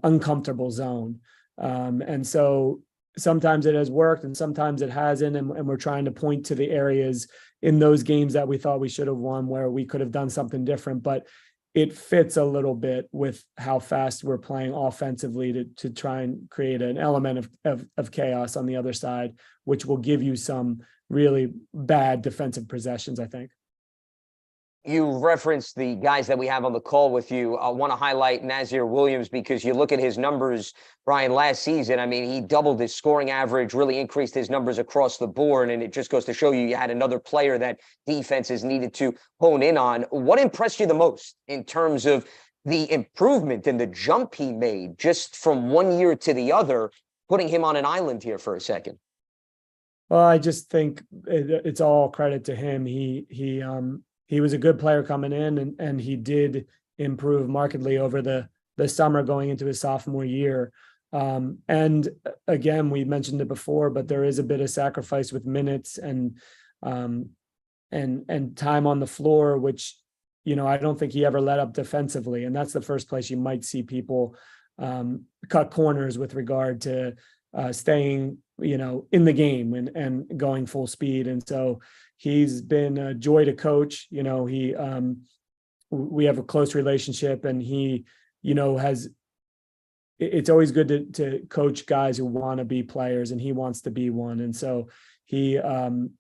uncomfortable zone, and so sometimes it has worked and sometimes it hasn't, and we're trying to point to the areas in those games that we thought we should have won where we could have done something different. But it fits a little bit with how fast we're playing offensively to try and create an element of chaos on the other side, which will give you some really bad defensive possessions, I think. You referenced the guys that we have on the call with you. I want to highlight Nazir Williams because you look at his numbers, Brian, last season. I mean, he doubled his scoring average, really increased his numbers across the board. And it just goes to show you had another player that defenses needed to hone in on. What impressed you the most in terms of the improvement and the jump he made just from one year to the other, putting him on an island here for a second? Well, I just think it's all credit to him. He was a good player coming in, and he did improve markedly over the summer going into his sophomore year. And again, we mentioned it before, but there is a bit of sacrifice with minutes and time on the floor, which, I don't think he ever let up defensively. And that's the first place you might see people cut corners with regard to staying, in the game and going full speed. And so he's been a joy to coach. We have a close relationship, and he, it's always good to coach guys who want to be players, and he wants to be one. And so he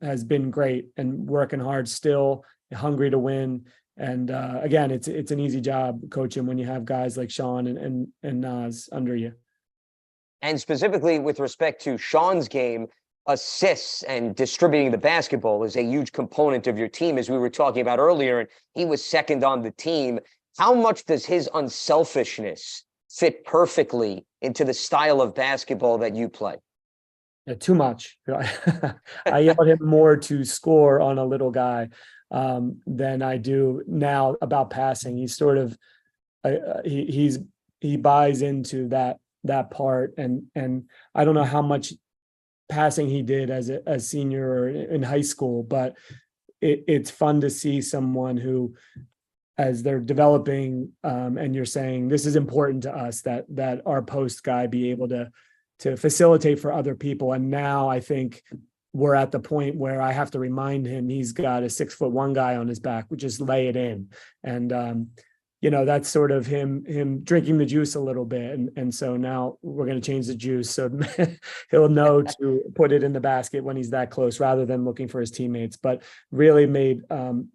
has been great and working hard still, hungry to win. And again, it's an easy job coaching when you have guys like Sean and Naz under you. And specifically with respect to Sean's game, assists and distributing the basketball is a huge component of your team, as we were talking about earlier, and he was second on the team. How much does his unselfishness fit perfectly into the style of basketball that you play? Yeah, too much. I yell at him more to score on a little guy than I do now about passing. He's sort of he buys into that part, and I don't know how much passing he did as a senior or in high school, but it's fun to see someone who, as they're developing, and you're saying this is important to us, that our post guy be able to facilitate for other people. And now I think we're at the point where I have to remind him he's got a 6'1" guy on his back, which just lay it in. And that's sort of him drinking the juice a little bit. And so now we're going to change the juice so he'll know to put it in the basket when he's that close, rather than looking for his teammates. But really made one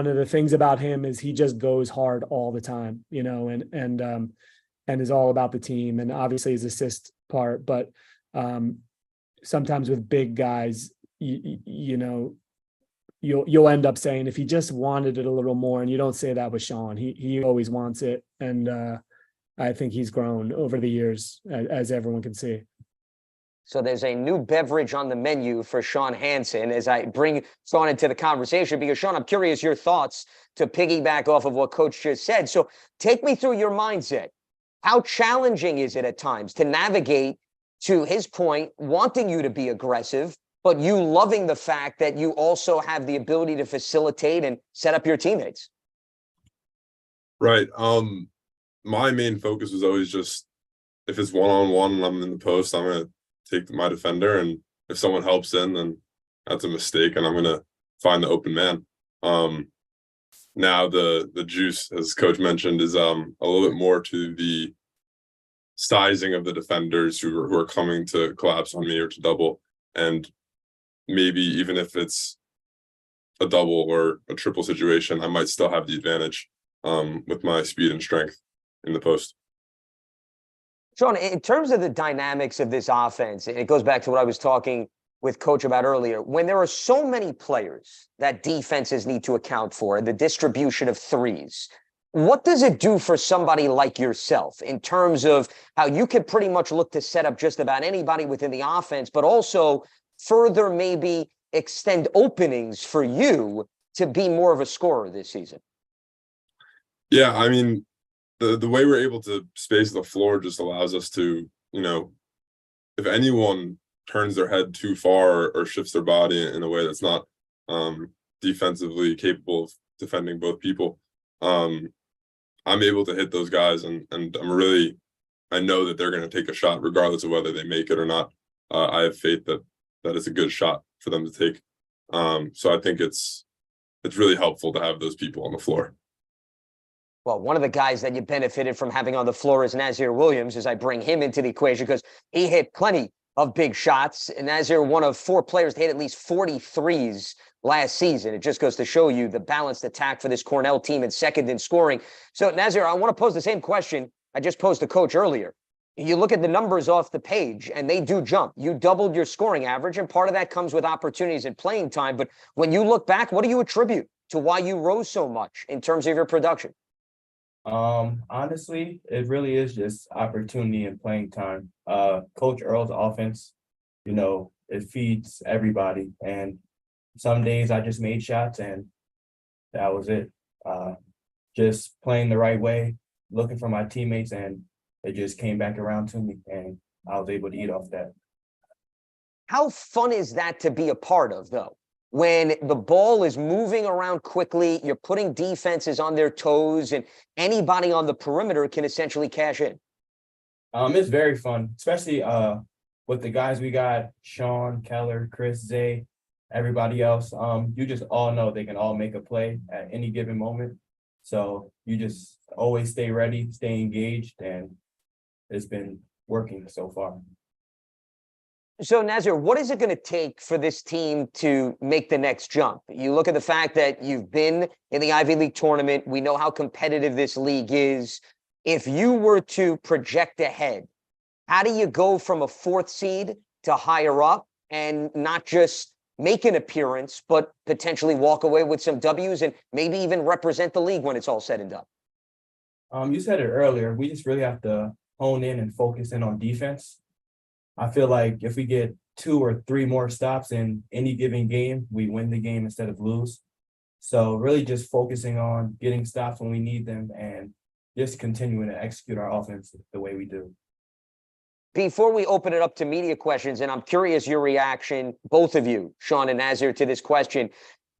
of the things about him is he just goes hard all the time, and is all about the team, and obviously his assist part. But sometimes with big guys, you'll end up saying, if he just wanted it a little more, and you don't say that with Sean, he always wants it. And I think he's grown over the years, as everyone can see. So there's a new beverage on the menu for Sean Hansen as I bring Sean into the conversation, because Sean, I'm curious your thoughts to piggyback off of what Coach just said. So take me through your mindset. How challenging is it at times to navigate, to his point, wanting you to be aggressive, but you loving the fact that you also have the ability to facilitate and set up your teammates? Right. My main focus was always just, if it's one-on-one and I'm in the post, I'm going to take my defender. And if someone helps in, then that's a mistake, and I'm going to find the open man. Now the juice, as Coach mentioned, is a little bit more to the sizing of the defenders who are coming to collapse on me or to double. And maybe even if it's a double or a triple situation, I might still have the advantage with my speed and strength in the post. Sean, in terms of the dynamics of this offense, it goes back to what I was talking with Coach about earlier. When there are so many players that defenses need to account for, the distribution of threes, what does it do for somebody like yourself in terms of how you could pretty much look to set up just about anybody within the offense, but also further maybe extend openings for you to be more of a scorer this season? Yeah, I mean, the way we're able to space the floor just allows us to, if anyone turns their head too far or shifts their body in a way that's not defensively capable of defending both people, I'm able to hit those guys, and I know that they're going to take a shot regardless of whether they make it or not. I have faith that it's a good shot for them to take. So I think it's really helpful to have those people on the floor. Well, one of the guys that you benefited from having on the floor is Nazir Williams, as I bring him into the equation, because he hit plenty of big shots. And Nazir, one of 4 players to hit at least 43s last season. It just goes to show you the balanced attack for this Cornell team and second in scoring. So, Nazir, I want to pose the same question I just posed to Coach earlier. You look at the numbers off the page, and they do jump. You doubled your scoring average, and part of that comes with opportunities and playing time. But when you look back, what do you attribute to why you rose so much in terms of your production? Honestly, it really is just opportunity and playing time. Coach Earl's offense, it feeds everybody. And some days I just made shots, and that was it. Just playing the right way, looking for my teammates, and it just came back around to me, and I was able to eat off that. How fun is that to be a part of, though? When the ball is moving around quickly, you're putting defenses on their toes, and anybody on the perimeter can essentially cash in. It's very fun, especially with the guys we got, Sean, Keller, Chris, Zay, everybody else. You just all know they can all make a play at any given moment. So you just always stay ready, stay engaged, and it's been working so far. So, Nazir, what is it going to take for this team to make the next jump? You look at the fact that you've been in the Ivy League tournament. We know how competitive this league is. If you were to project ahead, how do you go from a 4th seed to higher up and not just make an appearance, but potentially walk away with some W's and maybe even represent the league when it's all said and done? You said it earlier. We just really have to hone in and focus in on defense. I feel like if we get 2 or 3 more stops in any given game, we win the game instead of lose. So really just focusing on getting stops when we need them and just continuing to execute our offense the way we do. Before we open it up to media questions, and I'm curious your reaction, both of you, Sean and Nazir, to this question.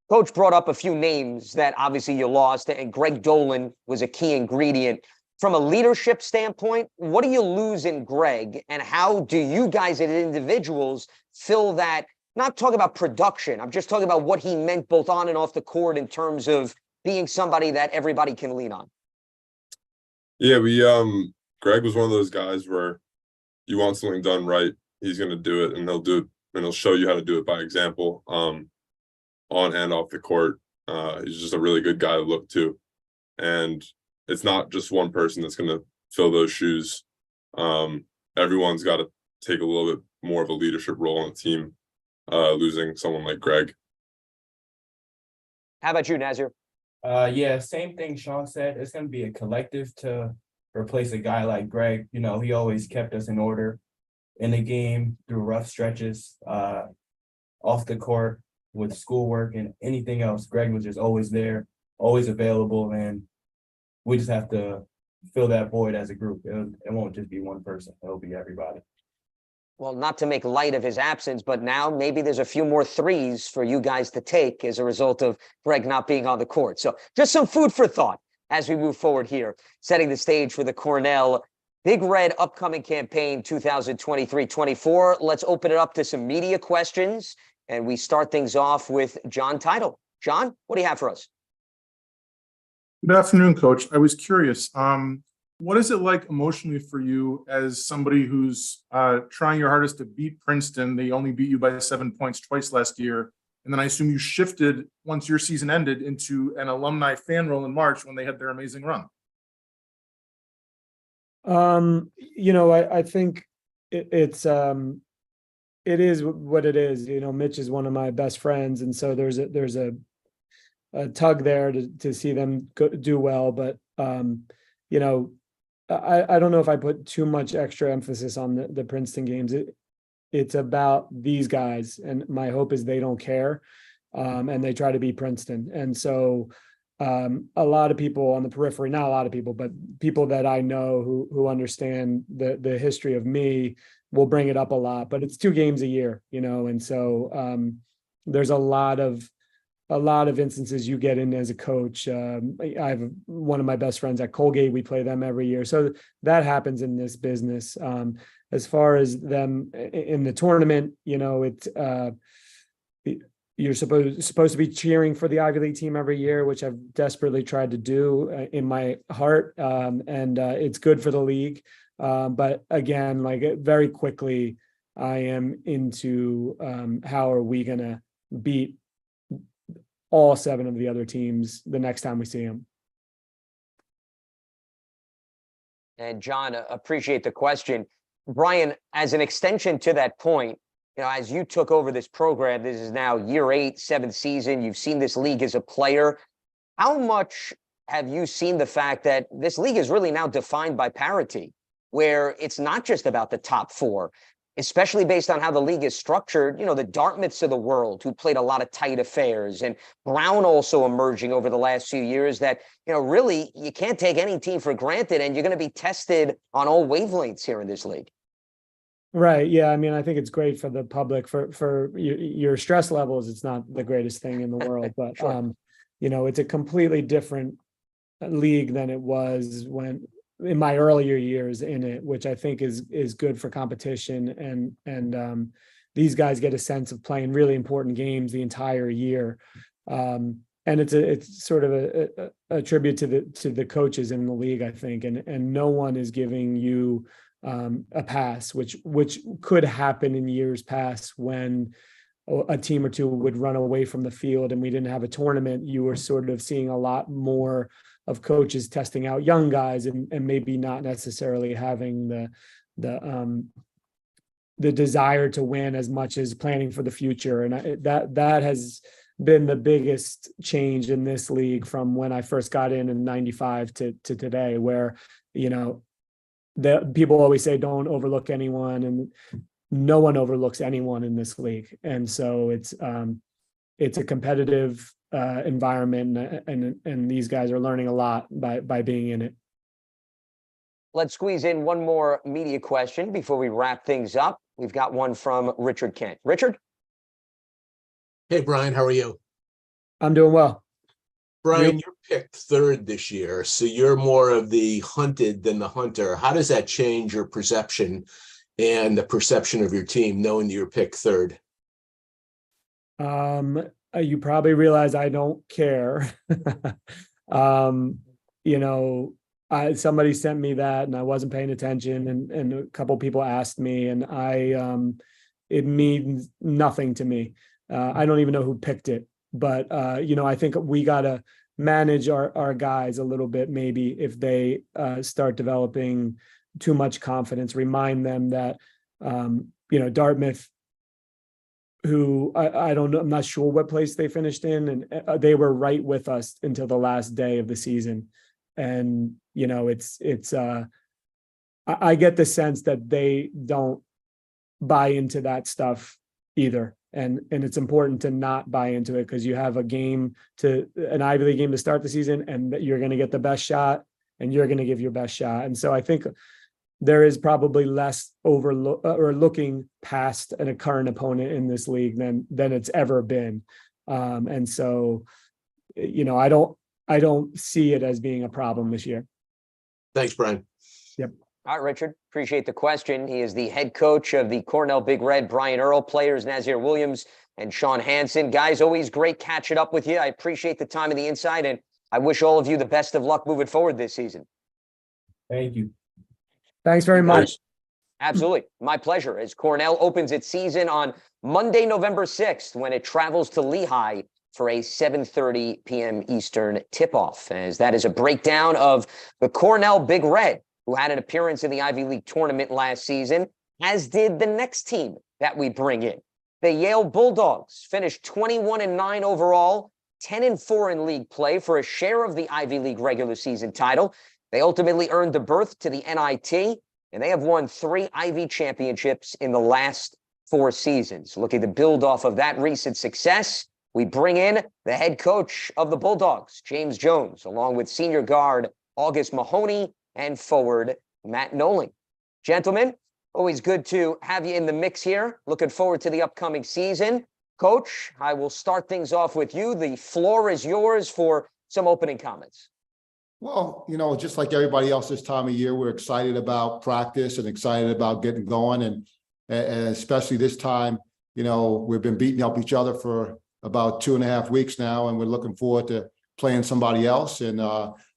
Coach brought up a few names that obviously you lost, and Greg Dolan was a key ingredient. From a leadership standpoint, what do you lose in Greg, and how do you guys as individuals fill that? Not talking about production, I'm just talking about what he meant both on and off the court in terms of being somebody that everybody can lean on. Yeah, Greg was one of those guys where you want something done right, he's going to do it, and he'll do it, and he'll show you how to do it by example, on and off the court. He's just a really good guy to look to, and it's not just one person that's going to fill those shoes. Everyone's got to take a little bit more of a leadership role on the team, losing someone like Greg. How about you, Nazir? Yeah, same thing Sean said. It's going to be a collective to replace a guy like Greg. You know, he always kept us in order in the game through rough stretches, off the court with schoolwork and anything else. Greg was just always there, always available, and we just have to fill that void as a group. It won't just be one person. It'll be everybody. Well, not to make light of his absence, but now maybe there's a few more threes for you guys to take as a result of Greg not being on the court. So just some food for thought as we move forward here, setting the stage for the Cornell Big Red upcoming campaign 2023-24. Let's open it up to some media questions, and we start things off with John Title. John, what do you have for us? Good afternoon, Coach. I was curious, what is it like emotionally for you as somebody who's trying your hardest to beat Princeton? They only beat you by 7 points twice last year. And then I assume you shifted once your season ended into an alumni fan role in March when they had their amazing run. I think it is what it is. You know, Mitch is one of my best friends, and so there's a tug there to see them do well. But I don't know if I put too much extra emphasis on the Princeton games. It's about these guys, and my hope is they don't care, and they try to beat Princeton. And so a lot of people on the periphery, not a lot of people, but people that I know who understand the history of me will bring it up a lot. But it's 2 games a year, and so there's a lot of instances you get in as a coach. I have one of my best friends at Colgate. We play them every year. So that happens in this business. As far as them in the tournament, you're supposed to be cheering for the Ivy League team every year, which I've desperately tried to do in my heart. And it's good for the league. But again, very quickly, I am into how are we going to beat all 7 of the other teams the next time we see them. And John, appreciate the question. Brian, as an extension to that point, as you took over this program, this is now year 8, 7th season. You've seen this league as a player. How much have you seen the fact that this league is really now defined by parity, where it's not just about the top 4, especially based on how the league is structured? The Dartmouths of the world who played a lot of tight affairs, and Brown also emerging over the last few years, that, really you can't take any team for granted, and you're going to be tested on all wavelengths here in this league. Right. Yeah. I mean, I think it's great for the public, for your stress levels. It's not the greatest thing in the world, but, sure. It's a completely different league than it was when in my earlier years in it, which I think is good for competition. And these guys get a sense of playing really important games the entire year. And it's sort of a tribute to the coaches in the league, I think, and no one is giving you a pass, which could happen in years past when a team or two would run away from the field and we didn't have a tournament. You were sort of seeing a lot more of coaches testing out young guys and maybe not necessarily having the desire to win as much as planning for the future. And that has been the biggest change in this league from when I first got in '95 to today, where, you know, the people always say don't overlook anyone, and no one overlooks anyone in this league. And so it's a competitive environment, and these guys are learning a lot by being in it. Let's squeeze in one more media question before we wrap things up. We've got one from Richard Kent. Richard? Hey, Brian, how are you? I'm doing well. Brian, you're picked third this year, so you're more of the hunted than the hunter. How does that change your perception and the perception of your team, knowing you're picked third? You probably realize I don't care. You know, somebody sent me that and I wasn't paying attention, and a couple people asked me, and it means nothing to me. I don't even know who picked it, but you know, I think we got to manage our guys a little bit. Maybe if they start developing too much confidence, remind them that, you know, Dartmouth, who I don't know, I'm not sure what place they finished in, and they were right with us until the last day of the season. And, you know, I get the sense that they don't buy into that stuff either. And it's important to not buy into it, because you have an Ivy League game to start the season, and you're going to get the best shot, and you're going to give your best shot. And so I think there is probably less looking past a current opponent in this league than it's ever been. And so, you know, I don't see it as being a problem this year. Thanks, Brian. Yep. All right, Richard, appreciate the question. He is the head coach of the Cornell Big Red. Brian Earl, players Nazir Williams and Sean Hansen. Guys, always great catching up with you. I appreciate the time and the insight, and I wish all of you the best of luck moving forward this season. Thank you. Thanks very much. Absolutely. My pleasure. As Cornell opens its season on Monday, November 6th, when it travels to Lehigh for a 7:30 p.m. Eastern tip-off, as that is a breakdown of the Cornell Big Red, who had an appearance in the Ivy League tournament last season, as did the next team that we bring in. The Yale Bulldogs finished 21-9 overall, 10-4 in league play for a share of the Ivy League regular season title. They ultimately earned the berth to the NIT, and they have won 3 Ivy championships in the last 4 seasons. Looking to build off of that recent success, we bring in the head coach of the Bulldogs, James Jones, along with senior guard August Mahoney and forward Matt Nolan. Gentlemen, always good to have you in the mix here. Looking forward to the upcoming season. Coach, I will start things off with you. The floor is yours for some opening comments. Well, you know, just like everybody else this time of year, we're excited about practice and excited about getting going. And especially this time, you know, we've been beating up each other for about 2.5 weeks now, and we're looking forward to playing somebody else. And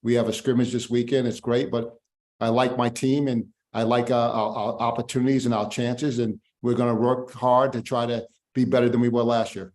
we have a scrimmage this weekend. It's great, but I like my team, and I like our opportunities and our chances, and we're going to work hard to try to be better than we were last year.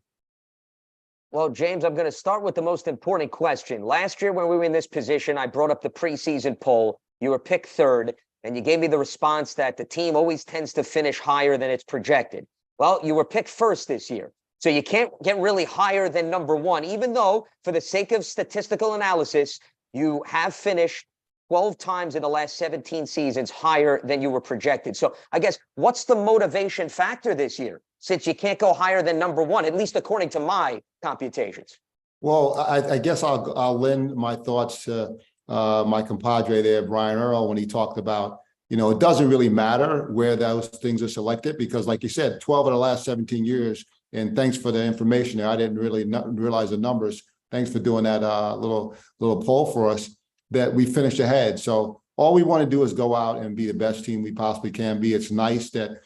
Well, James, I'm going to start with the most important question. Last year when we were in this position, I brought up the preseason poll. You were picked third, and you gave me the response that the team always tends to finish higher than it's projected. Well, you were picked first this year, so you can't get really higher than number 1, even though, for the sake of statistical analysis, you have finished 12 times in the last 17 seasons higher than you were projected. So I guess, what's the motivation factor this year, since you can't go higher than number 1, at least according to my computations? Well, I guess I'll lend my thoughts to my compadre there, Brian Earl, when he talked about, you know, it doesn't really matter where those things are selected, because like you said, 12 of the last 17 years, and thanks for the information there. I didn't really realize the numbers. Thanks for doing that little poll for us, that we finished ahead. So all we want to do is go out and be the best team we possibly can be. It's nice that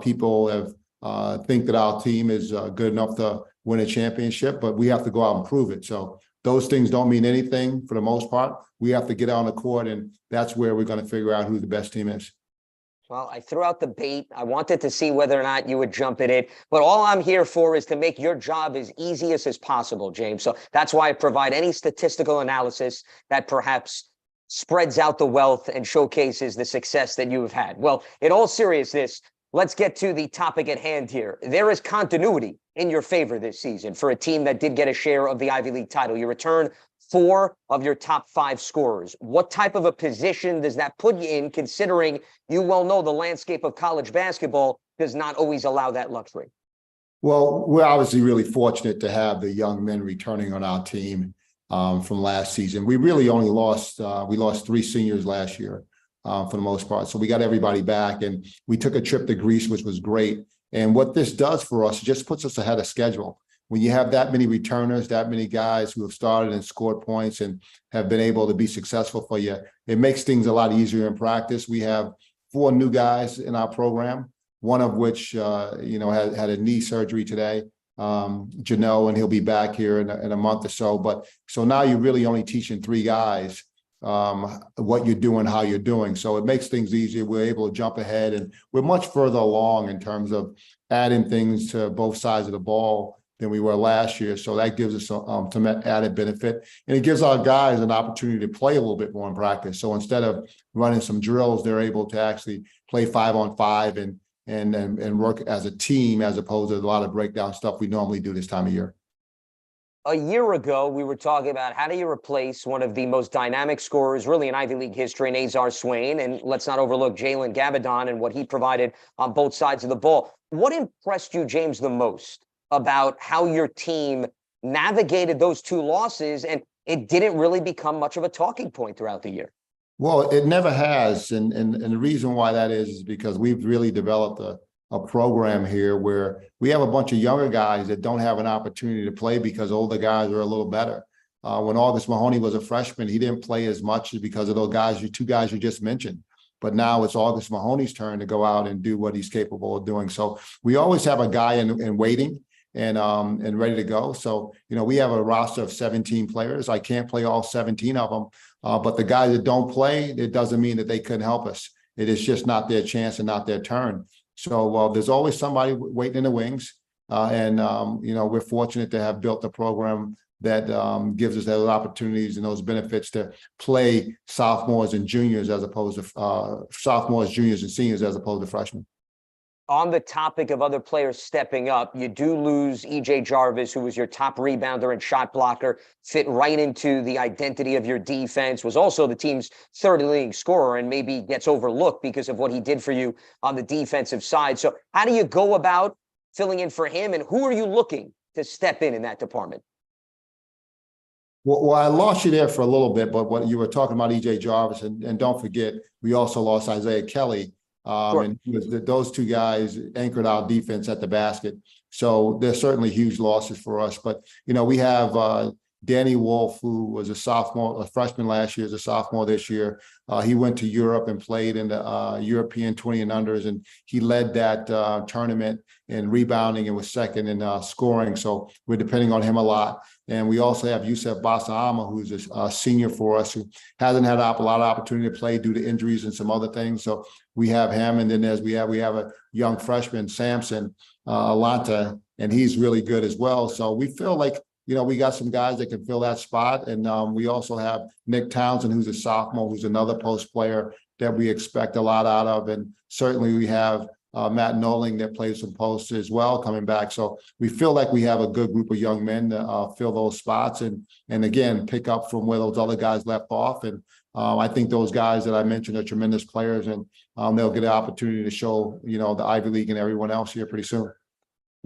people have think that our team is good enough to win a championship, but we have to go out and prove it. So those things don't mean anything for the most part. We have to get out on the court, and that's where we're going to figure out who the best team is. Well, I threw out the bait. I wanted to see whether or not you would jump at it. But all I'm here for is to make your job as easy as possible, James. So that's why I provide any statistical analysis that perhaps spreads out the wealth and showcases the success that you have had. Well, in all seriousness, let's get to the topic at hand here. There is continuity in your favor this season for a team that did get a share of the Ivy League title. You return 4 of your top 5 scorers. What type of a position does that put you in, considering you well know the landscape of college basketball does not always allow that luxury? Well, we're obviously really fortunate to have the young men returning on our team from last season. We really only lost, we lost 3 seniors last year for the most part. So we got everybody back, and we took a trip to Greece, which was great. And what this does for us, it just puts us ahead of schedule. When you have that many returners, that many guys who have started and scored points and have been able to be successful for you, it makes things a lot easier in practice. We have 4 new guys in our program, one of which, had a knee surgery today, Jano, and he'll be back here in a month or so. But so now you're really only teaching 3 guys what you're doing, how you're doing. So it makes things easier. We're able to jump ahead, and we're much further along in terms of adding things to both sides of the ball than we were last year. So that gives us some added benefit. And it gives our guys an opportunity to play a little bit more in practice. So instead of running some drills, they're able to actually play 5-on-5 and work as a team, as opposed to a lot of breakdown stuff we normally do this time of year. A year ago, we were talking about how do you replace one of the most dynamic scorers really in Ivy League history in Azar Swain, and let's not overlook Jalen Gabadon and what he provided on both sides of the ball. What impressed you, James, the most about how your team navigated those 2 losses, and it didn't really become much of a talking point throughout the year? Well, it never has. And the reason why that is because we've really developed a program here where we have a bunch of younger guys that don't have an opportunity to play because older guys are a little better. When August Mahoney was a freshman, he didn't play as much because of those guys, 2 guys you just mentioned. But now it's August Mahoney's turn to go out and do what he's capable of doing. So we always have a guy in waiting and ready to go. So, we have a roster of 17 players. I can't play all 17 of them, but the guys that don't play, it doesn't mean that they couldn't help us. It is just not their chance and not their turn. So there's always somebody waiting in the wings. We're fortunate to have built a program that gives us those opportunities and those benefits to play sophomores and juniors as opposed to sophomores, juniors, and seniors as opposed to freshmen. On the topic of other players stepping up, you do lose E.J. Jarvis, who was your top rebounder and shot blocker, fit right into the identity of your defense, was also the team's 3rd leading scorer, and maybe gets overlooked because of what he did for you on the defensive side. So how do you go about filling in for him, and who are you looking to step in that department? Well, I lost you there for a little bit, but what you were talking about E.J. Jarvis, and don't forget, we also lost Isaiah Kelly. Sure. And those 2 guys anchored our defense at the basket. So they're certainly huge losses for us. But, we have Danny Wolf, who was a freshman last year, is a sophomore this year. He went to Europe and played in the European 20 and unders, and he led that tournament in rebounding and was 2nd in scoring. So we're depending on him a lot. And we also have Yusef Basama, who's a senior for us, who hasn't had a lot of opportunity to play due to injuries and some other things. So we have him. And then we have a young freshman, Samson Alanta, and he's really good as well. So we feel like, we got some guys that can fill that spot. And we also have Nick Townsend, who's a sophomore, who's another post player that we expect a lot out of. And certainly we have Matt Noling that plays some posts as well coming back. So we feel like we have a good group of young men to fill those spots and again, pick up from where those other guys left off. And I think those guys that I mentioned are tremendous players, and they'll get an opportunity to show, the Ivy League and everyone else here pretty soon.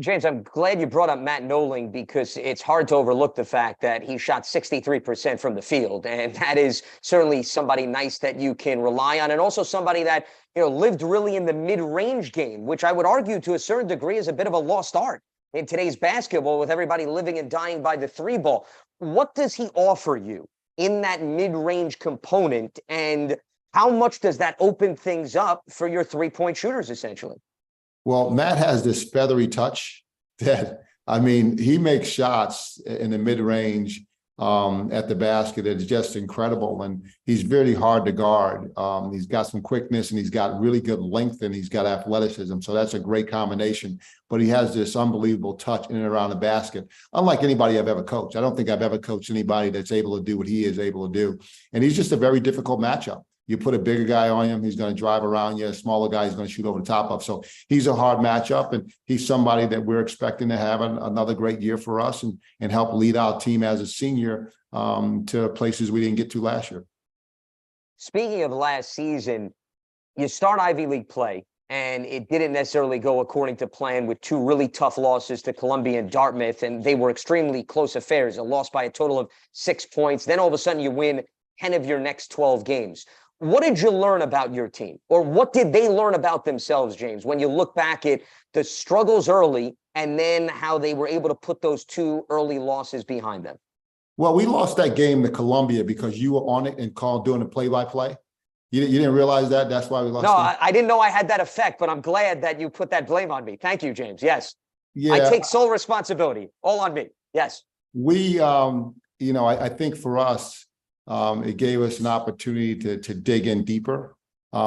James, I'm glad you brought up Matt Noling, because it's hard to overlook the fact that he shot 63% from the field. And that is certainly somebody nice that you can rely on, and also somebody that, lived really in the mid-range game, which I would argue to a certain degree is a bit of a lost art in today's basketball with everybody living and dying by the 3 ball. What does he offer you in that mid-range component, and how much does that open things up for your 3-point shooters, essentially? Well, Matt has this feathery touch that, he makes shots in the mid-range at the basket that is just incredible. And he's very hard to guard. He's got some quickness, and he's got really good length, and he's got athleticism. So that's a great combination. But he has this unbelievable touch in and around the basket, unlike anybody I've ever coached. I don't think I've ever coached anybody that's able to do what he is able to do. And he's just a very difficult matchup. You put a bigger guy on him, he's going to drive around you. A smaller guy is going to shoot over the top of. So he's a hard matchup, and he's somebody that we're expecting to have another great year for us and help lead our team as a senior to places we didn't get to last year. Speaking of last season, you start Ivy League play, and it didn't necessarily go according to plan with two really tough losses to Columbia and Dartmouth, and they were extremely close affairs. A loss by a total of 6 points. Then all of a sudden you win 10 of your next 12 games. What did you learn about your team? Or what did they learn about themselves, James, when you look back at the struggles early and then how they were able to put those two early losses behind them? Well, we lost that game to Columbia because you were on it and called doing the play-by-play. You didn't realize that? That's why we lost. No, I didn't know I had that effect, but I'm glad that you put that blame on me. Thank you, James. Yes. Yeah. I take sole responsibility. All on me. Yes. We, I think for us, it gave us an opportunity to dig in deeper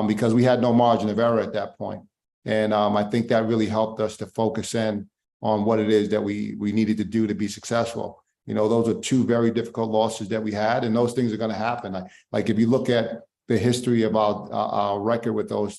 because we had no margin of error at that point. And I think that really helped us to focus in on what it is that we needed to do to be successful. Those are two very difficult losses that we had, and those things are going to happen. Like if you look at the history of our record with those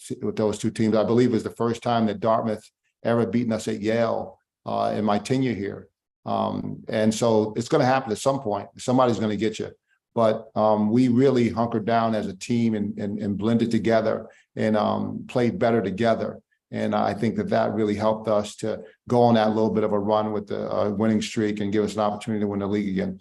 two teams, I believe it was the first time that Dartmouth ever beaten us at Yale in my tenure here. And so it's going to happen at some point. Somebody's going to get you. But we really hunkered down as a team and blended together and played better together. And I think that really helped us to go on that little bit of a run with the winning streak and give us an opportunity to win the league again.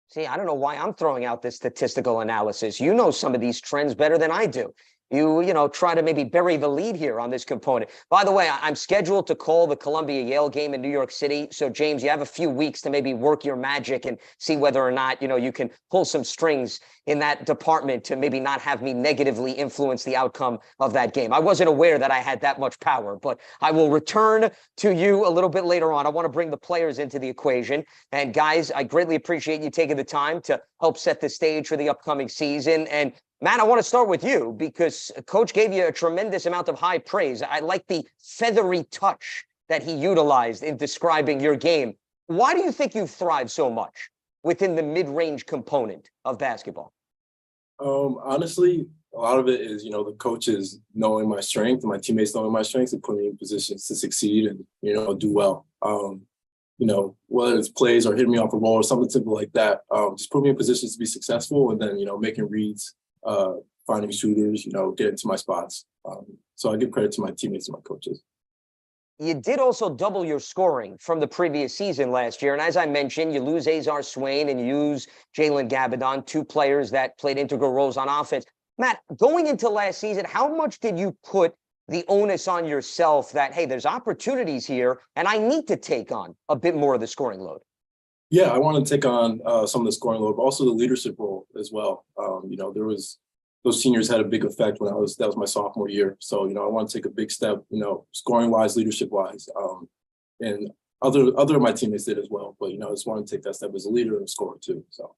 See, I don't know why I'm throwing out this statistical analysis. You know some of these trends better than I do. You try to maybe bury the lead here on this component. By the way, I'm scheduled to call the Columbia-Yale game in New York City. So, James, you have a few weeks to maybe work your magic and see whether or not, you can pull some strings in that department to maybe not have me negatively influence the outcome of that game. I wasn't aware that I had that much power, but I will return to you a little bit later on. I want to bring the players into the equation. And, guys, I greatly appreciate you taking the time to help set the stage for the upcoming season. And Matt, I want to start with you because Coach gave you a tremendous amount of high praise. I like the feathery touch that he utilized in describing your game. Why do you think you've thrived so much within the mid-range component of basketball? Honestly, a lot of it is, the coaches knowing my strength and my teammates knowing my strengths and putting me in positions to succeed and, do well. Whether it's plays or hitting me off a roll or something simple like that, just put me in positions to be successful and then, making reads, finding shooters, getting to my spots. So I give credit to my teammates and my coaches. You did also double your scoring from the previous season last year. And as I mentioned, you lose Azar Swain and you use Jalen Gabadon, two players that played integral roles on offense. Matt, going into last season, how much did you put the onus on yourself that, hey, there's opportunities here and I need to take on a bit more of the scoring load? Yeah, I want to take on some of the scoring load, but also the leadership role as well. Those seniors had a big effect that was my sophomore year. So, I want to take a big step, scoring wise, leadership wise. And other of my teammates did as well. But, I just want to take that step as a leader and a scorer too. So.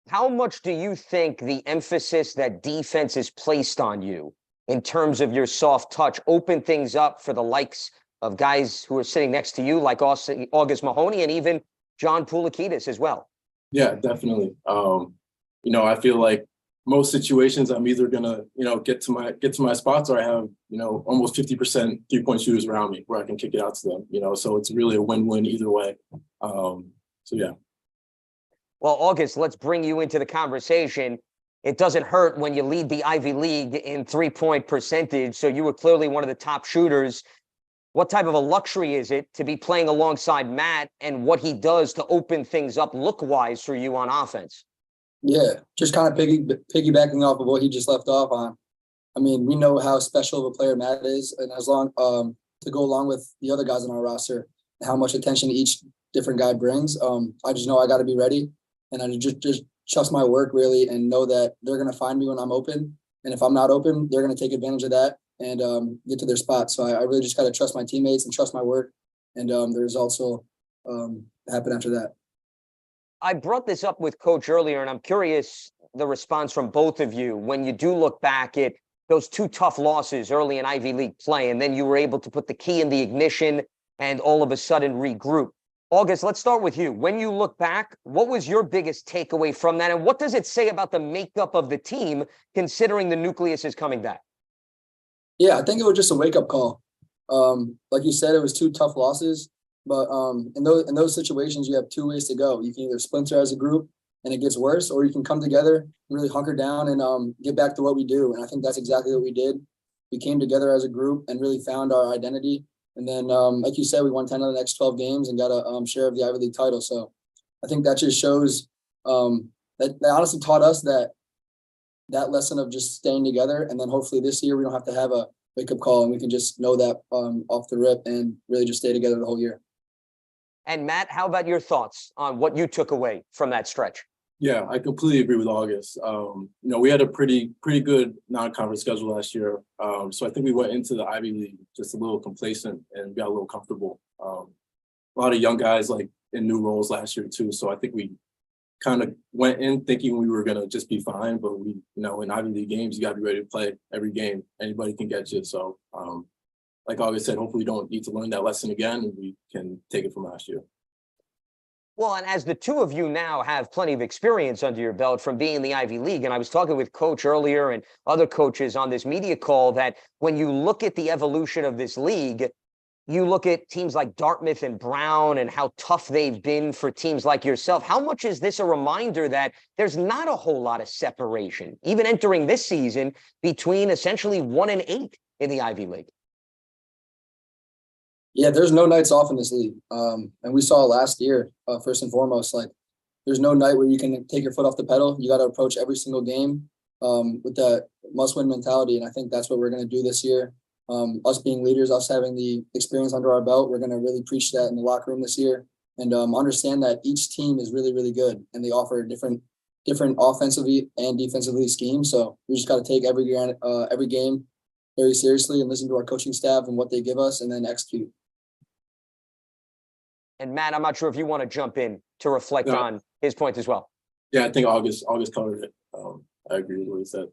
How much do you think the emphasis that defense is placed on you in terms of your soft touch open things up for the likes of guys who are sitting next to you, like August Mahoney and even John Poulikitis as well? Yeah, definitely. I feel like most situations I'm either gonna, get to my spots or I have, almost 50% 3-point shooters around me where I can kick it out to them, so it's really a win-win either way. So yeah. Well, August, let's bring you into the conversation. It doesn't hurt when you lead the Ivy League in 3-point percentage. So you were clearly one of the top shooters. What type of a luxury is it to be playing alongside Matt and what he does to open things up look-wise for you on offense? Yeah, just kind of piggybacking off of what he just left off on. I mean, we know how special of a player Matt is, and as long to go along with the other guys on our roster, how much attention each different guy brings. I just know I got to be ready, and I just trust my work really, and know that they're gonna find me when I'm open, and if I'm not open, they're gonna take advantage of that and get to their spot. So I really just got to trust my teammates and trust my work, and the results will happen after that. I brought this up with Coach earlier, and I'm curious the response from both of you when you do look back at those two tough losses early in Ivy League play, and then you were able to put the key in the ignition and all of a sudden regroup. August, let's start with you. When you look back, what was your biggest takeaway from that? And what does it say about the makeup of the team, considering the nucleus is coming back? Yeah, I think it was just a wake-up call. Like you said, it was 2 tough losses, but in those situations, you have 2 ways to go. You can either splinter as a group and it gets worse, or you can come together and really hunker down and get back to what we do. And I think that's exactly what we did. We came together as a group and really found our identity. And then, like you said, we won 10 of the next 12 games and got a share of the Ivy League title. So I think that just shows that honestly taught us that lesson of just staying together. And then hopefully this year we don't have to have a wake-up call and we can just know that off the rip and really just stay together the whole year. And Matt, how about your thoughts on what you took away from that stretch? Yeah, I completely agree with August. We had a pretty good non-conference schedule last year. So I think we went into the Ivy League just a little complacent and got a little comfortable. A lot of young guys like in new roles last year too. So I think we kind of went in thinking we were going to just be fine, but we, in Ivy League games, you got to be ready to play every game. Anybody can get you. So like August said, hopefully we don't need to learn that lesson again and we can take it from last year. Well, and as the 2 of you now have plenty of experience under your belt from being in the Ivy League, and I was talking with Coach earlier and other coaches on this media call, that when you look at the evolution of this league, you look at teams like Dartmouth and Brown and how tough they've been for teams like yourself. How much is this a reminder that there's not a whole lot of separation, even entering this season, between essentially 1 and 8 in the Ivy League? Yeah, there's no nights off in this league. And we saw it last year, first and foremost, like there's no night where you can take your foot off the pedal. You got to approach every single game with that must-win mentality. And I think that's what we're going to do this year. Us being leaders, us having the experience under our belt, we're going to really preach that in the locker room this year and understand that each team is really, really good and they offer different offensively and defensively schemes. So we just got to take every game very seriously and listen to our coaching staff and what they give us and then execute. And Matt, I'm not sure if you want to jump in to reflect on his point as well. Yeah, I think August covered it. I agree with what he said.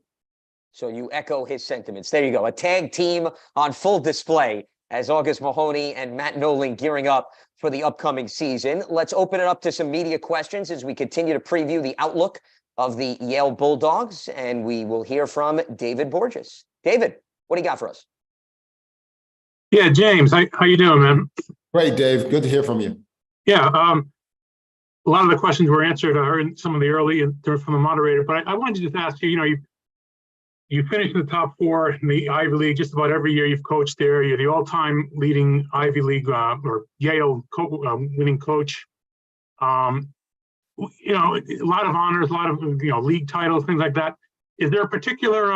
So you echo his sentiments. There you go. A tag team on full display as August Mahoney and Matt Nolan gearing up for the upcoming season. Let's open it up to some media questions as we continue to preview the outlook of the Yale Bulldogs. And we will hear from David Borges. David, what do you got for us? Yeah, James, how you doing, man? Great, Dave. Good to hear from you. Yeah, a lot of the questions were answered. I heard some of the early from the moderator, but I wanted to just ask you, you finished in the top 4 in the Ivy League just about every year you've coached there. You're the all-time leading Ivy League or Yale winning coach. A lot of honors, a lot of league titles, things like that. Is there a particular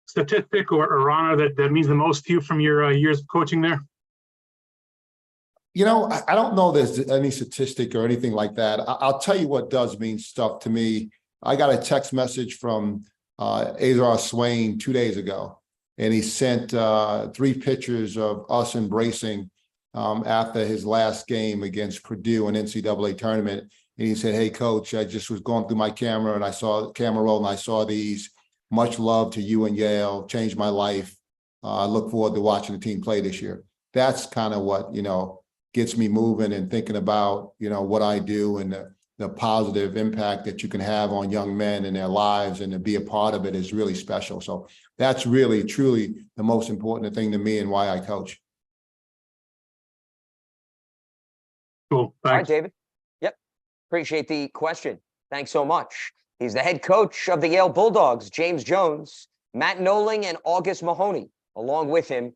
statistic or honor that means the most to you from your years of coaching there? I don't know there's any statistic or anything like that. I'll tell you what does mean stuff to me. I got a text message from Azar Swain 2 days ago, and he sent 3 pictures of us embracing after his last game against Purdue in NCAA tournament. And he said, "Hey, coach, I just was going through my camera and I saw the camera roll and I saw these. Much love to you and Yale. Changed my life. I look forward to watching the team play this year." That's kind of what, gets me moving and thinking about, what I do and the positive impact that you can have on young men and their lives, and to be a part of it is really special. So that's really, truly the most important thing to me and why I coach. Cool. Thanks. All right, David. Yep. Appreciate the question. Thanks so much. He's the head coach of the Yale Bulldogs, James Jones, Matt Nolan, and August Mahoney, along with him.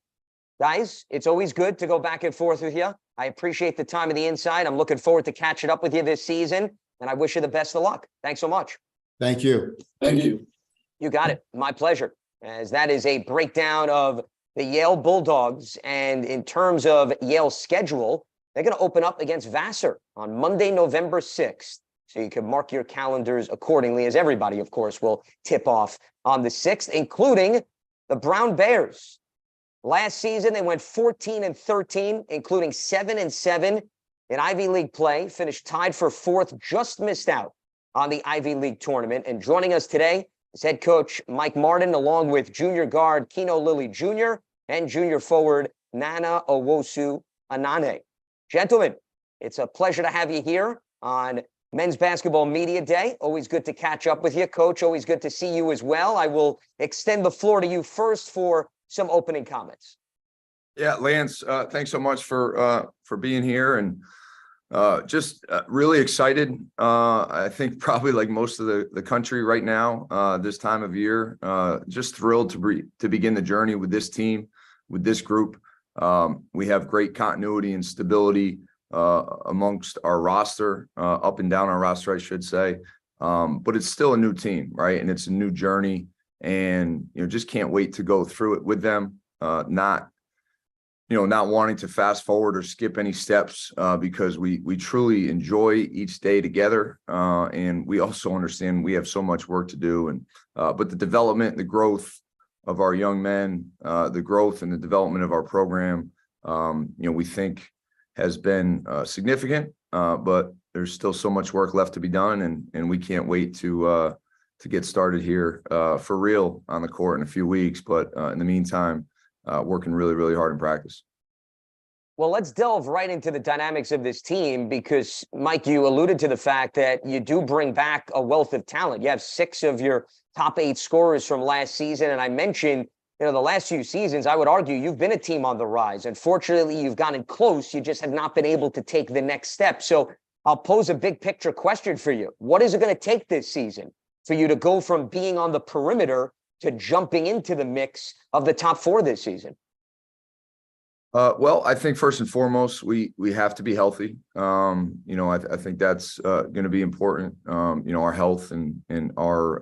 Guys, it's always good to go back and forth with you. I appreciate the time and the insight. I'm looking forward to catching up with you this season, and I wish you the best of luck. Thanks so much. Thank you. Thank you. You got it. My pleasure. As that is a breakdown of the Yale Bulldogs. And in terms of Yale's schedule, they're going to open up against Vassar on Monday, November 6th. So you can mark your calendars accordingly, as everybody, of course, will tip off on the 6th, including the Brown Bears. Last season, they went 14-13, including 7-7 in Ivy League play, finished tied for 4th, just missed out on the Ivy League tournament. And joining us today is head coach Mike Martin, along with junior guard Keno Lilly Jr. and junior forward Nana Owosu Anane. Gentlemen, It's a pleasure to have you here on Men's Basketball Media Day. Always good to catch up with you, Coach. Always good to see you as well. I will extend the floor to you first for some opening comments. Yeah, Lance, thanks so much for being here, and just really excited. I think probably like most of the country right now, this time of year, just thrilled to begin the journey with this team, with this group. We have great continuity and stability amongst our roster, up and down our roster, I should say. But it's still a new team, right? And it's a new journey, and just can't wait to go through it with them. Not wanting to fast forward or skip any steps, because we truly enjoy each day together. And we also understand we have so much work to do. And but the development, the growth of our young men, the growth and the development of our program, we think has been significant, but there's still so much work left to be done, and we can't wait to get started here for real on the court in a few weeks. But in the meantime, working really, really hard in practice. Well, let's delve right into the dynamics of this team, because, Mike, you alluded to the fact that you do bring back a wealth of talent. You have 6 of your top 8 scorers from last season, and I mentioned, the last few seasons, I would argue you've been a team on the rise. Unfortunately, you've gotten close. You just have not been able to take the next step. So I'll pose a big picture question for you. What is it going to take this season for you to go from being on the perimeter to jumping into the mix of the top 4 this season? Well, I think first and foremost, we have to be healthy. I think that's going to be important. Our health and our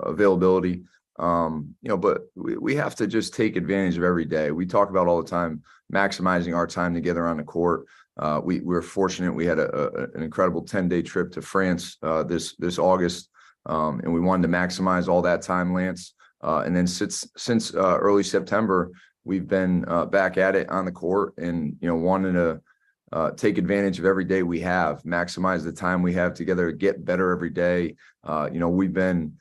availability. But we have to just take advantage of every day. We talk about all the time maximizing our time together on the court. We're fortunate. We had an incredible 10-day trip to France this August, and we wanted to maximize all that time, Lance. And then since early September, we've been back at it on the court, and wanting to take advantage of every day we have, maximize the time we have together, get better every day. We've been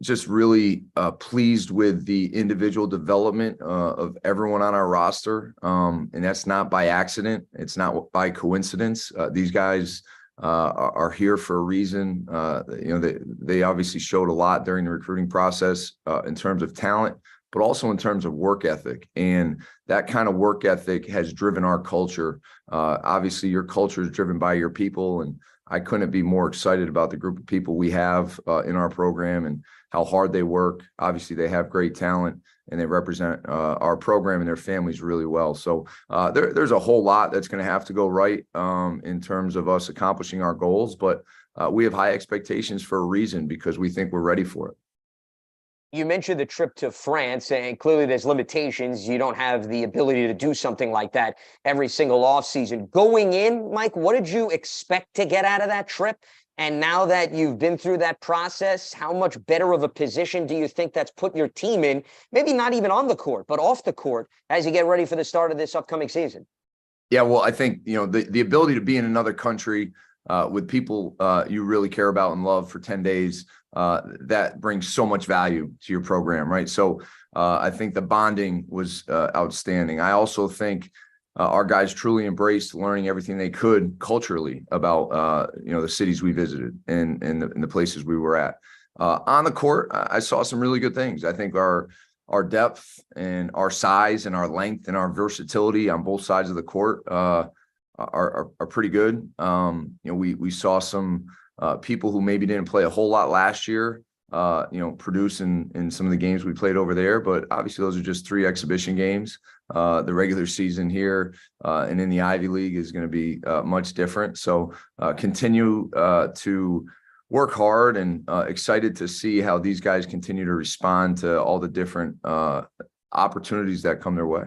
just really pleased with the individual development of everyone on our roster. And that's not by accident. It's not by coincidence. These guys are here for a reason. They obviously showed a lot during the recruiting process in terms of talent, but also in terms of work ethic. And that kind of work ethic has driven our culture. Obviously, your culture is driven by your people, and I couldn't be more excited about the group of people we have in our program and how hard they work. Obviously, they have great talent, and they represent our program and their families really well. So there's a whole lot that's going to have to go right in terms of us accomplishing our goals. But we have high expectations for a reason, because we think we're ready for it. You mentioned the trip to France, and clearly there's limitations. You don't have the ability to do something like that every single offseason. Going in, Mike, what did you expect to get out of that trip? And now that you've been through that process, how much better of a position do you think that's put your team in? Maybe not even on the court, but off the court, as you get ready for the start of this upcoming season. Yeah, well, I think, the ability to be in another country with people you really care about and love for 10 days, that brings so much value to your program, right? So I think the bonding was outstanding. I also think our guys truly embraced learning everything they could culturally about the cities we visited and the places we were at. On the court, I saw some really good things. I think our depth and our size and our length and our versatility on both sides of the court are pretty good. We saw some people who maybe didn't play a whole lot last year, produce in some of the games we played over there. But obviously, those are just 3 exhibition games. The regular season here and in the Ivy League is going to be much different. So continue to work hard, and excited to see how these guys continue to respond to all the different opportunities that come their way.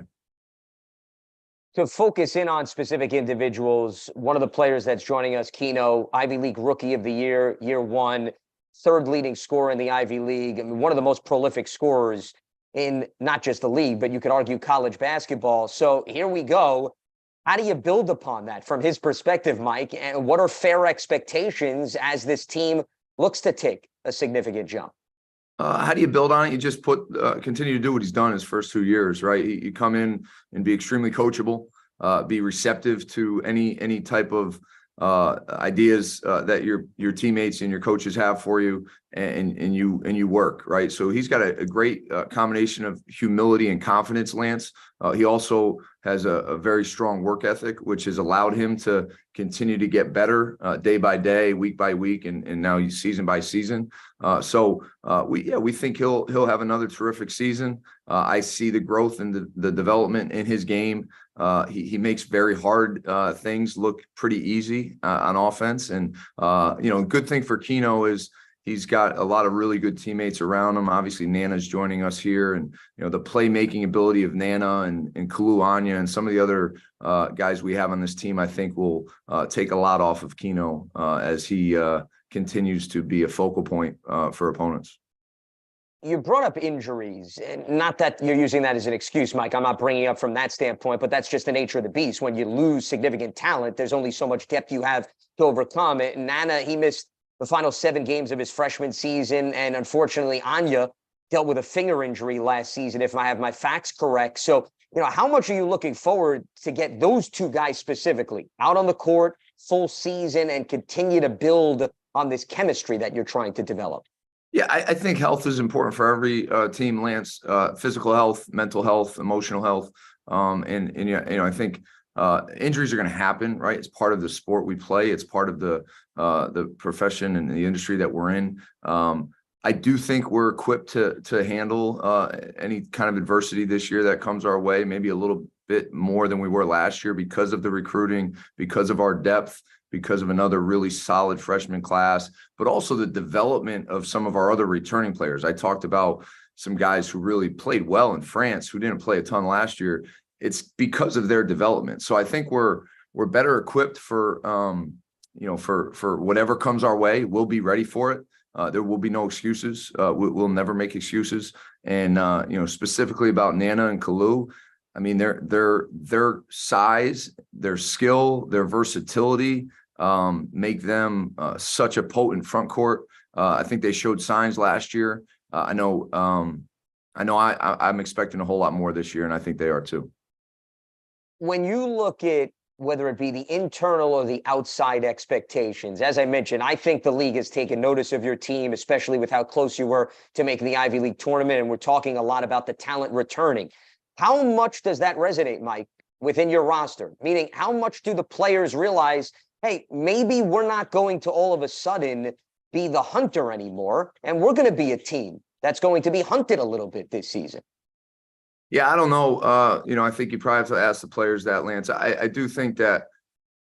To focus in on specific individuals, one of the players that's joining us, Keno, Ivy League Rookie of the Year, year 1, 3rd leading scorer in the Ivy League. I mean, one of the most prolific scorers in not just the league, but you could argue college basketball. So here we go. How do you build upon that from his perspective, Mike? And what are fair expectations as this team looks to take a significant jump? How do you build on it? You just continue to do what he's done his first 2 years, right? You come in and be extremely coachable. be receptive to any type of ideas that your teammates and your coaches have for you, and you work, right? So he's got a great combination of humility and confidence, Lance. He also has a very strong work ethic, which has allowed him to continue to get better day by day, week by week, and now season by season. So we think he'll have another terrific season. I see the growth and the development in his game. He makes very hard things look pretty easy on offense. And, good thing for Keno is he's got a lot of really good teammates around him. Obviously, Nana's joining us here, and, the playmaking ability of Nana and Kalu Anya and some of the other guys we have on this team, I think will take a lot off of Keno as he continues to be a focal point for opponents. You brought up injuries, and not that you're using that as an excuse, Mike. I'm not bringing up from that standpoint, but that's just the nature of the beast. When you lose significant talent, there's only so much depth you have to overcome it. And Nana, he missed the final 7 games of his freshman season, and unfortunately, Anya dealt with a finger injury last season, if I have my facts correct. So, how much are you looking forward to get those 2 guys specifically out on the court, full season, and continue to build on this chemistry that you're trying to develop? Yeah, I think health is important for every team, Lance. Physical health, mental health, emotional health, and I think injuries are going to happen, right? It's part of the sport we play. It's part of the profession and the industry that we're in. I do think we're equipped to handle any kind of adversity this year that comes our way. Maybe a little bit more than we were last year because of the recruiting, because of our depth, because of another really solid freshman class, but also the development of some of our other returning players. I talked about some guys who really played well in France, who didn't play a ton last year. It's because of their development. So I think we're better equipped for whatever comes our way. We'll be ready for it. There will be no excuses. We'll never make excuses. And specifically about Nana and Kalu, I mean, their size, their skill, their versatility make them such a potent front court. I think they showed signs last year. I'm expecting a whole lot more this year, and I think they are too. When you look at whether it be the internal or the outside expectations, as I mentioned, I think the league has taken notice of your team, especially with how close you were to making the Ivy League tournament. And we're talking a lot about the talent returning. How much does that resonate, Mike, within your roster? Meaning, how much do the players realize, hey, maybe we're not going to all of a sudden be the hunter anymore, and we're going to be a team that's going to be hunted a little bit this season? Yeah, I don't know. I think you probably have to ask the players that, Lance. I do think that,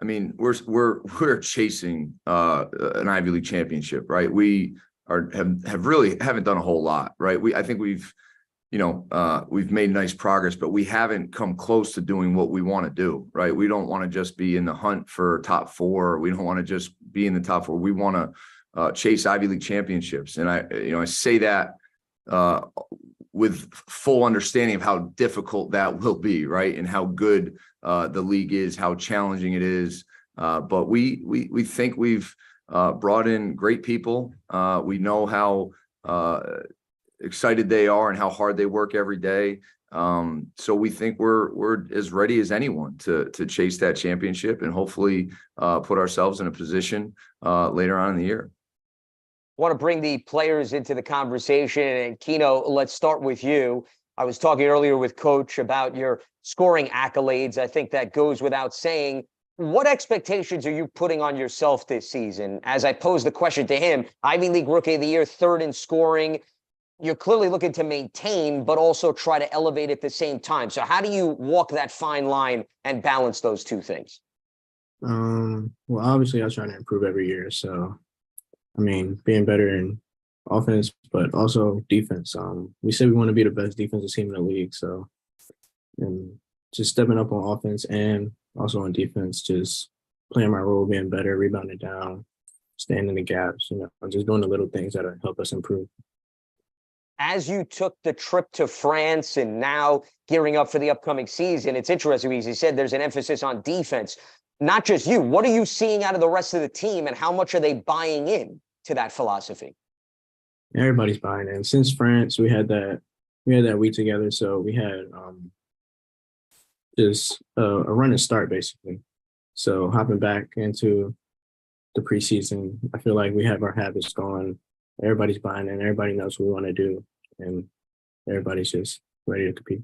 I mean, we're chasing an Ivy League championship, right? We haven't done a whole lot, right? I think we've made nice progress, but we haven't come close to doing what we want to do, right? We don't want to just be in the hunt for top 4. We don't want to just be in the top 4. We want to chase Ivy League championships. And I say that with full understanding of how difficult that will be, right? And how good the league is, how challenging it is. But we think we've brought in great people. We know how excited they are and how hard they work every day. So we think we're as ready as anyone to chase that championship and hopefully put ourselves in a position later on in the year. I want to bring the players into the conversation. And Keno, let's start with you. I was talking earlier with Coach about your scoring accolades. I think that goes without saying. What expectations are you putting on yourself this season? As I pose the question to him, Ivy League Rookie of the Year, 3rd in scoring. You're clearly looking to maintain, but also try to elevate at the same time. So how do you walk that fine line and balance those 2 things? Well, obviously I was trying to improve every year. So, I mean, being better in offense, but also defense. We said we want to be the best defensive team in the league. So, and just stepping up on offense and also on defense, just playing my role, being better, rebounding down, staying in the gaps, just doing the little things that help us improve. As you took the trip to France and now gearing up for the upcoming season, it's interesting, as you said, there's an emphasis on defense. Not just you. What are you seeing out of the rest of the team, and how much are they buying in to that philosophy? Everybody's buying in. Since France, we had that week together. So we had just a run and start basically. So hopping back into the preseason, I feel like we have our habits going. Everybody's buying in. Everybody knows what we want to do, and everybody's just ready to compete.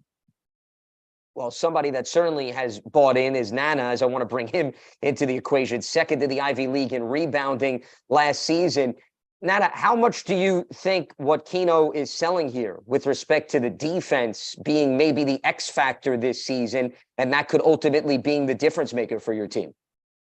Well, somebody that certainly has bought in is Nana, as I want to bring him into the equation. Second to the Ivy League in rebounding last season. Nana, how much do you think what Keno is selling here with respect to the defense being maybe the X factor this season, and that could ultimately being the difference maker for your team?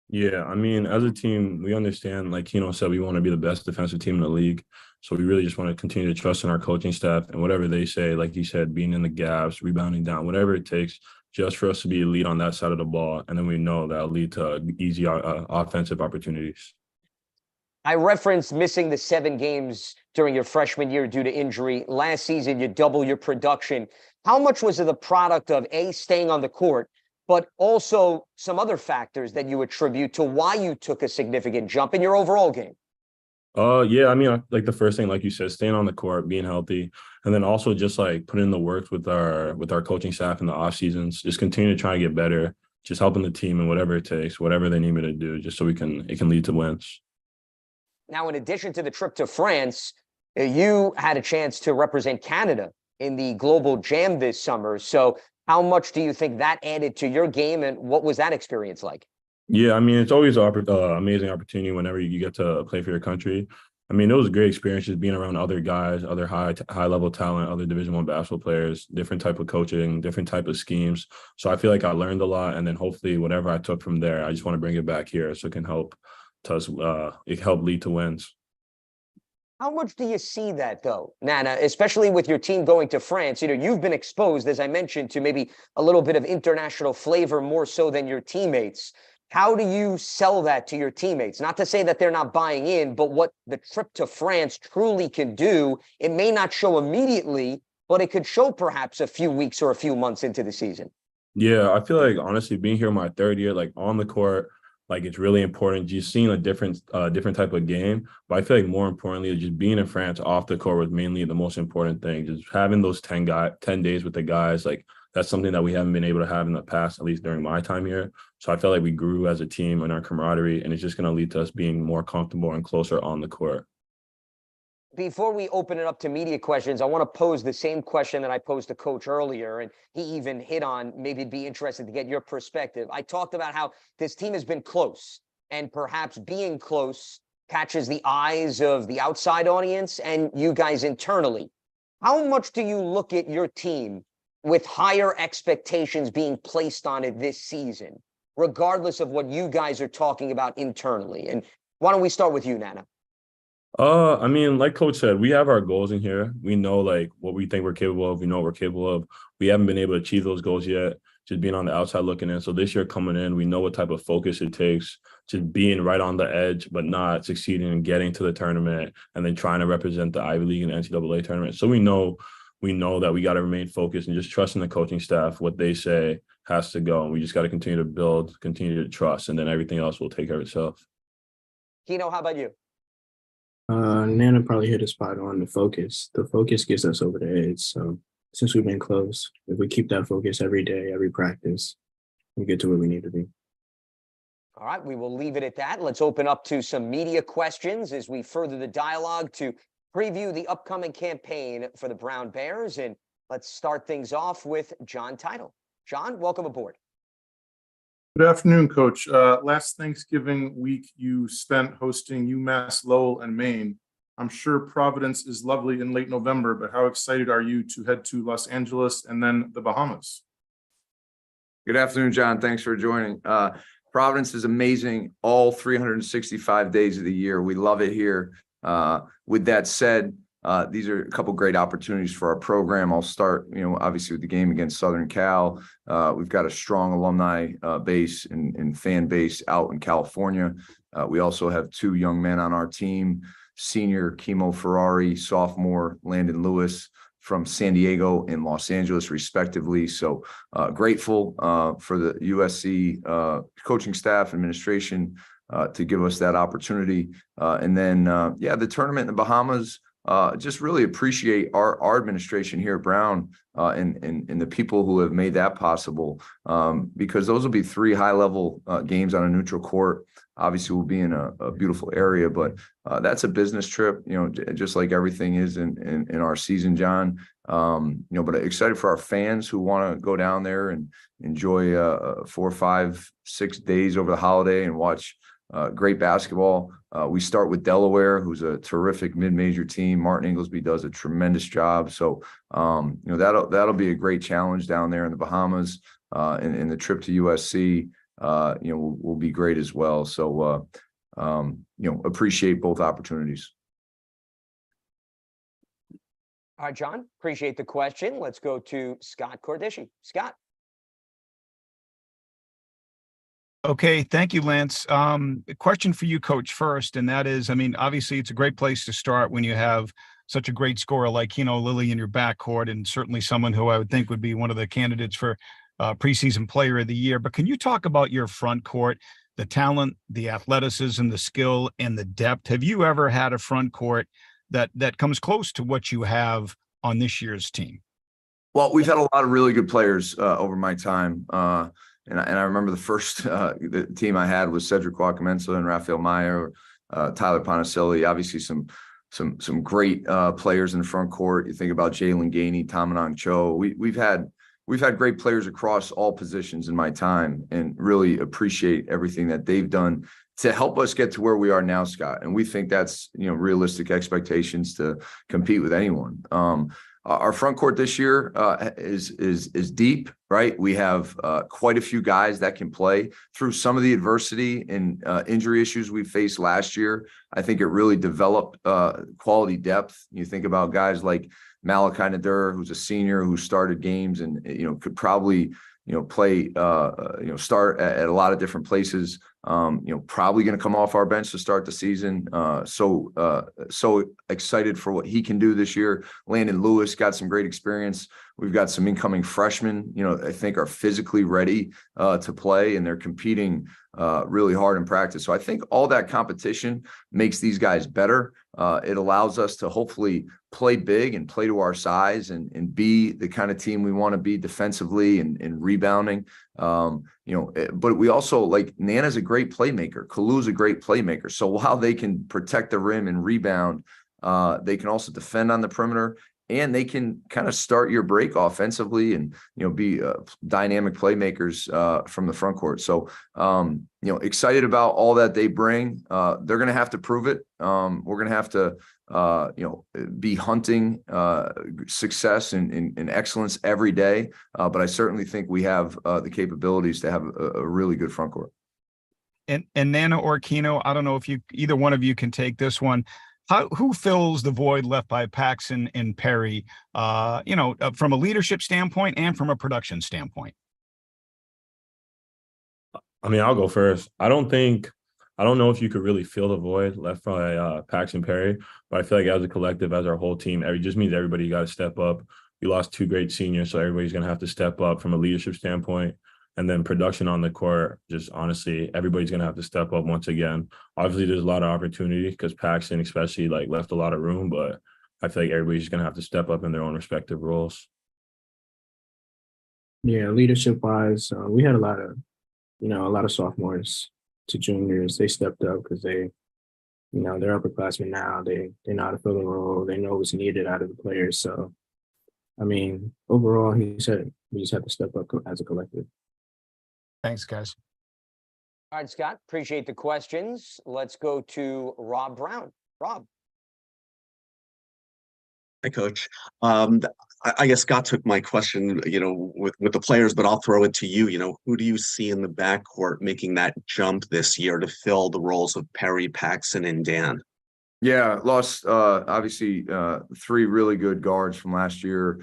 Yeah, I mean, as a team, we understand, like Keno said, we want to be the best defensive team in the league. So we really just want to continue to trust in our coaching staff and whatever they say, like you said, being in the gaps, rebounding down, whatever it takes, just for us to be elite on that side of the ball. And then we know that'll lead to easy offensive opportunities. I referenced missing the 7 games during your freshman year due to injury. Last season, you double your production. How much was it the product of A, staying on the court, but also some other factors that you attribute to why you took a significant jump in your overall game? Yeah, I mean, like the first thing, like you said, staying on the court, being healthy, and then also just like putting in the work with our coaching staff in the off seasons, just continue to try and get better, just helping the team in whatever it takes, whatever they need me to do, just so it can lead to wins. Now, in addition to the trip to France, you had a chance to represent Canada in the Global Jam this summer. So how much do you think that added to your game, and what was that experience like? Yeah, I mean, it's always an amazing opportunity whenever you get to play for your country. I mean, it was a great experience just being around other guys, other high level talent, other Division I basketball players, different type of coaching, different type of schemes. So I feel like I learned a lot, and then hopefully whatever I took from there, I just want to bring it back here so it can help us. It help lead to wins. How much do you see that, though, Nana, especially with your team going to France? You know, you've been exposed, as I mentioned, to maybe a little bit of international flavor more so than your teammates. How do you sell that to your teammates? Not to say that they're not buying in, but what the trip to France truly can do, it may not show immediately, but it could show perhaps a few weeks or a few months into the season. Yeah, I feel like honestly being here my 3rd year, like on the court, like it's really important. Just seeing a different type of game. But I feel like more importantly, just being in France off the court was mainly the most important thing. Just having those 10 days with the guys, like that's something that we haven't been able to have in the past, at least during my time here. So I felt like we grew as a team and our camaraderie, and it's just going to lead to us being more comfortable and closer on the court. Before we open it up to media questions, I want to pose the same question that I posed to Coach earlier, and he even hit on, maybe it'd be interested to get your perspective. I talked about how this team has been close, and perhaps being close catches the eyes of the outside audience and you guys internally. How much do you look at your team with higher expectations being placed on it this season, regardless of what you guys are talking about internally? And why don't we start with you, Nana? I mean, like Coach said, we have our goals in here. We know like what we think we're capable of. We know what we're capable of. We haven't been able to achieve those goals yet, just being on the outside looking in. So this year coming in, we know what type of focus it takes, just being right on the edge, but not succeeding in getting to the tournament and then trying to represent the Ivy League and NCAA tournament. So we know that we got to remain focused and just trusting the coaching staff. What they say has to go. And we just got to continue to build, continue to trust, and then everything else will take care of itself. Keno, how about you? Nana probably hit a spot on the focus. The focus gets us over the edge. So since we've been close, if we keep that focus every day, every practice, we get to where we need to be. All right, we will leave it at that. Let's open up to some media questions as we further the dialogue to preview the upcoming campaign for the Brown Bears. And let's start things off with John Title. John, welcome aboard. Good afternoon, Coach. Last Thanksgiving week, you spent hosting UMass Lowell and Maine. I'm sure Providence is lovely in late November, but how excited are you to head to Los Angeles and then the Bahamas? Good afternoon, John. Thanks for joining. Providence is amazing all 365 days of the year. We love it here. With that said, these are a couple great opportunities for our program. I'll start, obviously with the game against Southern Cal. We've got a strong alumni base and fan base out in California. We also have 2 young men on our team, senior Kimo Ferrari, sophomore Landon Lewis from San Diego and Los Angeles, respectively. So grateful for the USC coaching staff, administration to give us that opportunity. And then, the tournament in the Bahamas, just really appreciate our administration here at Brown and the people who have made that possible, because those will be 3 high-level games on a neutral court. Obviously, we'll be in a beautiful area, but that's a business trip, just like everything is in our season, John. But excited for our fans who want to go down there and enjoy 4, 5, 6 days over the holiday and watch great basketball. We start with Delaware, who's a terrific mid-major team. Martin Inglesby does a tremendous job. So, that'll be a great challenge down there in the Bahamas, and the trip to USC, will be great as well. So, appreciate both opportunities. All right, John, appreciate the question. Let's go to Scott Cordishi. Scott. Okay, thank you, Lance. A question for you, Coach, first, and that is, I mean, obviously it's a great place to start when you have such a great scorer like Keno Lilly in your backcourt, and certainly someone who I would think would be one of the candidates for preseason player of the year. But can you talk about your front court, the talent, the athleticism, the skill, and the depth? Have you ever had a front court that comes close to what you have on this year's team? Well, we've had a lot of really good players over my time. And I remember the first the team I had was Cedric Wacamensa and Rafael Meyer, Tyler Ponticelli, obviously some great players in the front court. You think about Jalen Gainey, Tamanong Cho. We've had great players across all positions in my time, and really appreciate everything that they've done to help us get to where we are now, Scott. And we think that's realistic expectations to compete with anyone. Our front court this year is deep, right? We have quite a few guys that can play through some of the adversity and injury issues we faced last year. I think it really developed quality depth. You think about guys like Malachi Nader, who's a senior who started games and could probably play start at a lot of different places. Probably going to come off our bench to start the season. So excited for what he can do this year. Landon Lewis got some great experience. We've got some incoming freshmen, I think are physically ready to play, and they're competing really hard in practice. So I think all that competition makes these guys better. It allows us to hopefully play big and play to our size and be the kind of team we want to be defensively and rebounding. But we also, like, Nana's a great playmaker. Kalu's a great playmaker. So while they can protect the rim and rebound, they can also defend on the perimeter, and they can kind of start your break offensively and, be dynamic playmakers from the front court. So, excited about all that they bring. They're going to have to prove it. We're going to have to, be hunting success and excellence every day. But I certainly think we have the capabilities to have a really good front court. And Nana or Keno, I don't know if either one of you can take this one. Who fills the void left by Paxson and Perry, from a leadership standpoint and from a production standpoint? I mean, I'll go first. I don't know if you could really fill the void left by Paxson and Perry, but I feel like as a collective, as our whole team, it just means everybody got to step up. We lost 2 great seniors, so everybody's going to have to step up from a leadership standpoint. And then production on the court, just honestly, everybody's going to have to step up once again. Obviously, there's a lot of opportunity because Paxson especially left a lot of room, but I feel like everybody's going to have to step up in their own respective roles. Yeah, leadership-wise, we had a lot of sophomores to juniors. They stepped up because they're upperclassmen now. They know how to fill the role. They know what's needed out of the players. So, I mean, overall, he said we just have to step up as a collective. Thanks, guys. All right, Scott, appreciate the questions. Let's go to Rob Brown. Rob. Hi, Coach. I guess Scott took my question, with the players, but I'll throw it to you. Who do you see in the backcourt making that jump this year to fill the roles of Perry, Paxson, and Dan? Yeah, lost obviously 3 really good guards from last year.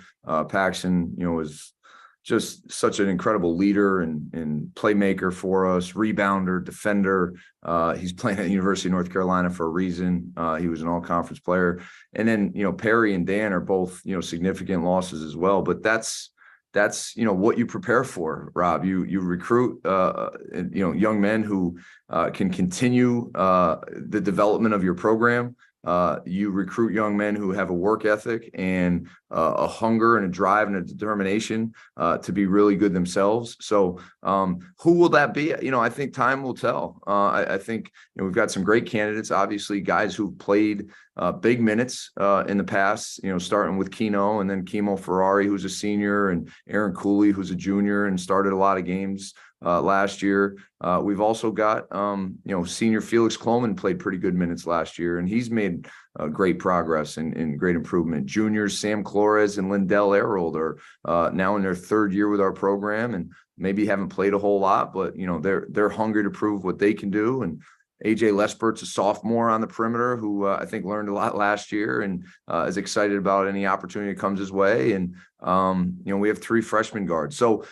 Paxson, was just such an incredible leader and playmaker for us, rebounder, defender. He's playing at the University of North Carolina for a reason. He was an all-conference player. And then, Perry and Dan are both, significant losses as well. But that's what you prepare for, Rob. You recruit, young men who can continue the development of your program. You recruit young men who have a work ethic and a hunger and a drive and a determination to be really good themselves. So who will that be? I think time will tell. I think we've got some great candidates, obviously guys who've played big minutes in the past, starting with Keno and then Kimo Ferrari, who's a senior, and Aaron Cooley, who's a junior and started a lot of games last year. We've also got, senior Felix Kloman played pretty good minutes last year, and he's made great progress and great improvement. Juniors Sam Flores and Lindell Erold are now in their third year with our program and maybe haven't played a whole lot, but they're hungry to prove what they can do. And AJ Lespert's a sophomore on the perimeter who I think learned a lot last year and is excited about any opportunity that comes his way. And, we have 3 freshman guards. So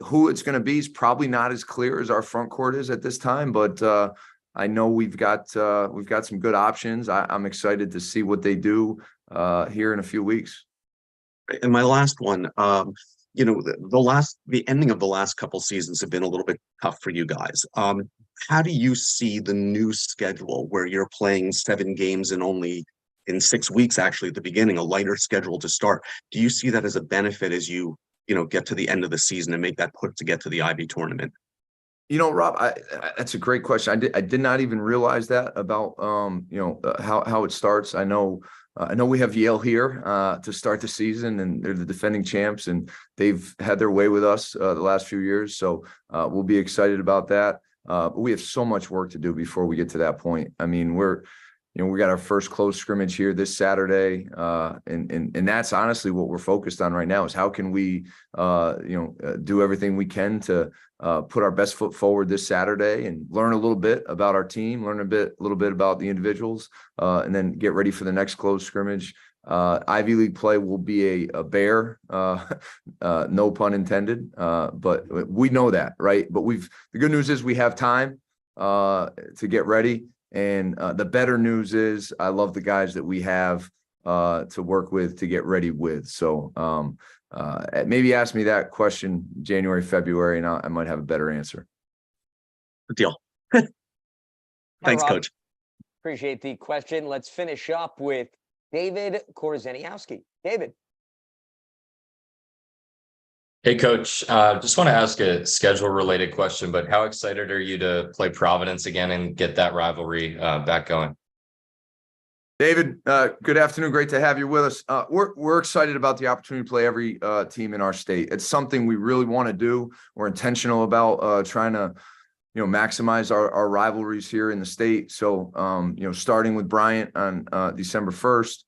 who it's going to be is probably not as clear as our front court is at this time, but I know we've got some good options. I'm excited to see what they do here in a few weeks. And my last one, the ending of the last couple seasons have been a little bit tough for you guys. How do you see the new schedule where you're playing 7 games in 6 weeks, actually at the beginning, a lighter schedule to start? Do you see that as a benefit as you get to the end of the season and make that push to get to the Ivy tournament? Rob, that's a great question. I did not even realize that about how it starts. I know we have Yale here to start the season, and they're the defending champs, and they've had their way with us the last few years. So we'll be excited about that. But we have so much work to do before we get to that point. I mean, we got our first close scrimmage here this Saturday, and that's honestly what we're focused on right now is how can we, do everything we can to put our best foot forward this Saturday and learn a little bit about our team, learn a little bit about the individuals, and then get ready for the next close scrimmage. Ivy League play will be a bear, no pun intended, but we know that, right? But the good news is we have time to get ready. And the better news is I love the guys that we have to work with, to get ready with. So maybe ask me that question January, February, and I might have a better answer. Good deal. Thanks, Rob. Coach. Appreciate the question. Let's finish up with David Korzeniowski. David. Hey, Coach. Just want to ask a schedule-related question, but how excited are you to play Providence again and get that rivalry back going? David, good afternoon. Great to have you with us. We're excited about the opportunity to play every team in our state. It's something we really want to do. We're intentional about trying to, maximize our rivalries here in the state. So, starting with Bryant on December 1st,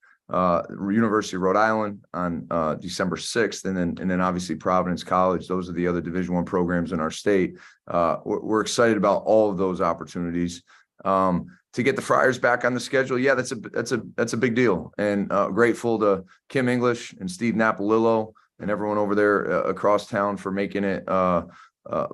University of Rhode Island on December 6th, and then obviously Providence College. Those are the other Division I programs in our state. We're excited about all of those opportunities. To get the Friars back on the schedule, yeah, that's a big deal, and grateful to Kim English and Steve Napolillo and everyone over there across town for making it a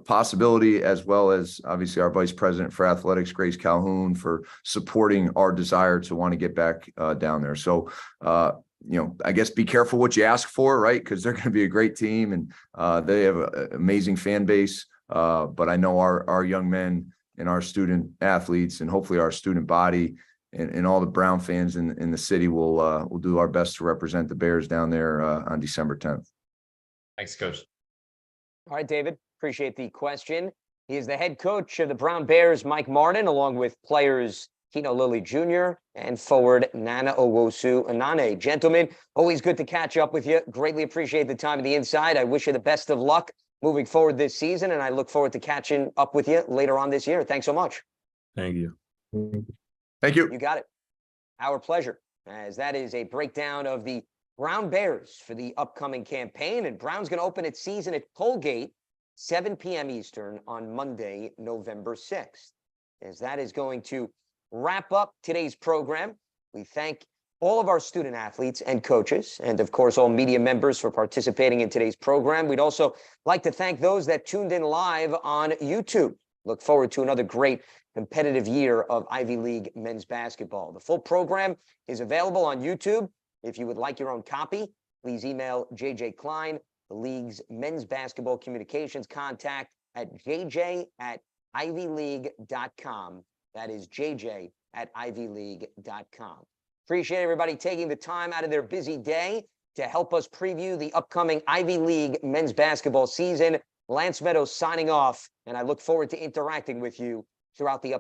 possibility, as well as obviously our Vice President for Athletics, Grace Calhoun, for supporting our desire to want to get back down there. So, I guess be careful what you ask for, right? Because they're going to be a great team, and they have an amazing fan base. But I know our young men and our student athletes, and hopefully our student body, and all the Brown fans in the city will do our best to represent the Bears down there on December 10th. Thanks, Coach. All right, David. Appreciate the question. He is the head coach of the Brown Bears, Mike Martin, along with players Keno Lilly Jr. and forward Nana Owosu Anane. Gentlemen, always good to catch up with you. Greatly appreciate the time and the insight. I wish you the best of luck moving forward this season, and I look forward to catching up with you later on this year. Thanks so much. Thank you. Thank you. You got it. Our pleasure, as that is a breakdown of the Brown Bears for the upcoming campaign, and Brown's going to open its season at Colgate, 7 p.m. Eastern on Monday, November 6th. As that is going to wrap up today's program, we thank all of our student athletes and coaches, and of course, all media members for participating in today's program. We'd also like to thank those that tuned in live on YouTube. Look forward to another great competitive year of Ivy League men's basketball. The full program is available on YouTube. If you would like your own copy, please email JJ Klein, the league's men's basketball communications contact, at jj@ivyleague.com. That is JJ at ivyleague.com. Appreciate everybody taking the time out of their busy day to help us preview the upcoming Ivy League men's basketball season. Lance Meadows signing off, and I look forward to interacting with you throughout the